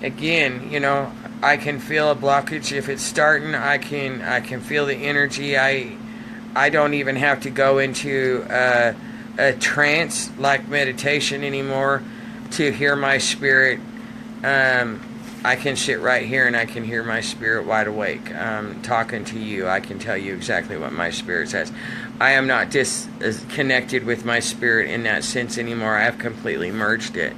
again, you know, I can feel a blockage if it's starting. I can feel the energy. I don't even have to go into a trance like meditation anymore to hear my spirit. I can sit right here and I can hear my spirit wide awake. Talking to you, I can tell you exactly what my spirit says. I am not disconnected with my spirit in that sense anymore. I have completely merged it.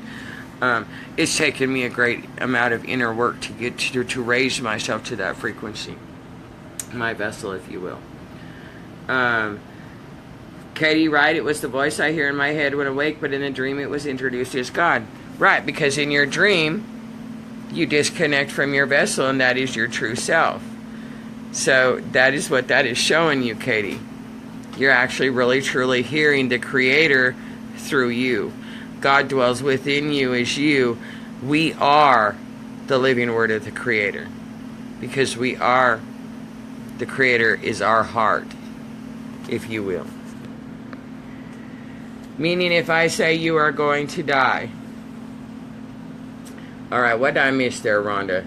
It's taken me a great amount of inner work to get to raise myself to that frequency. My vessel, if you will. Katie, right, it was the voice I hear in my head when awake, but in the dream it was introduced as God. Right, because in your dream, you disconnect from your vessel, and that is your true self. So that is what that is showing you, Katie. You're actually really truly hearing the Creator through you. God dwells within you as you. We are the living word of the Creator. Because we are, the Creator is our heart, if you will. Meaning if I say you are going to die. Alright, what did I miss there, Rhonda?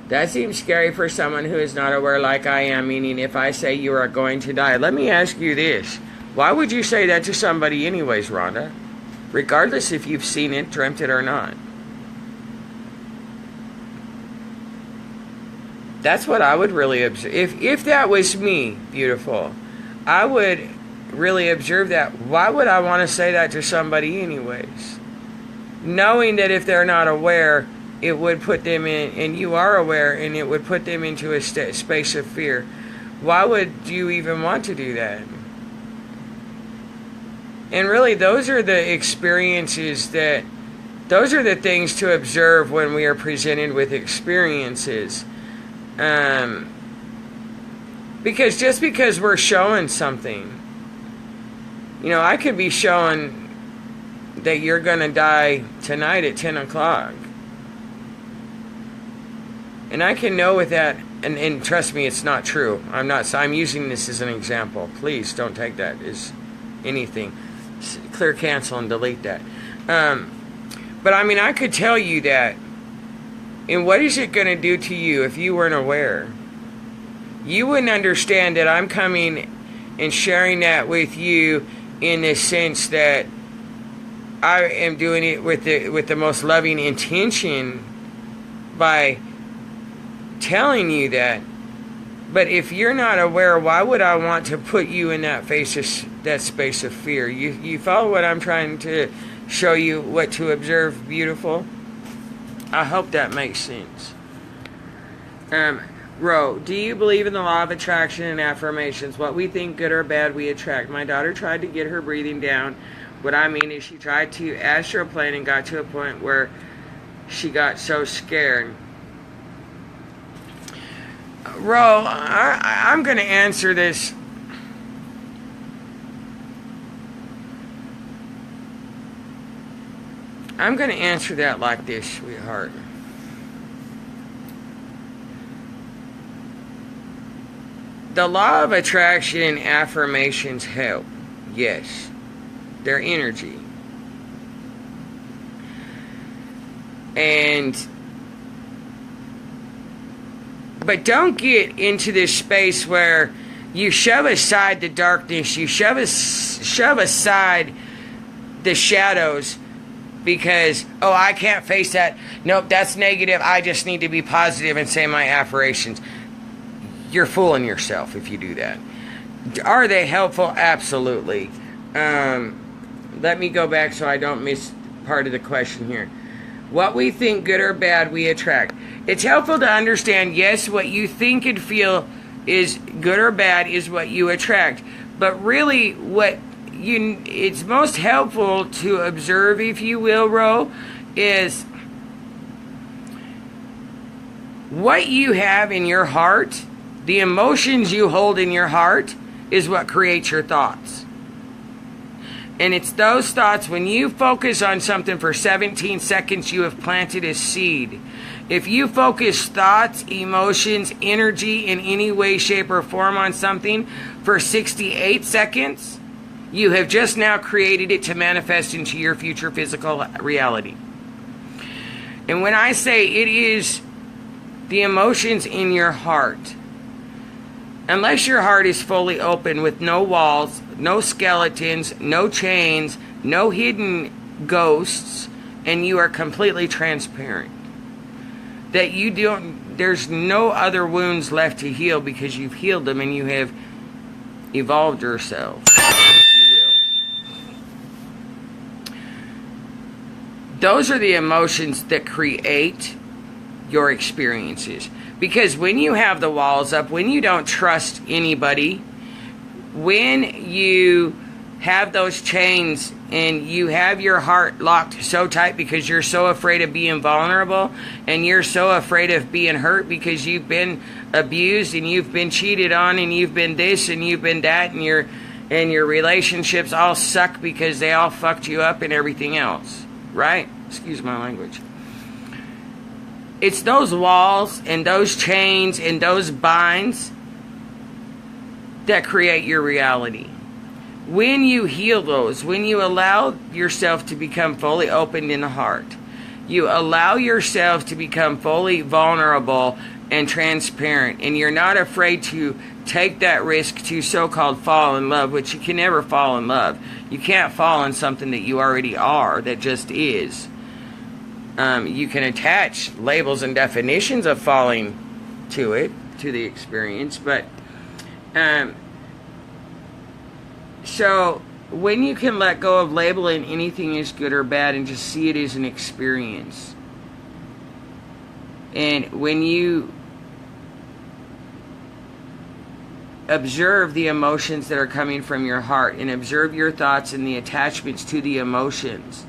That seems scary for someone who is not aware like I am, meaning if I say you are going to die. Let me ask you this. Why would you say that to somebody anyways, Rhonda? Regardless if you've seen it, dreamt it, or not. That's what I would really observe. If that was me, beautiful, I would really observe that, why would I want to say that to somebody anyways? Knowing that if they're not aware, it would put them in, and you are aware, and it would put them into a space of fear. Why would you even want to do that? And really, those are the experiences those are the things to observe when we are presented with experiences. Because just because we're showing something, I could be showing that you're going to die tonight at 10 o'clock. And I can know with that, and trust me, it's not true. I'm using this as an example. Please don't take that as anything. Clear, cancel, and delete that. But I could tell you that, and what is it going to do to you if you weren't aware? You wouldn't understand that I'm coming and sharing that with you in the sense that I am doing it with the most loving intention by telling you that. But if you're not aware, why would I want to put you in that space of fear? You follow what I'm trying to show you, what to observe, beautiful? I hope that makes sense. Ro, do you believe in the law of attraction and affirmations? What we think good or bad, we attract. My daughter tried to get her breathing down. What I mean is she tried to astroplane and got to a point where she got so scared. Ro, I'm going to answer this. I'm going to answer that like this, sweetheart. The law of attraction and affirmations help. Yes. They're energy. But don't get into this space where you shove aside the darkness, you shove aside the shadows because, I can't face that. Nope, that's negative. I just need to be positive and say my affirmations. You're fooling yourself if you do that. Are they helpful? Absolutely. Let me go back so I don't miss part of the question here. What we think good or bad, we attract. It's helpful to understand, yes, what you think and feel is good or bad is what you attract. But really, it's most helpful to observe, if you will, Ro, is what you have in your heart, the emotions you hold in your heart, is what creates your thoughts. And it's those thoughts, when you focus on something for 17 seconds, you have planted a seed. If you focus thoughts, emotions, energy in any way, shape, or form on something for 68 seconds, you have just now created it to manifest into your future physical reality. And when I say it is the emotions in your heart, unless your heart is fully open with no walls, no skeletons, no chains, no hidden ghosts, and you are completely transparent, that there's no other wounds left to heal because you've healed them and you have evolved yourself, if you will. Those are the emotions that create your experiences. Because when you have the walls up, when you don't trust anybody, when you have those chains and you have your heart locked so tight because you're so afraid of being vulnerable and you're so afraid of being hurt because you've been abused and you've been cheated on and you've been this and you've been that and your relationships all suck because they all fucked you up and everything else, right? Excuse my language. It's those walls and those chains and those binds that create your reality. When you heal those, when you allow yourself to become fully opened in the heart, you allow yourself to become fully vulnerable and transparent, and you're not afraid to take that risk to so-called fall in love, which you can never fall in love. You can't fall in something that you already are, that just is. You can attach labels and definitions of falling to it, to the experience, but So when you can let go of labeling anything as good or bad and just see it as an experience, and when you observe the emotions that are coming from your heart and observe your thoughts and the attachments to the emotions,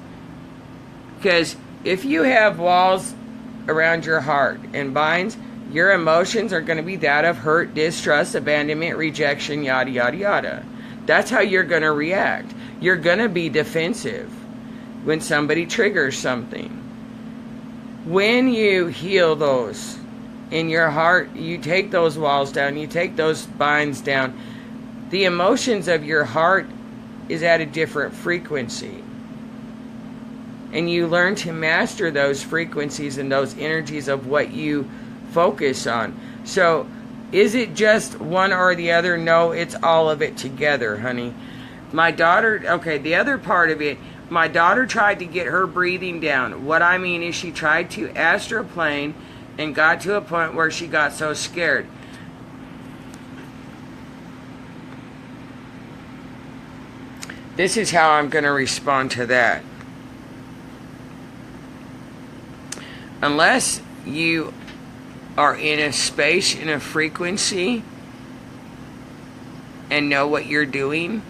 because if you have walls around your heart and binds, your emotions are going to be that of hurt, distrust, abandonment, rejection, yada yada yada. That's how you're going to react. You're going to be defensive when somebody triggers something. When you heal those in your heart, you take those walls down, you take those binds down, the emotions of your heart is at a different frequency. And you learn to master those frequencies and those energies of what you focus on. So, is it just one or the other? No, it's all of it together, honey. My daughter, okay, the other part of it, my daughter tried to get her breathing down. What I mean is she tried to astroplane and got to a point where she got so scared. This is how I'm going to respond to that. Unless you are in a space, in a frequency, and know what you're doing,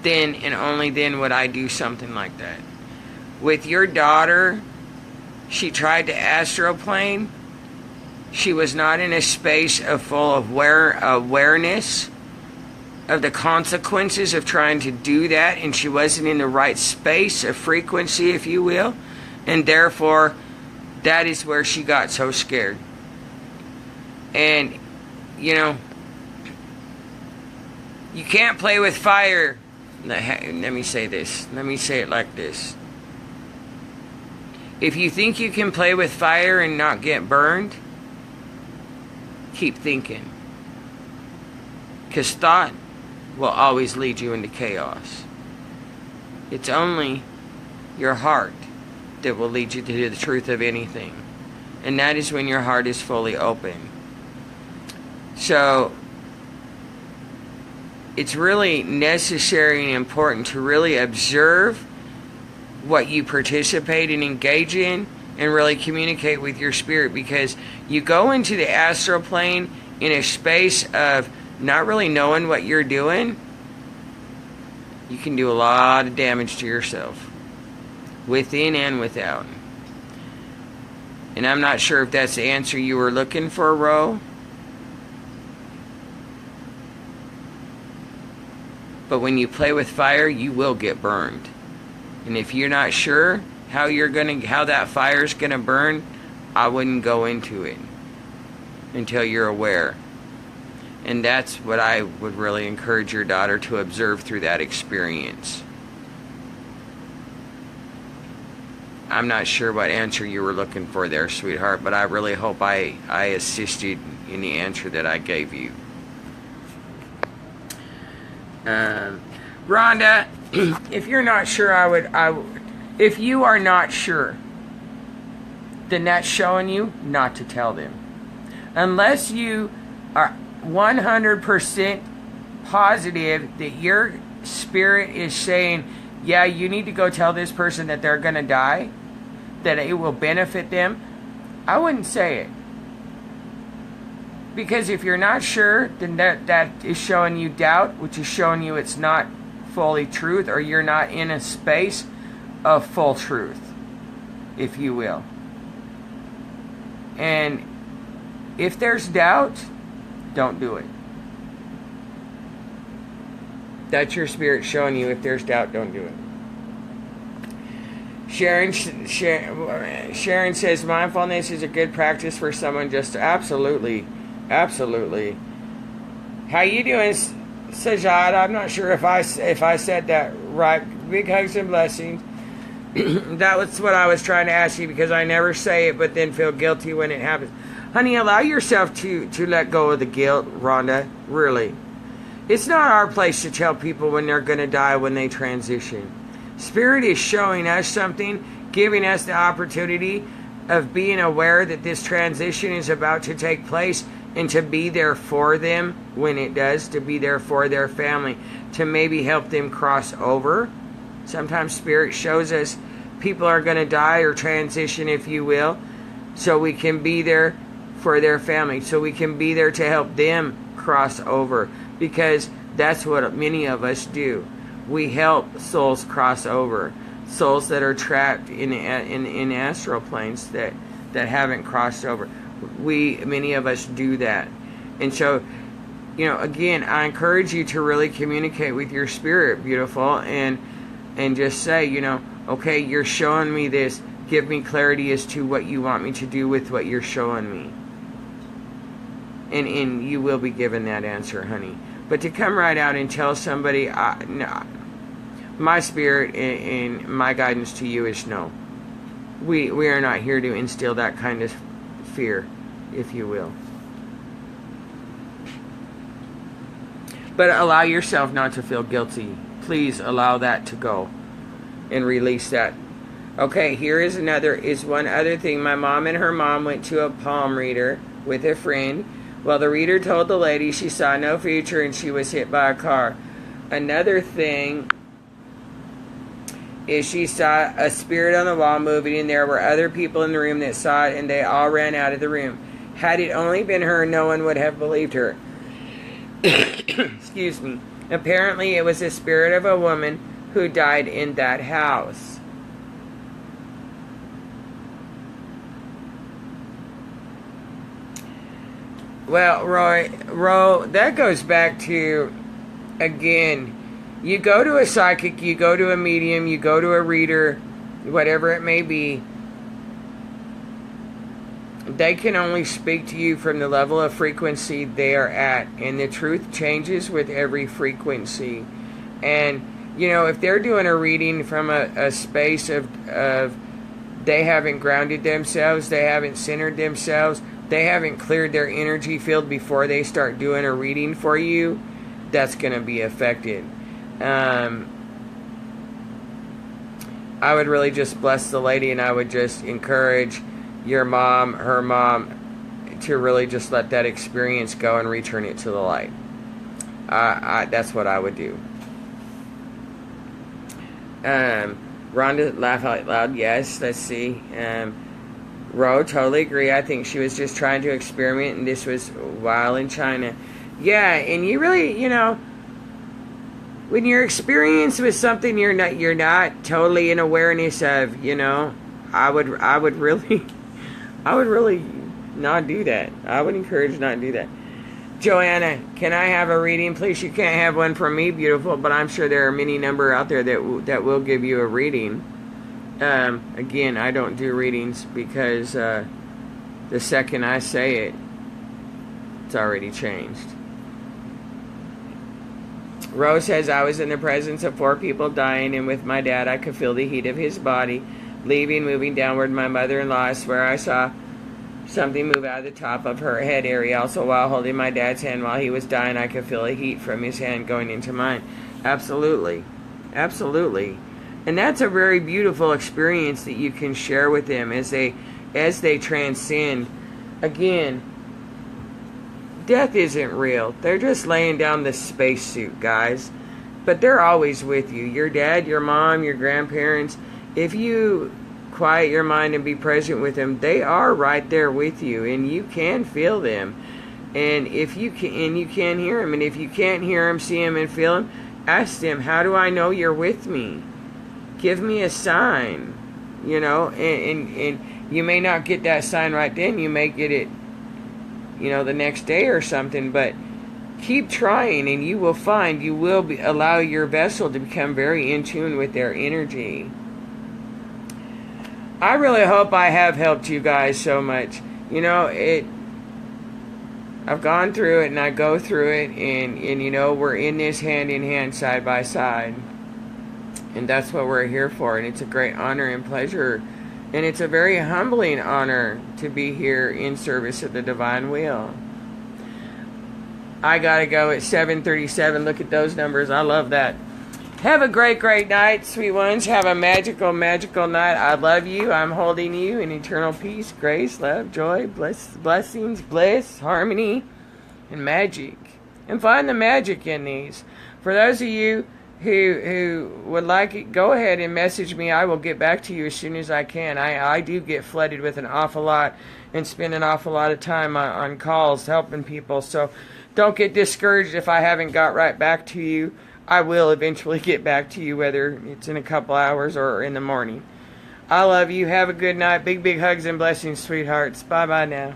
then and only then would I do something like that. With your daughter, she tried to astroplane. She was not in a space of full of awareness of the consequences of trying to do that, and she wasn't in the right space of frequency, if you will. And therefore, that is where she got so scared. And, you know, you can't play with fire. Let me say this. Let me say it like this. If you think you can play with fire and not get burned, keep thinking. Because thought will always lead you into chaos. It's only your heart that will lead you to the truth of anything. And that is when your heart is fully open. So, it's really necessary and important to really observe what you participate and engage in and really communicate with your spirit, because you go into the astral plane in a space of not really knowing what you're doing. You can do a lot of damage to yourself, within and without. And I'm not sure if that's the answer you were looking for, Ro. But when you play with fire, you will get burned. And if you're not sure how that fire's gonna burn, I wouldn't go into it until you're aware. And that's what I would really encourage your daughter to observe through that experience. I'm not sure what answer you were looking for there, sweetheart, but I really hope I assisted in the answer that I gave you. Rhonda, if you're not sure, if you are not sure, then that's showing you not to tell them. Unless you are 100% positive that your spirit is saying, yeah, you need to go tell this person that they're going to die, that it will benefit them, I wouldn't say it. Because if you're not sure, then that is showing you doubt, which is showing you it's not fully truth, or you're not in a space of full truth, if you will. And if there's doubt, don't do it. That's your spirit showing you if there's doubt, don't do it. Sharon says mindfulness is a good practice for someone just to, absolutely. How you doing, Sajad? I'm not sure if I said that right. Big hugs and blessings. That was what I was trying to ask you, because I never say it but then feel guilty when it happens. Honey, allow yourself to let go of the guilt, Rhonda. Really. It's not our place to tell people when they're going to die when they transition. Spirit is showing us something, giving us the opportunity of being aware that this transition is about to take place, and to be there for them when it does, to be there for their family, to maybe help them cross over. Sometimes Spirit shows us people are going to die or transition, if you will, so we can be there for their family, so we can be there to help them cross over, because that's what many of us do. We help souls cross over, souls that are trapped in astral planes that haven't crossed over. Many of us do that. And so, again, I encourage you to really communicate with your spirit, beautiful, and just say, okay, you're showing me this. Give me clarity as to what you want me to do with what you're showing me. And you will be given that answer, honey. But to come right out and tell somebody, no, my spirit and my guidance to you is no. We are not here to instill that kind of fear, if you will. But allow yourself not to feel guilty. Please allow that to go and release that. Okay, here is one other thing. My mom and her mom went to a palm reader with a friend. Well, the reader told the lady she saw no future and she was hit by a car. Another thing is she saw a spirit on the wall moving, and there were other people in the room that saw it, and they all ran out of the room. Had it only been her, no one would have believed her. Excuse me. Apparently, it was the spirit of a woman who died in that house. Well, Ro, that goes back to, again, you go to a psychic, you go to a medium, you go to a reader, whatever it may be. They can only speak to you from the level of frequency they are at. And the truth changes with every frequency. And, if they're doing a reading from a space of they haven't grounded themselves, they haven't centered themselves, they haven't cleared their energy field before they start doing a reading for you, that's going to be affected. I would really just bless the lady, and I would just encourage her mom, to really just let that experience go and return it to the light. That's what I would do. Rhonda, laugh out loud. Yes, let's see. Ro, totally agree. I think she was just trying to experiment, and this was while in China. Yeah, and you really, when you're experienced with something you're not totally in awareness of, I would really not do that. I would encourage not to do that. Joanna, can I have a reading, please? You can't have one from me, beautiful, but I'm sure there are many number out there that will give you a reading. Again, I don't do readings because the second I say it, it's already changed. Rose says, I was in the presence of 4 people dying, and with my dad I could feel the heat of his body leaving, moving downward. My mother-in-law, I swear I saw something move out of the top of her head area. Also, while holding my dad's hand while he was dying, I could feel a heat from his hand going into mine. Absolutely. Absolutely. And that's a very beautiful experience that you can share with them as they transcend. Again, death isn't real. They're just laying down the spacesuit, guys. But they're always with you. Your dad, your mom, your grandparents. If you quiet your mind and be present with them, they are right there with you, and you can feel them. And if you can, and you can hear them. And if you can't hear them, see them, and feel them, ask them, how do I know you're with me? Give me a sign, and you may not get that sign right then. You may get it, the next day or something, but keep trying, and you will find you will allow your vessel to become very in tune with their energy. I really hope I have helped you guys so much. I've gone through it, and I go through it, and we're in this hand in hand, side by side. And that's what we're here for. And it's a great honor and pleasure. And it's a very humbling honor to be here in service of the divine will. I gotta go at 7:37. Look at those numbers. I love that. Have a great, great night, sweet ones. Have a magical, magical night. I love you. I'm holding you in eternal peace, grace, love, joy, blessings, bliss, harmony, and magic. And find the magic in these. For those of you who would like it, go ahead and message me. I will get back to you as soon as I can. I do get flooded with an awful lot and spend an awful lot of time on calls helping people. So don't get discouraged if I haven't got right back to you. I will eventually get back to you, whether it's in a couple hours or in the morning. I love you. Have a good night. Big, big hugs and blessings, sweethearts. Bye-bye now.